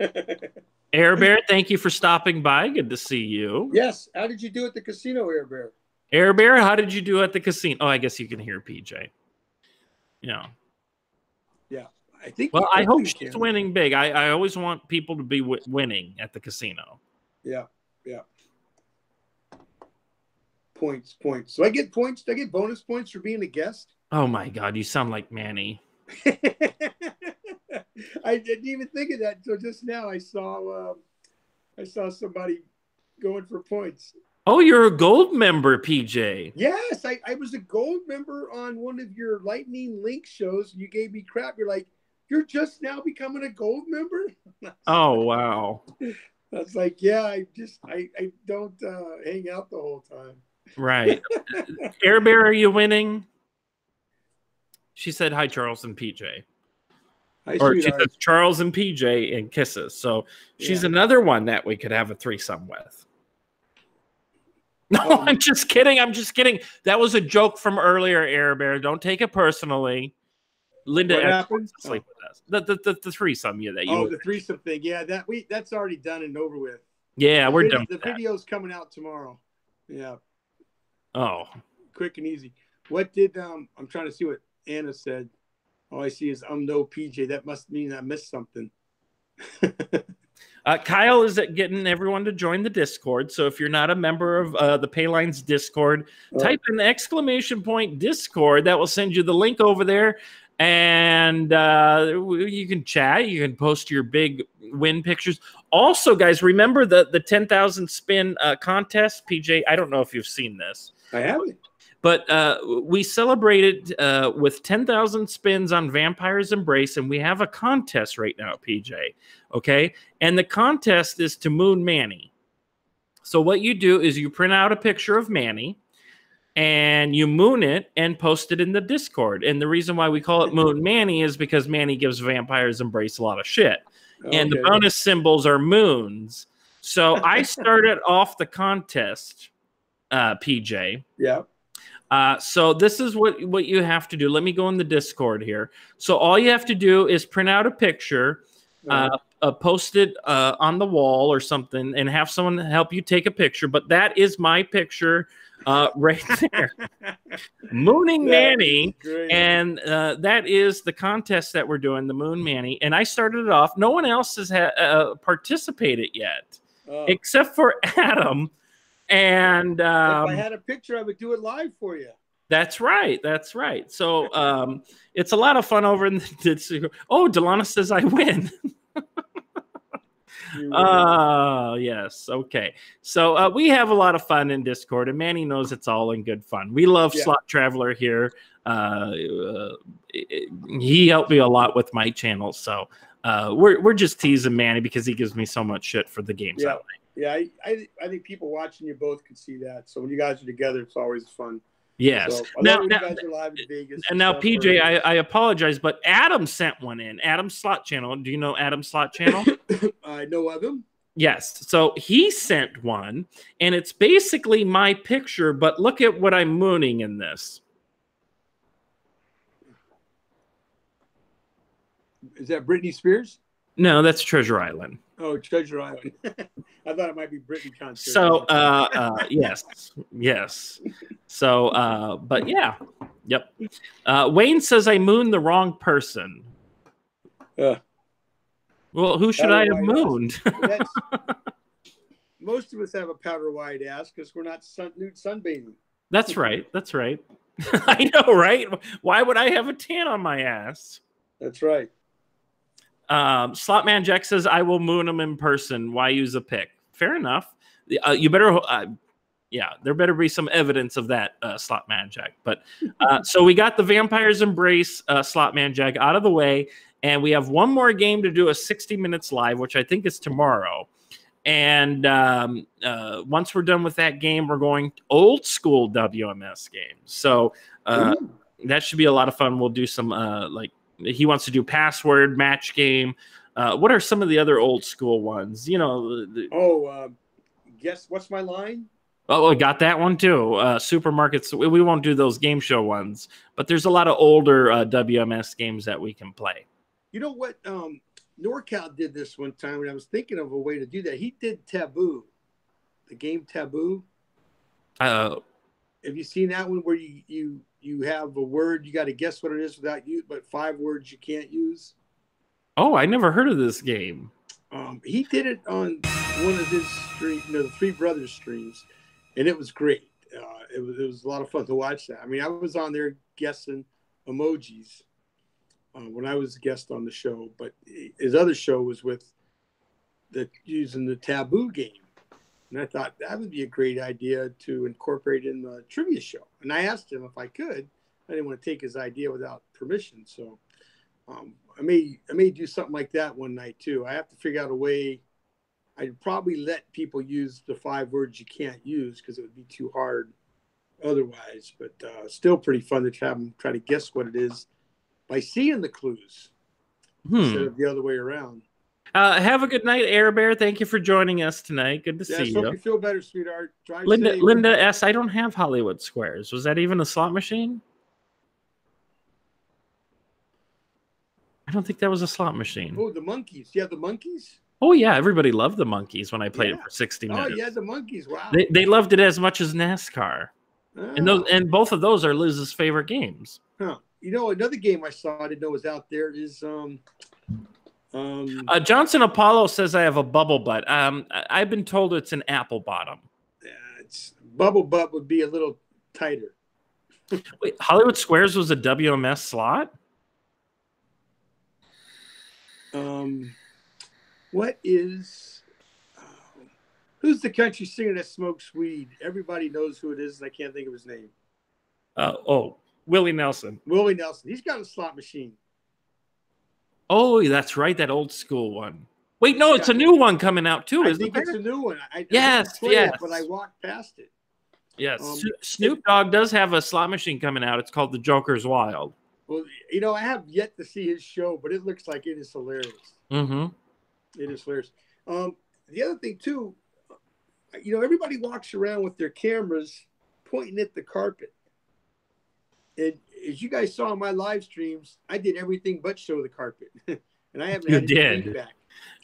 S1: Air Bear, thank you for stopping by. Good to see you.
S2: Yes. How did you do at the casino, Air Bear?
S1: Air Bear, how did you do at the casino? Oh, I guess you can hear PJ. Yeah.
S2: Yeah. I think.
S1: Well, I hope she's winning big. I always want people to be winning at the casino.
S2: Yeah. Yeah. Points. So I get points. I get bonus points for being a guest.
S1: Oh my God, you sound like Manny.
S2: I didn't even think of that until just now. I saw somebody going for points.
S1: Oh, you're a gold member, PJ.
S2: Yes, I was a gold member on one of your Lightning Link shows. You gave me crap. You're like, you're just now becoming a gold member?
S1: Oh, wow.
S2: I was like, yeah, I don't hang out the whole time.
S1: Right. Air Bear, are you winning? She said, hi, Charles and PJ.
S2: Hi,
S1: or she
S2: sweetheart.
S1: says Charles and PJ and kisses. So she's another one that we could have a threesome with. No, I'm just kidding. I'm just kidding. That was a joke from earlier, Air Bear. Don't take it personally. Linda
S2: happened?
S1: Sleep with us. The threesome, yeah, that you.
S2: Oh, the threesome thing. Yeah, that's already done and over with.
S1: Yeah, we're done.
S2: The video's coming out tomorrow. Yeah.
S1: Oh.
S2: Quick and easy. What did I'm trying to see what Anna said. All I see is no PJ. That must mean I missed something.
S1: Kyle is getting everyone to join the Discord. So if you're not a member of the Paylines Discord, type in the ! Discord. That will send you the link over there. And you can chat. You can post your big win pictures. Also, guys, remember the 10,000 spin contest? PJ, I don't know if you've seen this.
S2: I haven't.
S1: But we celebrated with 10,000 spins on Vampire's Embrace, and we have a contest right now, PJ. Okay? And the contest is to moon Manny. So what you do is you print out a picture of Manny, and you moon it and post it in the Discord. And the reason why we call it Moon Manny is because Manny gives Vampire's Embrace a lot of shit. Okay. And the bonus symbols are moons. So I started off the contest, PJ.
S2: Yeah.
S1: So this is what you have to do. Let me go in the Discord here. So all you have to do is print out a picture, post it on the wall or something, and have someone help you take a picture. But that is my picture right there. Mooning Manny. And that is the contest that we're doing, the Moon Manny. And I started it off. No one else has participated yet, except for Adam. And
S2: if I had a picture, I would do it live for you.
S1: That's right. That's right. So it's a lot of fun over in the Oh, Delana says I win. Yes. Okay. So we have a lot of fun in Discord, and Manny knows it's all in good fun. We love Slot Traveler here. He helped me a lot with my channel. So we're just teasing Manny because he gives me so much shit for the games I like.
S2: Yeah, I think people watching you both can see that. So when you guys are together, it's always fun.
S1: Yes.
S2: So now you guys are live in Vegas.
S1: And now, PJ, I apologize, but Adam sent one in. Adam's Slot Channel. Do you know Adam's Slot Channel?
S2: I know of him.
S1: Yes. So he sent one, and it's basically my picture, but look at what I'm mooning in this.
S2: Is that Britney Spears?
S1: No, that's Treasure Island.
S2: Oh, Treasure Island. I thought it might be Britney concert.
S1: So, yes. So, but yeah. Yep. Wayne says I mooned the wrong person. Well, who should I have mooned?
S2: Most of us have a powder wide ass because we're not nude sunbathing.
S1: That's right. That's right. I know, right? Why would I have a tan on my ass?
S2: That's right.
S1: Slotman Jack says, I will moon him in person. Why use a pic? Fair enough. You better, there better be some evidence of that, Slotman Jack. But so we got the Vampire's Embrace Slotman Jack out of the way, and we have one more game to do a 60 minutes live, which I think is tomorrow. And once we're done with that game, we're going old school WMS games. So that should be a lot of fun. We'll do some he wants to do password, match game. What are some of the other old school ones? You know.
S2: Guess what's my line?
S1: Oh, I got that one too. Supermarkets. We won't do those game show ones, but there's a lot of older WMS games that we can play.
S2: You know what? NorCal did this one time, and I was thinking of a way to do that. He did Taboo, the game Taboo. Have you seen that one where you have a word, you got to guess what it is without you, but 5 words you can't use?
S1: Oh, I never heard of this game.
S2: He did it on one of his stream, the Three Brothers streams, and it was great. It was a lot of fun to watch that. I mean, I was on there guessing emojis when I was a guest on the show, but his other show was with using the Taboo game. And I thought that would be a great idea to incorporate in the trivia show. And I asked him if I could. I didn't want to take his idea without permission. So I may do something like that one night too. I have to figure out a way. I'd probably let people use the 5 words you can't use because it would be too hard otherwise. But still pretty fun to have them try to guess what it is by seeing the clues instead of the other way around.
S1: Have a good night, Air Bear. Thank you for joining us tonight. Good to see you.
S2: Hope you feel better, sweetheart. Drive
S1: Linda,
S2: safe.
S1: Linda S. I don't have Hollywood Squares. Was that even a slot machine? I don't think that was a slot machine.
S2: Oh, the monkeys. Yeah, the monkeys.
S1: Oh yeah, everybody loved the monkeys when I played it for 60 minutes.
S2: Oh yeah, the monkeys. Wow.
S1: They loved it as much as NASCAR. And both of those are Liz's favorite games.
S2: Huh. You know, another game I saw I didn't know was out there is
S1: Johnson Apollo says I have a bubble butt. I've been told it's an apple bottom.
S2: Yeah, it's bubble butt would be a little tighter.
S1: Wait, Hollywood Squares was a WMS slot?
S2: What is who's the country singer that smokes weed? Everybody knows who it is, and I can't think of his name.
S1: Willie Nelson.
S2: Willie Nelson. He's got a slot machine.
S1: Oh, that's right, that old school one. Wait, no, it's a new one coming out too, isn't it?
S2: I think it's a new one.
S1: Yes.
S2: But I walked past it.
S1: Yes, Snoop Dogg does have a slot machine coming out. It's called The Joker's Wild.
S2: Well, you know, I have yet to see his show, but it looks like it is hilarious.
S1: Mm-hmm.
S2: It is hilarious. The other thing too, you know, everybody walks around with their cameras pointing at the carpet. And as you guys saw in my live streams, I did everything but show the carpet. And I haven't had any feedback.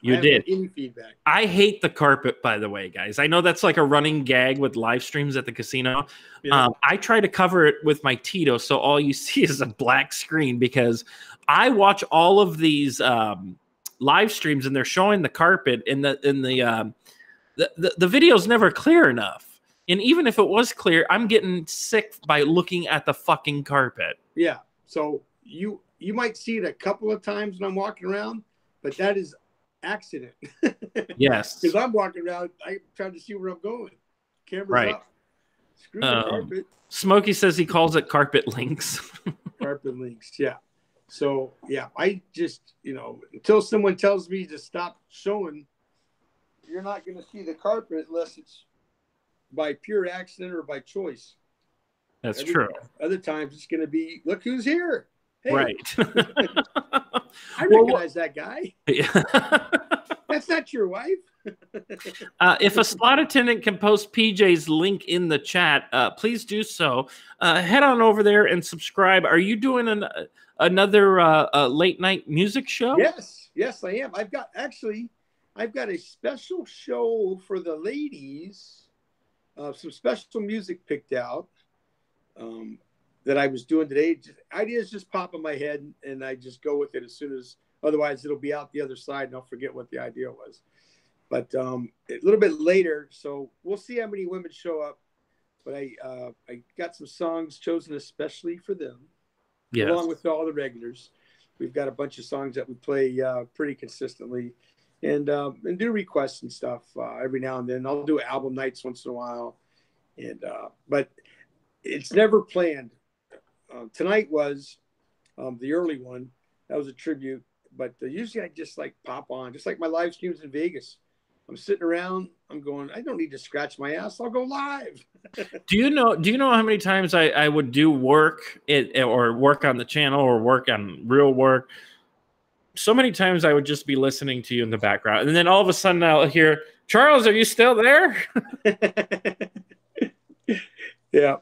S1: You did.
S2: Any feedback.
S1: I hate the carpet, by the way, guys. I know that's like a running gag with live streams at the casino. Yeah. I try to cover it with my Tito, so all you see is a black screen because I watch all of these live streams and they're showing the carpet, and the video's never clear enough. And even if it was clear, I'm getting sick by looking at the fucking carpet.
S2: Yeah. So you might see it a couple of times when I'm walking around, but that is accident.
S1: Yes.
S2: Because I'm walking around, I'm trying to see where I'm going. Camera's up. Screw the carpet.
S1: Smokey says he calls it carpet links.
S2: Carpet links, yeah. So, yeah, I just, you know, until someone tells me to stop showing, you're not going to see the carpet unless it's by pure accident or by choice.
S1: That's true.
S2: Other times it's going to be, look who's here. Hey.
S1: Right.
S2: I recognize that guy.
S1: Yeah.
S2: That's not your wife.
S1: If a slot attendant can post PJ's link in the chat, please do so. Head on over there and subscribe. Are you doing another late night music show?
S2: Yes, I am. I've got a special show for the ladies. Some special music picked out that I was doing today. Ideas just pop in my head, and I just go with it as soon as. Otherwise, it'll be out the other side, and I'll forget what the idea was. But a little bit later, so we'll see how many women show up. But I got some songs chosen especially for them, along with all the regulars. We've got a bunch of songs that we play pretty consistently, and do requests and stuff every now and then. I'll do album nights once in a while, and but it's never planned. Tonight was the early one. That was a tribute. But usually I just like pop on, just like my live streams in Vegas. I'm sitting around. I'm going, I don't need to scratch my ass. I'll go live.
S1: Do you know how many times I would do work or work on the channel or work on real work? So many times I would just be listening to you in the background. And then all of a sudden I'll hear, Charles, are you still there?
S2: Yeah.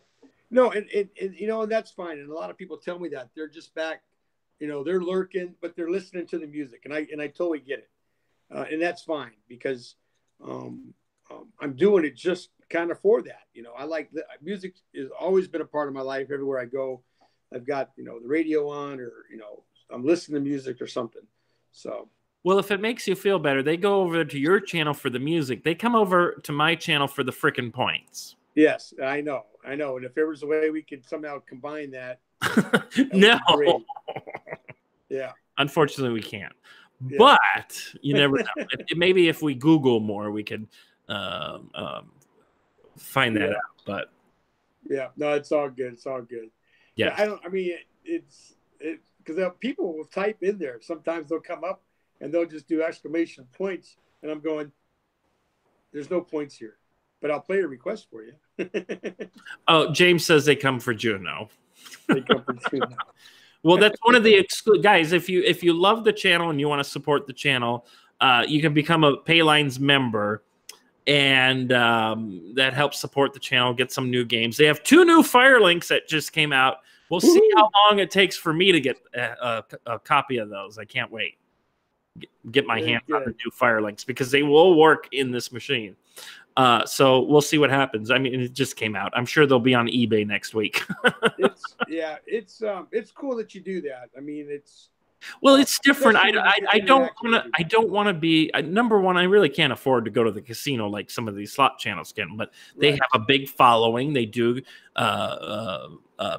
S2: No, and you know, and that's fine. And a lot of people tell me that. They're just back. You know, they're lurking, but they're listening to the music, and I totally get it, and that's fine because I'm doing it just kind of for that. You know, I like music has always been a part of my life. Everywhere I go, I've got the radio on, or I'm listening to music or something. So,
S1: well, if it makes you feel better, they go over to your channel for the music. They come over to my channel for the frickin' points.
S2: Yes, I know, and if there was a way we could somehow combine that.
S1: No.
S2: Yeah.
S1: Unfortunately, we can't. Yeah. But you never know. Maybe if we Google more, we could find that out. But
S2: yeah, no, it's all good. It's all good.
S1: yeah,
S2: I mean, it's because people will type in there. Sometimes they'll come up and they'll just do exclamation points, and I'm going, there's no points here, but I'll play a request for you.
S1: Oh, James says they come for Juno.
S2: They come for Juno.
S1: Well, that's one of the guys. If you love the channel and you want to support the channel, you can become a Paylines member, and that helps support the channel. Get some new games. They have 2 new Firelinks that just came out. We'll see how long it takes for me to get a copy of those. I can't wait. Get my hands on the new Firelinks because they will work in this machine. So we'll see what happens. I mean, it just came out. I'm sure they'll be on eBay next week.
S2: It's cool that you do that. I mean, it's
S1: different. I don't want to be number one. I really can't afford to go to the casino like some of these slot channels can, but they have a big following. They do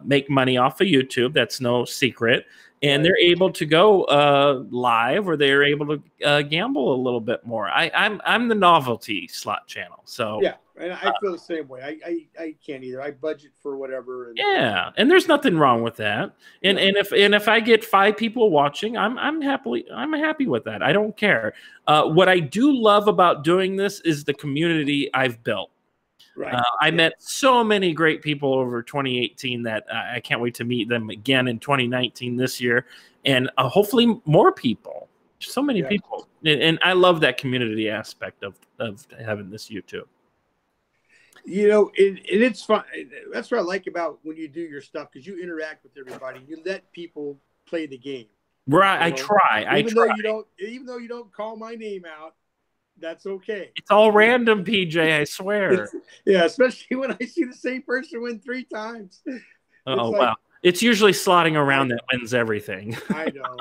S1: make money off of YouTube. That's no secret. And they're able to go live, or they're able to gamble a little bit more. I'm the novelty slot channel, so
S2: yeah, and I feel the same way. I can't either. I budget for whatever.
S1: And there's nothing wrong with that. And if I get 5 people watching, I'm happy with that. I don't care. What I do love about doing this is the community I've built. Right. I met so many great people over 2018 that I can't wait to meet them again in 2019 this year, and hopefully more people. So many people, and I love that community aspect of having this YouTube.
S2: You know, and it's fun. That's what I like about when you do your stuff, because you interact with everybody. You let people play the game.
S1: Right. I try.
S2: Even though you don't call my name out. That's okay.
S1: It's all random, PJ, I swear.
S2: Yeah, especially when I see the same person win 3 times.
S1: Oh, wow. It's usually slotting around that wins everything.
S2: I know.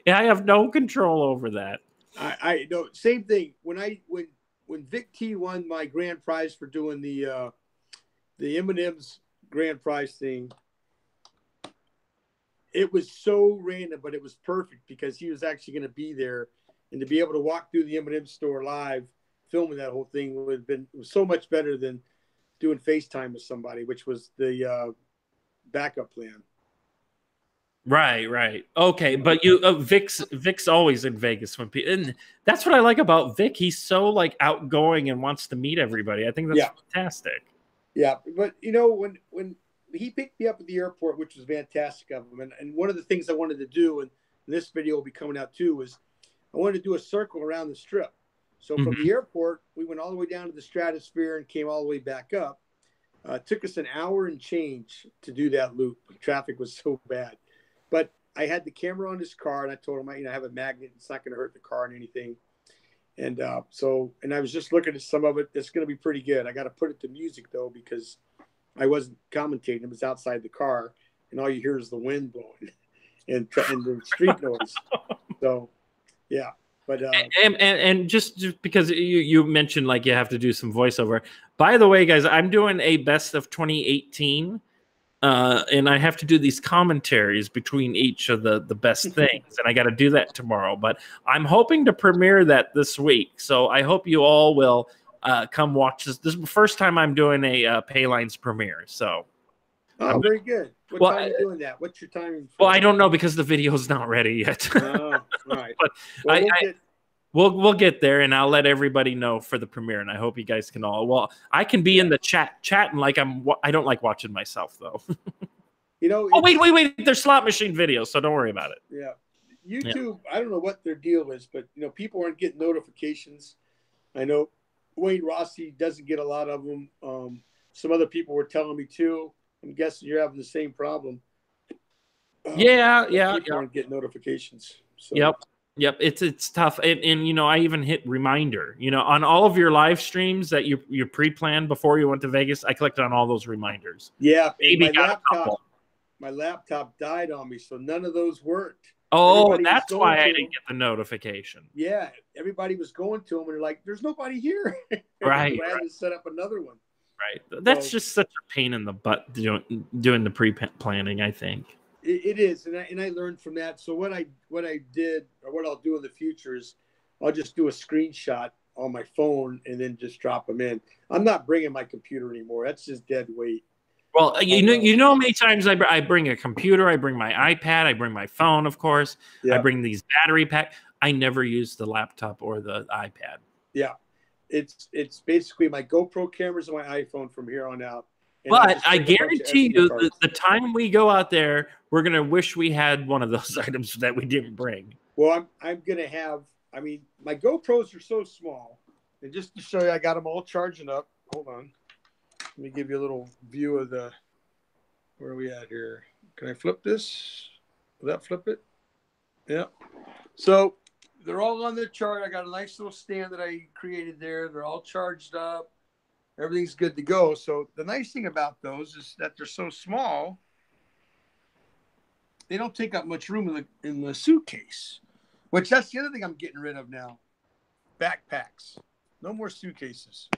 S1: Yeah, I have no control over that.
S2: I know. Same thing. When Vic T won my grand prize for doing the M&M's grand prize thing, it was so random, but it was perfect because he was actually going to be there. And to be able to walk through the M&M store live, filming that whole thing was so much better than doing FaceTime with somebody, which was the backup plan.
S1: Right. Okay, but Vic's always in Vegas when people, and that's what I like about Vic. He's so like outgoing and wants to meet everybody. I think that's fantastic.
S2: Yeah, but you know when he picked me up at the airport, which was fantastic of him, and one of the things I wanted to do, and this video will be coming out too, was I wanted to do a circle around the strip. So from the airport, we went all the way down to the Stratosphere and came all the way back up. It took us an hour and change to do that loop. Traffic was so bad. But I had the camera on his car, and I told him, I have a magnet. It's not going to hurt the car and anything. And and I was just looking at some of it. It's going to be pretty good. I got to put it to music, though, because I wasn't commentating. It was outside the car, and all you hear is the wind blowing and the street noise. So... yeah, but
S1: and just because you mentioned like you have to do some voiceover. By the way, guys, I'm doing a best of 2018, and I have to do these commentaries between each of the best things, and I got to do that tomorrow. But I'm hoping to premiere that this week, so I hope you all will come watch this. This is the first time I'm doing a Paylines premiere, so.
S2: Oh, very good. What time are you doing that? What's your time?
S1: Well, I don't know because the video's not ready yet.
S2: Oh, right.
S1: But we'll get there, and I'll let everybody know for the premiere, and I hope you guys can all. Well, I can be in the chatting like I don't like watching myself though.
S2: You know.
S1: Oh wait! There's slot machine videos, so don't worry about it.
S2: Yeah, YouTube. Yeah. I don't know what their deal is, but people aren't getting notifications. I know Wayne Rossi doesn't get a lot of them. Some other people were telling me too. I'm guessing you're having the same problem.
S1: Yeah.
S2: People aren't getting notifications. So.
S1: Yep. It's tough, and I even hit reminder. On all of your live streams that you pre-planned before you went to Vegas, I clicked on all those reminders.
S2: Yeah, my laptop died on me, so none of those worked.
S1: Oh, that's why I didn't get the notification.
S2: Yeah, everybody was going to them, and they're like, "There's nobody here."
S1: Right.
S2: I had to set up another one.
S1: Right. That's just such a pain in the butt doing the pre-planning, I think.
S2: It is, and I learned from that. So what I did, or what I'll do in the future is I'll just do a screenshot on my phone and then just drop them in. I'm not bringing my computer anymore. That's just dead weight.
S1: Well, you know how many times I bring a computer, I bring my iPad, I bring my phone, of course. I bring these battery pack. I never use the laptop or the iPad.
S2: Yeah. It's basically my GoPro cameras and my iPhone from here on out.
S1: But I guarantee you the time we go out there, we're going to wish we had one of those items that we didn't bring.
S2: Well, I'm going to have, I mean, my GoPros are so small. And just to show you, I got them all charging up. Hold on. Let me give you a little view of where are we at here? Can I flip this? Will that flip it? Yeah. So they're all on the chart. I got a nice little stand that I created there. They're all charged up. Everything's good to go. So the nice thing about those is that they're so small, they don't take up much room in the suitcase, which that's the other thing I'm getting rid of now. Backpacks. No more suitcases.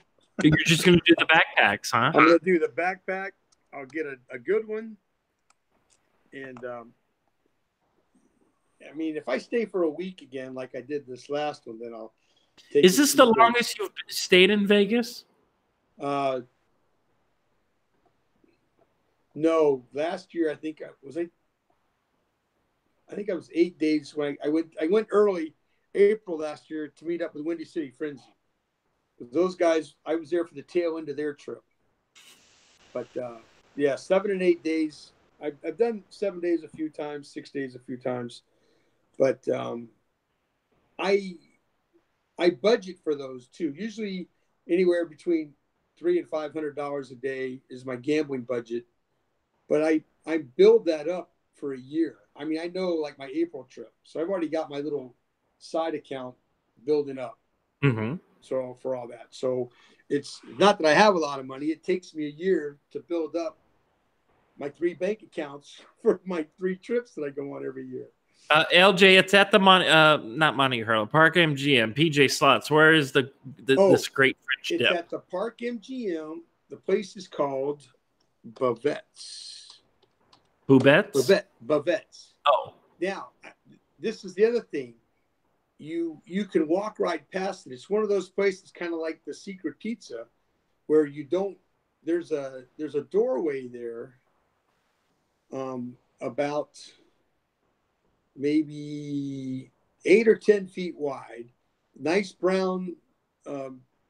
S1: You're just going to do the backpacks, huh?
S2: I'm going to do the backpack. I'll get a good one. And, I mean, if I stay for a week again, like I did this last one, then I'll take
S1: Is this the longest you've stayed in Vegas?
S2: No, last year, I think I was 8 days when I went early April last year to meet up with Windy City Frenzy. Those guys, I was there for the tail end of their trip. But yeah, 7 and 8 days. I've done 7 days a few times, 6 days a few times. But I budget for those too. Usually anywhere between $300 and $500 a day is my gambling budget. But I build that up for a year. I mean, I know like my April trip. So I've already got my little side account building up.
S1: Mm-hmm.
S2: So for all that. So it's not that I have a lot of money. It takes me a year to build up my 3 bank accounts for my 3 trips that I go on every year.
S1: LJ, it's at the not Monte Carlo, Park MGM, PJ Slots. Where is this great French dip?
S2: It's at the Park MGM. The place is called Bavette's. Bavette's.
S1: Oh. Now,
S2: this is the other thing. You can walk right past it. It's one of those places kind of like the Secret Pizza where you don't, there's a doorway there about maybe 8 or 10 feet wide, nice brown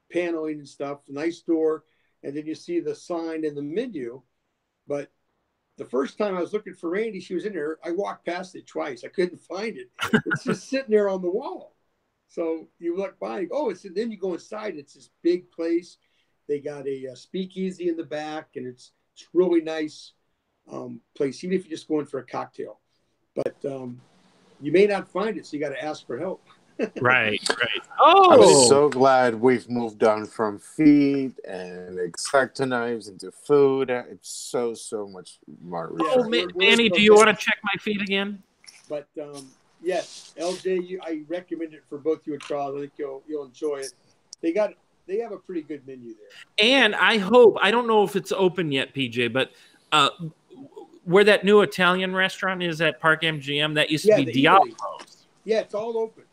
S2: paneling and stuff, nice door. And then you see the sign and the menu. But the first time I was looking for Randy, she was in there. I walked past it twice. I couldn't find it. It's just sitting there on the wall. So you look by and go, then you go inside. It's this big place. They got a speakeasy in the back, and it's really nice place, even if you're just going for a cocktail. But you may not find it, so you got to ask for help.
S1: Right. Oh,
S3: I'm so glad we've moved on from feet and X-Acto knives into food. It's so much more.
S1: Oh, Manny, do you want to check my feet again?
S2: But yes, LJ, I recommend it for both you and Charles. I think you'll enjoy it. They have a pretty good menu there. And
S1: I don't know if it's open yet, PJ, but where that new Italian restaurant is at Park MGM, that used to be Diablo's.
S2: Yeah, it's all open.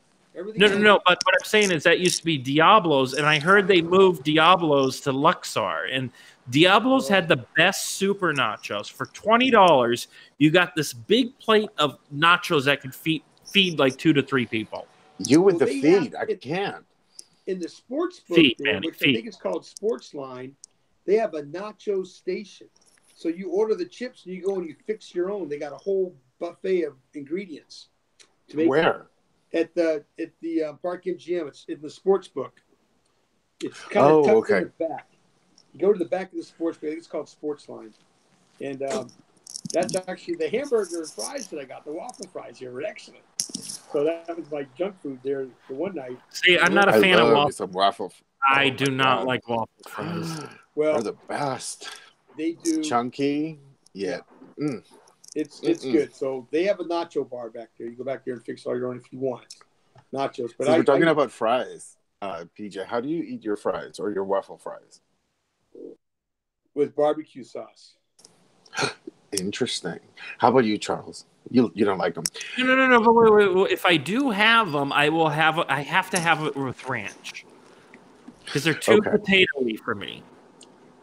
S1: No. But what I'm saying is that used to be Diablo's, and I heard they moved Diablo's to Luxor. And Diablo's had the best super nachos. For $20, you got this big plate of nachos that could feed like 2 to 3 people.
S3: You with the feed, I can't.
S2: In the sports book, which I think is called Sports Line, they have a nacho station. So you order the chips and you go and you fix your own. They got a whole buffet of ingredients.
S3: Where?
S2: At the Park MGM. It's in the sports book. It's kind of tucked in the back. You go to the back of the sports book. I think it's called Sports Line. And that's actually the hamburger and fries that I got. The waffle fries here were excellent. So that was my junk food there the one night.
S1: See, I'm not a fan of waffles.
S3: Some waffle.
S1: I do not like waffle fries.
S2: Well,
S3: they're the best.
S2: They do.
S3: Chunky. Yeah.
S2: It's good. So they have a nacho bar back there. You go back there and fix all your own if you want nachos. But
S3: we're talking about fries, PJ. How do you eat your fries or your waffle fries?
S2: With barbecue sauce.
S3: Interesting. How about you, Charles? You don't like them?
S1: No. But wait. If I do have them, I have to have it with ranch. because they're too potato-y for me.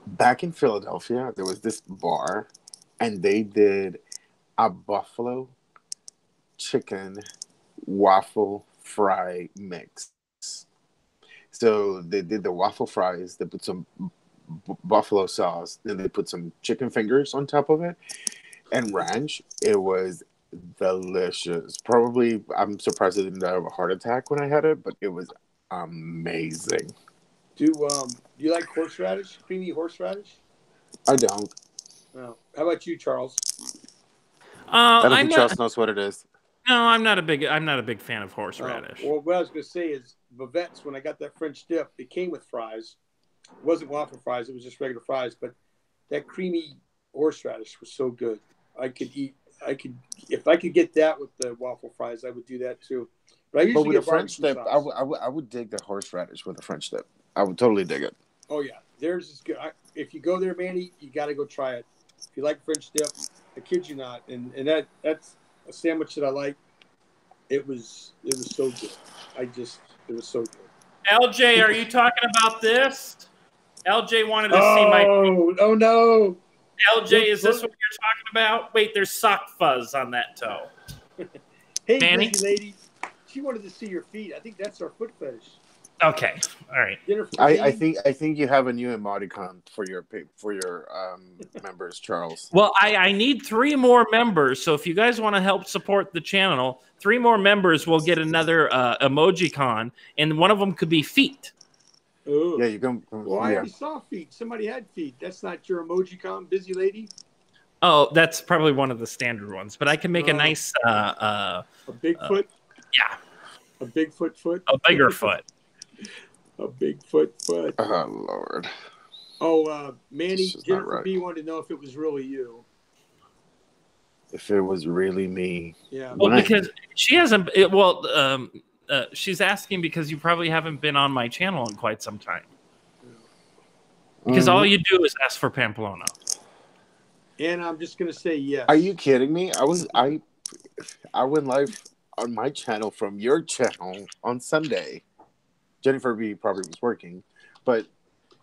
S3: Back in Philadelphia, there was this bar, and they did a buffalo chicken waffle fry mix. So they did the waffle fries. They put some buffalo sauce. Then they put some chicken fingers on top of it and ranch. It was delicious. Probably, I'm surprised I didn't die of a heart attack when I had it, but it was amazing.
S2: Do you like horseradish? Creamy horseradish?
S3: I don't.
S2: No. How about you, Charles?
S3: I don't think Charles knows what it is.
S1: No, I'm not a big fan of horseradish.
S2: Well, what I was going to say is, Bavette's, when I got that French dip, it came with fries. It wasn't waffle fries; it was just regular fries. But that creamy horseradish was so good. If I could get that with the waffle fries, I would do that too. But I usually
S3: with a French dip, I would dig the horseradish with a French dip. I would totally dig it.
S2: Oh yeah, theirs is good. If you go there, Manny, you got to go try it. If you like French dip, I kid you not, and that's a sandwich that I like. It was so good. It was so good.
S1: LJ, are you talking about this? LJ wanted to see my.
S2: Oh no.
S1: LJ, is this what you're talking about? Wait, there's sock fuzz on that toe.
S2: Hey,
S1: Manny?
S2: busy lady. She wanted to see your feet. I think that's our foot fetish.
S1: Okay, all right.
S3: I think you have a new emoticon for your members, Charles.
S1: Well, I need 3 more members. So if you guys want to help support the channel, 3 more members will get another emojicon, and one of them could be feet.
S2: Ooh.
S3: Yeah, you can.
S2: Well, I already saw feet. Somebody had feet. That's not your emojicon, busy lady.
S1: Oh, that's probably one of the standard ones. But I can make a nice
S2: a Bigfoot.
S1: Yeah,
S2: a Bigfoot foot.
S1: A bigger foot.
S2: A Bigfoot foot.
S3: Oh Lord.
S2: Oh, Manny, Jennifer B wanted to know if it was really you.
S3: If it was really me.
S2: Yeah.
S1: Well, because she hasn't. She's asking because you probably haven't been on my channel in quite some time. Because all you do is ask for Pamplona.
S2: And I'm just gonna say yes.
S3: Are you kidding me? I went live on my channel from your channel on Sunday. Jennifer B probably was working, but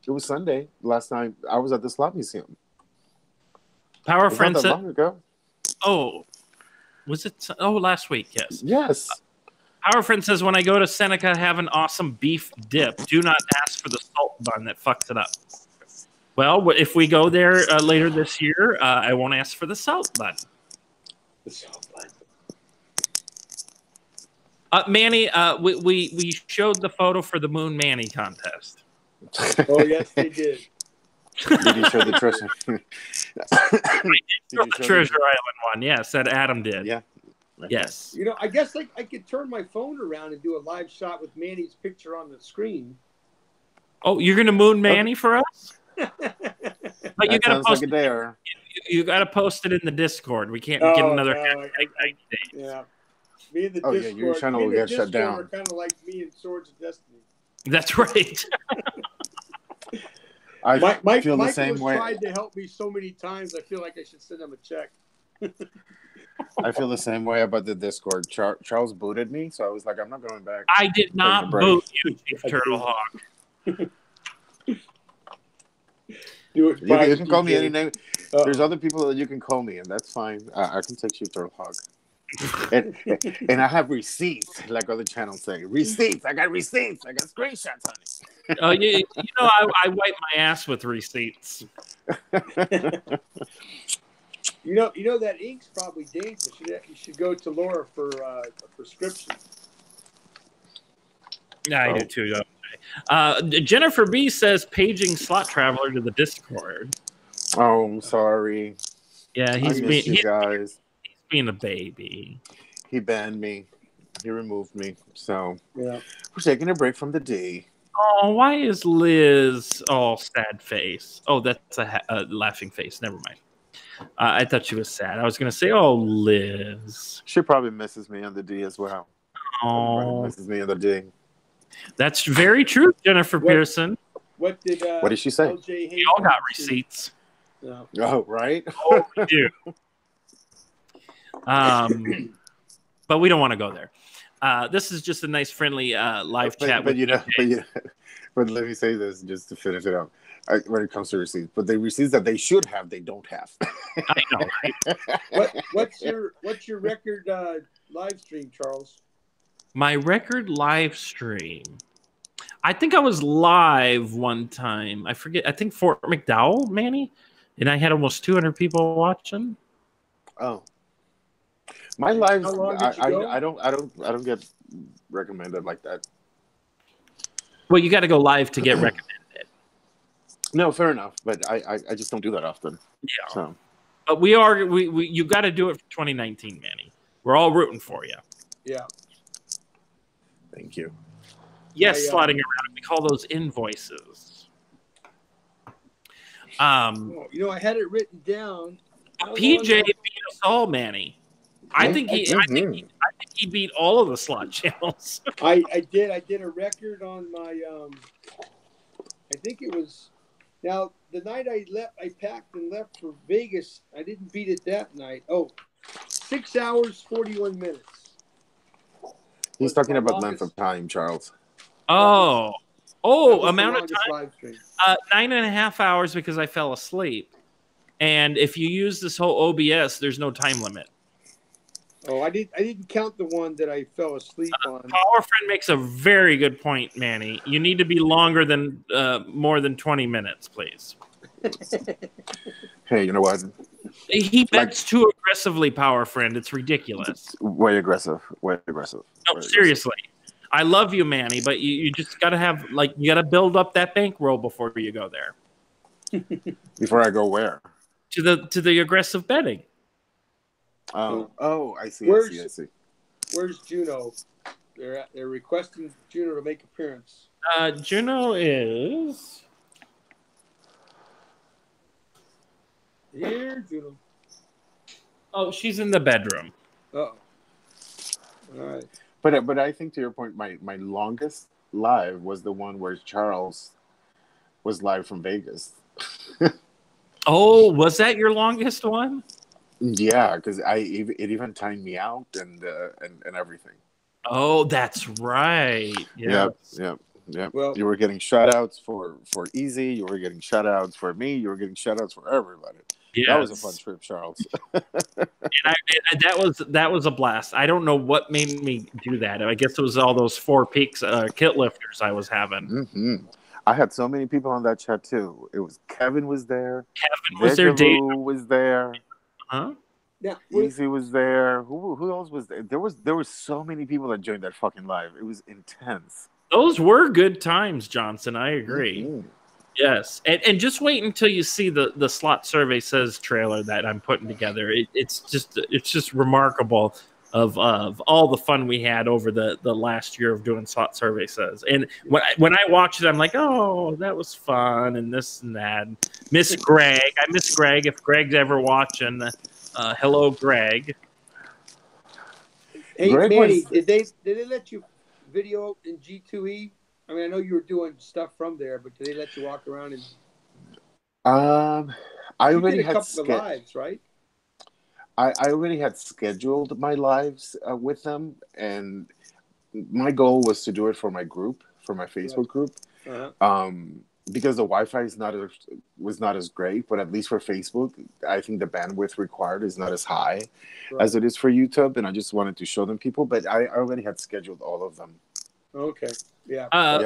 S3: it was Sunday last night. I was at the Slot Museum.
S1: Power Friend said,
S3: long ago.
S1: Oh, was it? Oh, last week. Yes.
S3: Yes.
S1: Our friend says, when I go to Seneca, have an awesome beef dip. Do not ask for the salt bun that fucks it up. Well, if we go there later this year, I won't ask for the salt bun.
S2: The salt bun.
S1: Manny, we showed the photo for the Moon Manny contest.
S2: Oh, yes, they did.
S3: Did you show the treasure?
S1: Treasure Island one, yes, that Adam did.
S3: Yeah.
S1: Yes.
S2: You know, I guess I could turn my phone around and do a live shot with Manny's picture on the screen.
S1: Oh, you're going to Moon Manny for us? But you got to post
S3: like
S1: you got to post it in the Discord. We can't get another.
S2: Yeah. Me and the
S3: Discord. Yeah, your channel will get shut down.
S2: Are kind of like me and Swords of Destiny.
S1: That's right.
S3: I feel the same way.
S2: Tried to help me so many times. I feel like I should send him a check.
S3: I feel the same way about the Discord. Charles booted me, so I was like, I'm not going back.
S1: I did not boot you, Chief Turtle Hawk.
S3: You can call me any name. There's other people that you can call me, and that's fine. I can take Chief Turtle Hawk. and I have receipts, like other channels say. Receipts. I got receipts. I got screenshots on it.
S1: Oh, you know, I wipe my ass with receipts.
S2: You know that ink's probably dangerous. You should go to Laura for a prescription.
S1: Yeah, I do too. Jennifer B says paging Slot Traveler to the Discord.
S3: Oh, I'm sorry.
S1: Yeah, he's being a baby.
S3: He banned me. He removed me. So
S2: yeah,
S3: we're taking a break from the D.
S1: Oh, why is Liz all sad face? Oh, that's a laughing face. Never mind. I thought she was sad. I was going to say, oh, Liz.
S3: She probably misses me on the D as well.
S1: Oh,
S3: misses me on the D.
S1: That's very true, Jennifer Pearson.
S2: What did
S3: she say?
S1: We all got receipts.
S2: No.
S3: Oh, right.
S1: Oh, we do. But we don't want to go there. This is just a nice, friendly live chat.
S3: But let me say this just to finish it up. When it comes to receipts, but the receipts that they should have, they don't have.
S1: I know, right?
S2: What's your record live stream, Charles?
S1: My record live stream. I think I was live one time. I forget. I think Fort McDowell, Manny, and I had almost 200 people watching.
S3: Oh, my lives.
S2: How long did you go?
S3: I don't get recommended like that.
S1: Well, you got to go live to get recommended.
S3: No, fair enough, but I just don't do that often.
S1: Yeah.
S3: So.
S1: But you got to do it for 2019, Manny. We're all rooting for you.
S2: Yeah.
S3: Thank you.
S1: Yes, sliding around. We call those invoices.
S2: I had it written down.
S1: PJ beat us all, Manny. I think he beat all of the slot channels.
S2: I did a record on my I think it was now the night I packed and left for Vegas. I didn't beat it that night. 6 hours 41 minutes.
S3: He's talking about length of time, Charles.
S1: Amount of time. 9.5 hours because I fell asleep. And if you use this whole OBS, there's no time limit.
S2: Oh, I didn't count the one that I fell asleep on.
S1: Power Friend makes a very good point, Manny. You need to be longer than more than 20 minutes, please.
S3: Hey, you know what?
S1: He bets too aggressively, Power Friend. It's ridiculous.
S3: Way aggressive.
S1: No, seriously. I love you, Manny, but you just got to have, you got to build up that bankroll before you go there.
S3: Before I go where?
S1: To the aggressive betting.
S3: I see.
S2: Where's Juno? They're requesting Juno to make appearance.
S1: Juno is
S2: here. Juno.
S1: Oh, she's in the bedroom.
S2: All right.
S3: But I think to your point, my longest live was the one where Charles was live from Vegas.
S1: Oh, was that your longest one?
S3: Yeah, because it even timed me out and everything.
S1: Oh, that's right.
S3: Yep. Well, you were getting shout outs for Easy. You were getting shout outs for me. You were getting shout outs for everybody.
S1: Yes.
S3: That was a fun trip, Charles.
S1: that was a blast. I don't know what made me do that. I guess it was all those 4 peaks kit lifters I was having.
S3: Mm-hmm. I had so many people on that chat too. It was Kevin was there.
S1: Kevin was there. Dave
S3: was there.
S1: Huh?
S2: Yeah.
S3: Easy was there. Who else was there? There was so many people that joined that fucking live. It was intense.
S1: Those were good times, Johnson. I agree.
S3: Mm-hmm.
S1: Yes, and just wait until you see the Slot Survey Says trailer that I'm putting together. It's just remarkable of all the fun we had over the last year of doing Slot Survey Says. And when I watch it, I'm like, oh, that was fun and this and that. Miss Greg, I miss Greg. If Greg's ever watching, hello, Greg.
S2: Hey, Greg Manny, did they let you video in G2E? I mean, I know you were doing stuff from there, but did they let you walk around and?
S3: I already had
S2: a couple of lives, right?
S3: I already had scheduled my lives with them, and my goal was to do it for my group, for my Facebook group, because the Wi-Fi was not as great, but at least for Facebook, I think the bandwidth required is not as high as it is for YouTube, and I just wanted to show them people, but I already had scheduled all of them.
S2: Okay. Yeah.
S3: A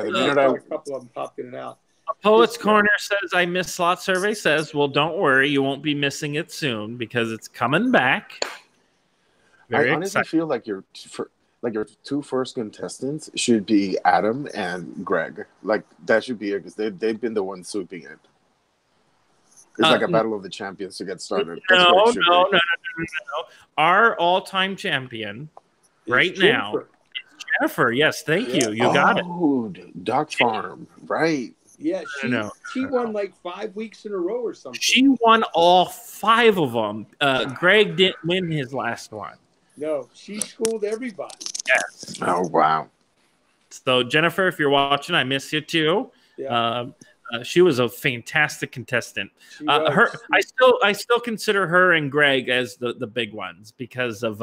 S2: couple of them popped in and out.
S1: Poet's Corner says, I miss Slot Survey Says. Well, don't worry. You won't be missing it soon because it's coming back.
S3: I honestly feel like your 2 first contestants should be Adam and Greg. Like, that should be it because they've been the ones sweeping it. It's like a battle of the champions to get started.
S1: No. Our all-time champion right now. Jennifer, yes, thank you. You got it.
S3: Duck Farm, right?
S2: Yeah, she won like 5 weeks in a row or something.
S1: She won all 5 of them. Greg didn't win his last one.
S2: No, she schooled everybody.
S1: Yes.
S3: Oh wow.
S1: So Jennifer, if you're watching, I miss you too.
S2: Yeah.
S1: She was a fantastic contestant. I still consider her and Greg as the big ones because of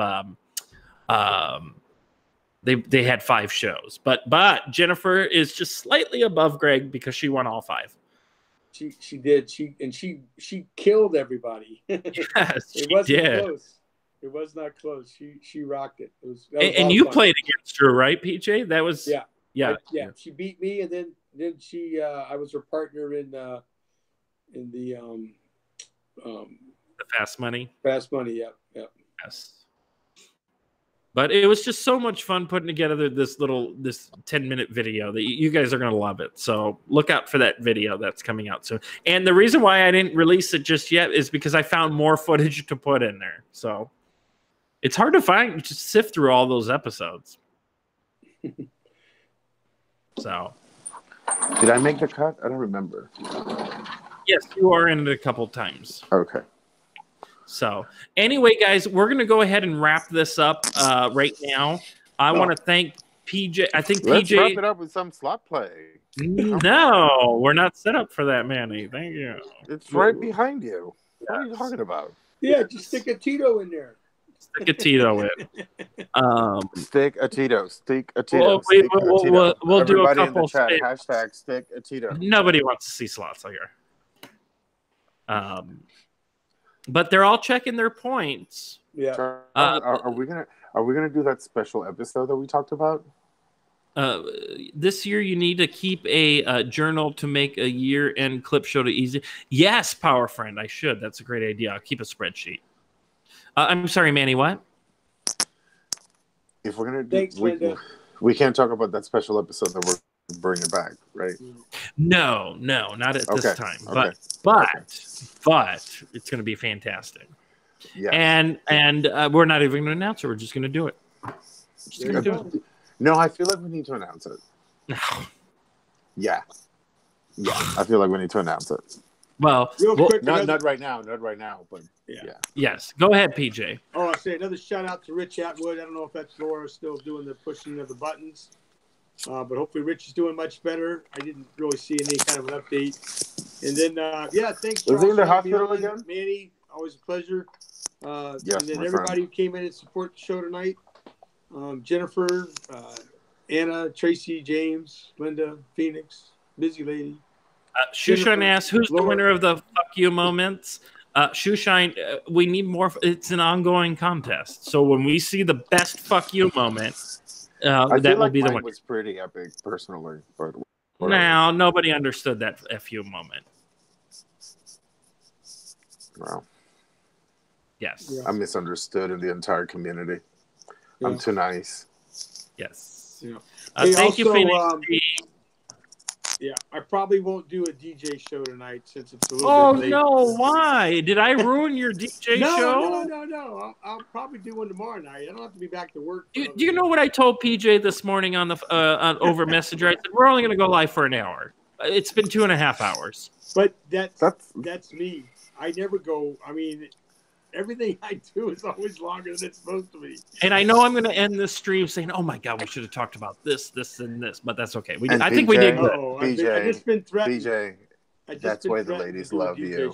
S1: They had 5 shows, but Jennifer is just slightly above Greg because she won all 5.
S2: She did. She killed everybody.
S1: Yes,
S2: it wasn't
S1: did.
S2: close. It was not close. She rocked it. That was
S1: and you played against her, right, PJ? That was
S2: yeah. She beat me, and then she I was her partner in the
S1: Fast Money.
S2: Fast Money. Yeah.
S1: Yes. But it was just so much fun putting together this 10-minute video that you guys are going to love it. So look out for that video that's coming out soon. And the reason why I didn't release it just yet is because I found more footage to put in there. So it's hard to find, just sift through all those episodes. So.
S3: Did I make the cut? I don't remember.
S1: Yes, you are in it a couple times.
S3: Okay.
S1: So anyway, guys, we're going to go ahead and wrap this up right now. I want to thank PJ. I think
S3: Let's
S1: PJ.
S3: wrap it up with some slot play.
S1: No, we're not set up for that, Manny. Thank you.
S3: It's right behind you. What are you talking about?
S2: Yeah, just stick a Tito in there.
S1: Stick a Tito in.
S3: Stick a Tito. Stick a Tito.
S1: We'll do a
S3: Everybody
S1: couple.
S3: In the chat, hashtag stick a Tito.
S1: Nobody wants to see slots here. But they're all checking their points.
S2: Yeah.
S3: Are we gonna do that special episode that we talked about?
S1: This year you need to keep a journal to make a year-end clip show to easy. Yes, Power Friend, I should. That's a great idea. I'll keep a spreadsheet. I'm sorry, Manny. What?
S3: If we're gonna do, we can't talk about that special episode that we're bringing back, right?
S1: No, not at this time.
S3: Okay.
S1: But it's going to be fantastic.
S3: Yeah.
S1: And we're not even going to announce it. We're just going to do it.
S3: No, I feel like we need to announce it.
S1: No.
S3: Yeah. I feel like we need to announce it.
S1: Well,
S2: quick,
S3: not right now, but yeah.
S1: Yes. Go ahead, PJ.
S2: Oh, I say another shout out to Rich Atwood. I don't know if that's Laura still doing the pushing of the buttons. But hopefully Rich is doing much better. I didn't really see any kind of an update. And then, thanks.
S3: Was he in the hospital again?
S2: Manny, always a pleasure.
S3: Yes,
S2: and then everybody who came in and support the show tonight. Jennifer, Anna, Tracy, James, Linda, Phoenix, Busy Lady.
S1: Shoeshine asks, who's the winner of the fuck you moments? Shoeshine, we need more. It's an ongoing contest. So when we see the best fuck you moment, that will be the one.
S3: Was pretty epic, personally, but
S1: now nobody understood that FU moment.
S3: Wow.
S1: Yes,
S2: yeah.
S3: I'm misunderstood in the entire community. Yeah. I'm too nice.
S1: Yes.
S2: Yeah.
S1: Thank you, Phoenix.
S2: Yeah, I probably won't do a DJ show tonight since it's a little bit late.
S1: Oh, no, why? Did I ruin your DJ show?
S2: No. I'll probably do one tomorrow night. I don't have to be back to work.
S1: Do you know what I told PJ this morning on the over Messenger? I said, we're only going to go live for an hour. It's been 2.5 hours.
S2: But that's me. I never go. I mean, everything I do is always longer than it's supposed to be.
S1: And I know I'm going to end this stream saying, oh, my God, we should have talked about this, and this. But that's okay. I think we did good.
S3: PJ,
S2: I've just been threatened.
S3: PJ, that's why the ladies love you.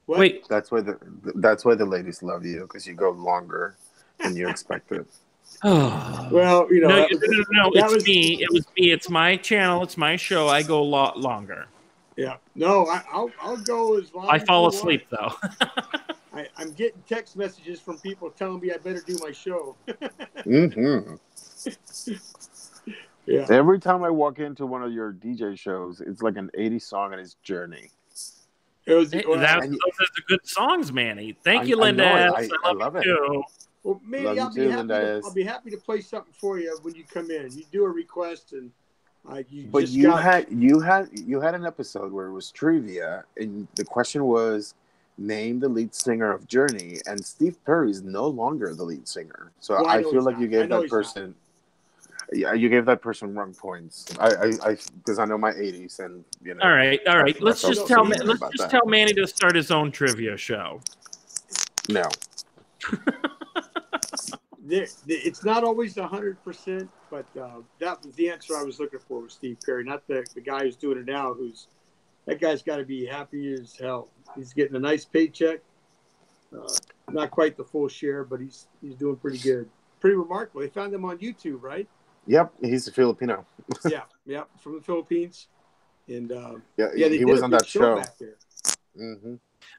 S2: What?
S1: Wait.
S3: That's why the ladies love you, because you go longer than you expected.
S2: Well, you know.
S1: No, it's me. It was me. It's my channel. It's my show. I go a lot longer.
S2: Yeah. No, I'll go as long.
S1: I fall asleep, though.
S2: I'm getting text messages from people telling me I better do my show.
S3: Mm-hmm.
S2: Yeah.
S3: Every time I walk into one of your DJ shows, it's like an 80s song and its journey.
S1: Those are the good songs, Manny. Thank you, Linda.
S3: I love it.
S2: Well, maybe I'll be happy to play something for you when you come in. You do a request and you
S3: had an episode where it was trivia and the question was name the lead singer of Journey, and Steve Perry is no longer the lead singer. So I feel like you gave that person. Yeah, you gave that person wrong points. I because I know my 80s and you know.
S1: All right. Let's just tell Manny to start his own trivia show.
S3: No.
S2: It's not always 100%, but that was the answer I was looking for with Steve Perry, not the guy who's doing it now. That guy's got to be happy as hell. He's getting a nice paycheck, not quite the full share, but he's doing pretty good. pretty remarkable. They found him on YouTube, right?
S3: Yep, he's a Filipino.
S2: yeah, from the Philippines. And
S3: he was on that show
S2: back there.
S3: Mm-hmm.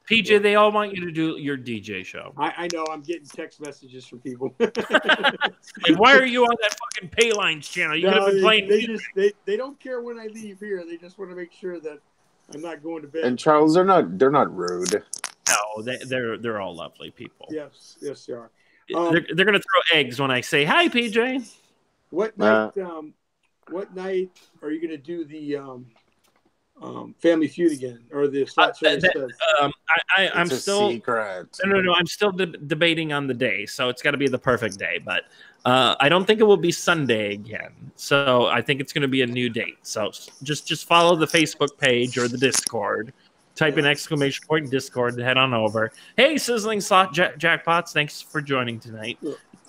S1: PJ, they all want you to do your DJ show.
S2: I know. I'm getting text messages from people.
S1: Like, why are you on that fucking Paylines channel? You could have been playing.
S2: They don't care when I leave here. They just want to make sure that I'm not going to bed.
S3: And Charles, they're not rude.
S1: No, they're all lovely people.
S2: Yes, they are.
S1: They're gonna throw eggs when I say hi, PJ.
S2: What night? What night are you gonna do the Family Feud again, or the slots?
S1: I'm still
S3: secret.
S1: No. I'm still debating on the day, so it's got to be the perfect day. But I don't think it will be Sunday again. So I think it's going to be a new date. So just follow the Facebook page or the Discord. Type in exclamation point Discord and head on over. Hey, Sizzling Slot Jackpots, thanks for joining tonight.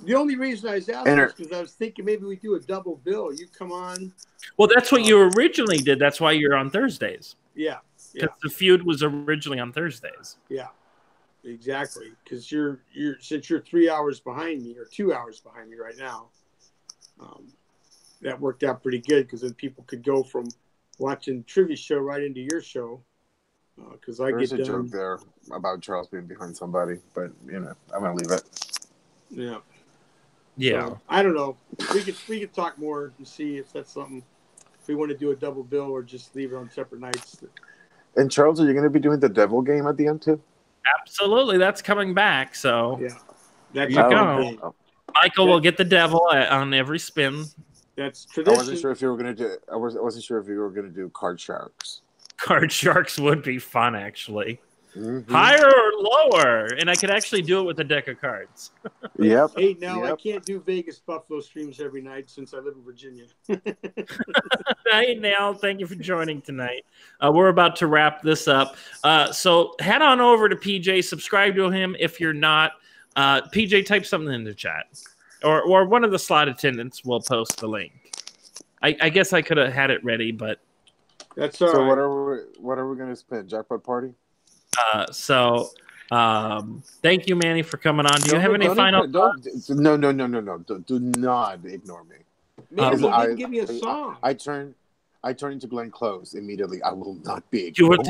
S2: The only reason I was asking is because I was thinking maybe we do a double bill. You come on.
S1: Well, that's what you originally did. That's why you're on Thursdays.
S2: Yeah.
S1: Because the feud was originally on Thursdays.
S2: Yeah, exactly. Because since you're 3 hours behind me or 2 hours behind me right now, that worked out pretty good because then people could go from watching trivia show right into your show. Because
S3: There's a joke there about Charles being behind somebody, but I'm gonna leave it.
S2: Yeah.
S1: Yeah.
S2: So, I don't know. We could talk more and see if that's something. If we want to do a double bill or just leave it on separate nights.
S3: And Charles, are you going to be doing the devil game at the end too?
S1: Absolutely, that's coming back. So
S2: yeah,
S1: there you go. Michael will get the devil on every spin.
S2: That's tradition.
S3: I wasn't sure if you were going to do. I wasn't sure if you were going to do card sharks.
S1: Card sharks would be fun, actually.
S3: Mm-hmm.
S1: Higher or lower, and I could actually do it with a deck of cards.
S3: Yep.
S2: Hey, now I can't do Vegas Buffalo streams every night since I live in Virginia.
S1: Hey, Nell, thank you for joining tonight. We're about to wrap this up. So head on over to PJ, subscribe to him if you're not. PJ, type something in the chat, or one of the slot attendants will post the link. I guess I could have had it ready, but
S2: that's all
S3: so.
S2: right.
S3: What are we going to spin? Jackpot party.
S1: Thank you, Manny, for coming on. Do you have any final thoughts?
S3: No. Do not ignore me.
S2: Manny, you didn't give me a song.
S3: I turn into Glenn Close immediately. I will not be ignored.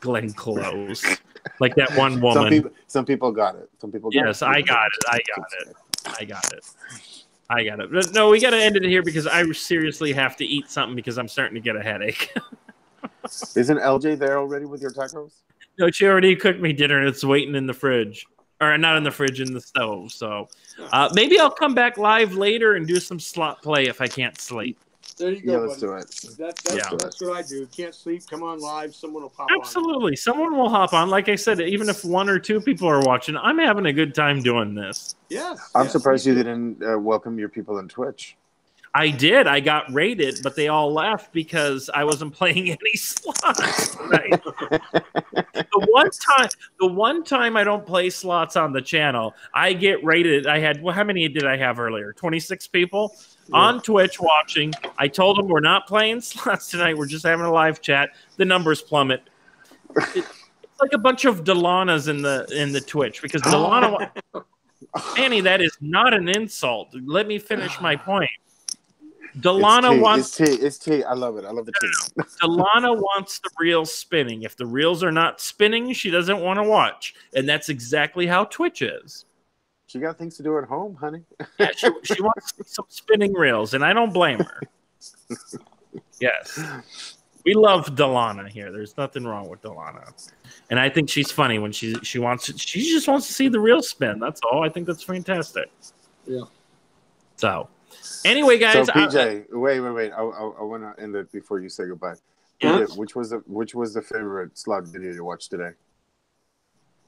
S1: Glenn Close. Like that one woman.
S3: Some people got it. Some people got it.
S1: I got it. But no, we got to end it here because I seriously have to eat something because I'm starting to get a headache.
S3: Isn't LJ there already with your tacos?
S1: No, she already cooked me dinner and it's waiting in the fridge. Or not in the fridge, in the stove. So maybe I'll come back live later and do some slot play if I can't sleep.
S2: There you go.
S3: Yeah, let's do it.
S2: That's what I do. Can't sleep. Come on live. Someone will pop
S1: Absolutely. Someone will hop on. Like I said, even if 1 or 2 people are watching, I'm having a good time doing this.
S2: Yes.
S3: I'm surprised you didn't welcome your people on Twitch.
S1: I did. I got raided, but they all left because I wasn't playing any slots. Right? The one time I don't play slots on the channel, I get raided. I had how many did I have earlier? 26 people on Twitch watching. I told them we're not playing slots tonight. We're just having a live chat. The numbers plummet. It's like a bunch of Delanas in the Twitch because Delana. Manny, that is not an insult. Let me finish my point. Delana wants
S3: it's tea. I love it. I love the tea.
S1: Delana wants the reels spinning. If the reels are not spinning, she doesn't want to watch. And that's exactly how Twitch is.
S3: She got things to do at home, honey.
S1: Yeah, she wants some spinning reels, and I don't blame her. Yes. We love Delana here. There's nothing wrong with Delana. And I think she's funny when she just wants to see the reel spin. That's all. I think that's fantastic.
S2: Yeah.
S1: So anyway, guys.
S3: So PJ, wait. I want to end it before you say goodbye.
S1: Yeah.
S3: PJ, which was the favorite slot video you watched today?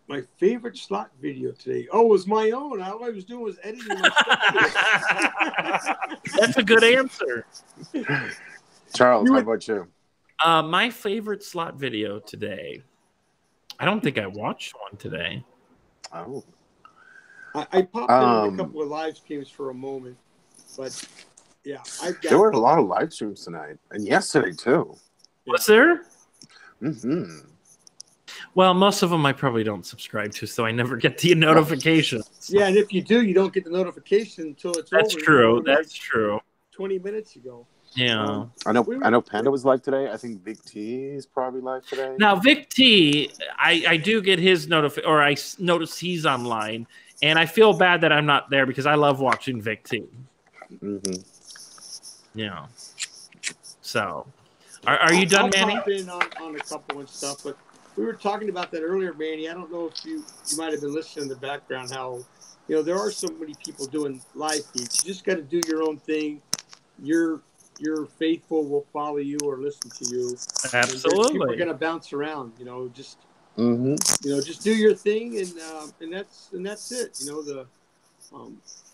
S2: My favorite slot video today. Oh, it was my own. All I was doing was editing my stuff.
S1: That's a good answer.
S3: Charles, how about you?
S1: My favorite slot video today. I don't think I watched one today.
S3: Oh.
S2: I popped in a couple of live streams for a moment, but yeah,
S3: there were a lot of live streams tonight and yesterday too.
S1: Was there?
S3: Mm-hmm.
S1: Well, most of them I probably don't subscribe to, so I never get the notifications.
S2: Yeah, and if you do, you don't get the notification until it's
S1: That's
S2: over.
S1: true. That's true.
S2: 20 minutes ago.
S1: Yeah.
S3: I know Panda was live today. I think Vic T is probably live today.
S1: Now, Vic T, I do get his or I notice he's online, and I feel bad that I'm not there because I love watching Vic T. Yeah. So, are you done, Manny?
S2: I'll pop in on a couple and stuff, but we were talking about that earlier, Manny. I don't know if you might have been listening in the background how, there are so many people doing live feeds. You just got to do your own thing. Your faithful will follow you or listen to you.
S1: Absolutely.
S2: People are going to bounce around, just just do your thing, and that's it.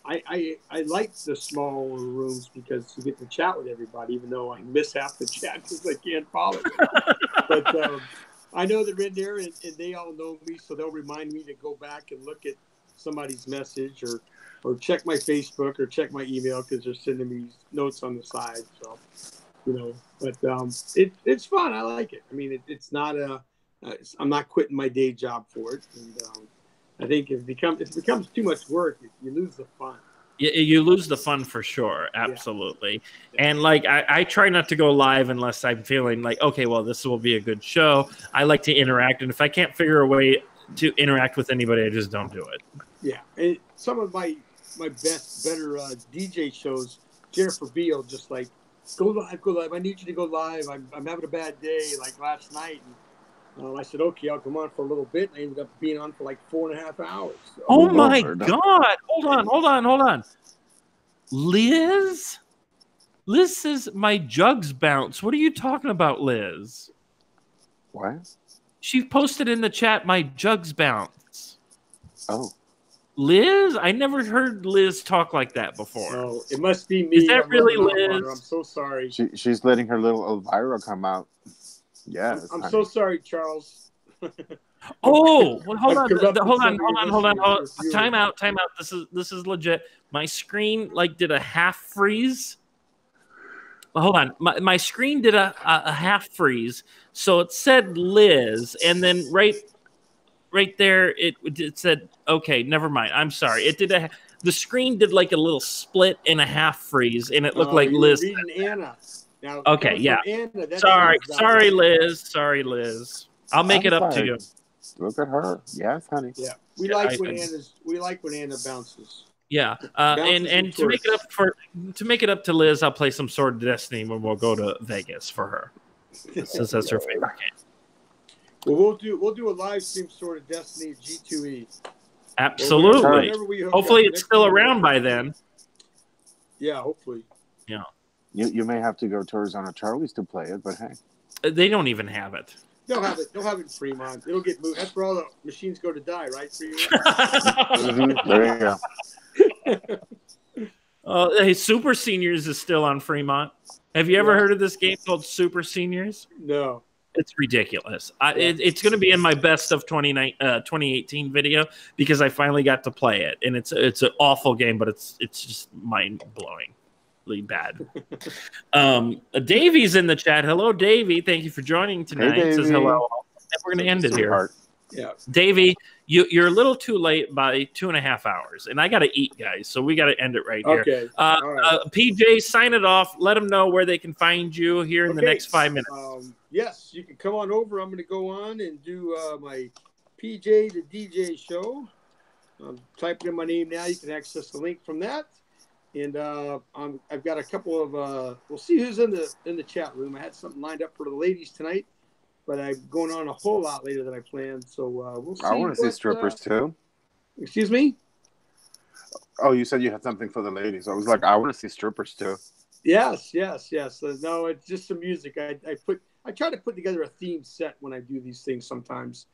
S2: I like the small rooms because you get to chat with everybody, even though I miss half the chat because I can't follow it. But I know they're in there, and they all know me, so they'll remind me to go back and look at somebody's message or check my Facebook or check my email because they're sending me notes on the side. So, but it's fun. I like it. I mean, it's not I'm not quitting my day job for it. And I think if it becomes too much work, you lose the fun.
S1: You lose the fun for sure. Absolutely. Yeah. And I try not to go live unless I'm feeling like, okay, well, this will be a good show. I like to interact. And if I can't figure a way to interact with anybody, I just don't do it. Yeah.
S2: And some of my better DJ shows, Jennifer Beal, just like, go live. I need you to go live. I'm having a bad day like last night. And I said, okay, I'll come on for a little bit. And I ended up being on for like 4.5 hours. So,
S1: oh my God. Hold on. Liz says my jugs bounce. What are you talking about, Liz?
S3: What?
S1: She posted in the chat, my jugs bounce.
S3: Oh.
S1: Liz? I never heard Liz talk like that before.
S2: No, it must be me.
S1: Is that really Liz?
S2: I'm so sorry.
S3: She's letting her little Elvira come out. Yeah.
S2: I'm so sorry, Charles.
S1: Oh, well, hold on. Time out. This is legit. My screen did a half freeze. Well, hold on. My screen did a half freeze. So it said Liz, and then right there it said, okay, never mind. I'm sorry. It did the screen did like a little split and a half freeze, and it looked like Liz.
S2: Reading Anna. Now,
S1: okay, yeah.
S2: Anna,
S1: sorry, Liz. I'll make it up to you.
S3: Look at her. Yes, honey.
S2: Yeah, we like when Anna bounces.
S1: Yeah, and to make it up to Liz, I'll play some Sword of Destiny when we'll go to Vegas for her, since that's her favorite game.
S2: Well, we'll do a live stream Sword of Destiny at G2E.
S1: Absolutely. Hopefully, it's still around by then.
S2: Yeah, hopefully.
S1: Yeah.
S3: You may have to go to Arizona Charlie's to play it, but hey.
S1: They don't even have it.
S2: They'll have it. They'll have it in Fremont. It'll get moved. That's where all the machines go to die, right?
S3: There you
S1: go. Hey, Super Seniors is still on Fremont. Have you ever heard of this game called Super Seniors?
S2: No.
S1: It's ridiculous. It's going to be in my best of 2018 video because I finally got to play it, and it's an awful game, but it's just mind blowing. Bad. Davey's in the chat. Hello, Davey. Thank you for joining tonight.
S3: Hey,
S1: says hello. And we're going to end it here.
S2: Yeah,
S1: Davey, you're a little too late by 2.5 hours, and I got to eat, guys. So we got to end it right here.
S2: Okay. Right.
S1: PJ, sign it off. Let them know where they can find you here in the next 5 minutes.
S2: Yes, you can come on over. I'm going to go on and do my PJ the DJ show. I'm typing in my name now. You can access the link from that. And I've got a couple of we'll see who's in the chat room. I had something lined up for the ladies tonight, but I'm going on a whole lot later than I planned. So we'll see.
S3: I want to see strippers too.
S2: Excuse me?
S3: Oh, you said you had something for the ladies. I was like, I want to see strippers too.
S2: Yes. No, it's just some music. I try to put together a themed set when I do these things sometimes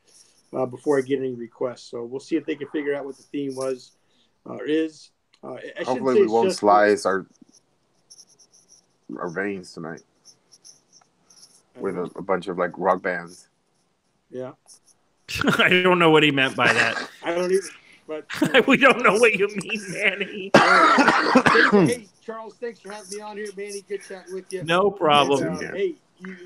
S2: before I get any requests. So we'll see if they can figure out what the theme was or is.
S3: Hopefully we won't slice our veins tonight with a bunch of
S2: rock bands. Yeah.
S1: I don't know what he meant by that.
S2: I don't either. But
S1: we don't know what you mean, Manny.
S2: Hey, Charles, thanks for having me on here, Manny. Good chatting with you.
S1: No problem.
S2: And, hey,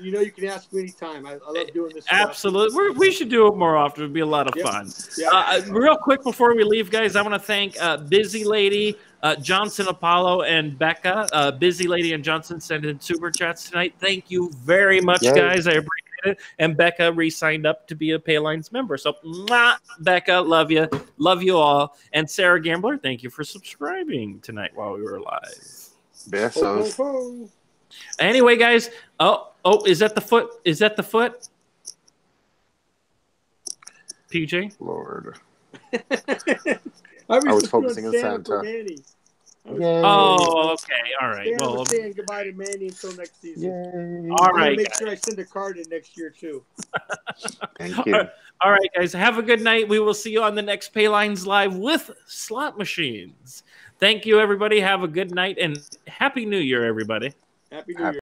S2: you know you can ask me anytime. I love doing this.
S1: Absolutely. We should do it more often. It'd be a lot of fun. Yeah. Real quick before we leave, guys, I want to thank Busy Lady, Johnson Apollo, and Becca. Busy Lady and Johnson sent in super chats tonight. Thank you very much, guys. I appreciate it. And Becca re-signed up to be a Paylines member. So, Becca, love you. Love you all. And Sarah Gambler, thank you for subscribing tonight while we were live.
S3: Besos.
S1: Anyway, guys. Oh, is that the foot? Is that the foot? PJ?
S3: Lord.
S2: I
S3: was focusing on Santa.
S1: Oh, okay. All right.
S2: Santa was saying goodbye to Manny until next season.
S3: Yay.
S1: All right.
S2: Make sure I send a card in next year, too.
S3: Thank you.
S1: All right, guys. Have a good night. We will see you on the next Paylines Live with slot machines. Thank you, everybody. Have a good night and Happy New Year, everybody.
S2: Happy New Year.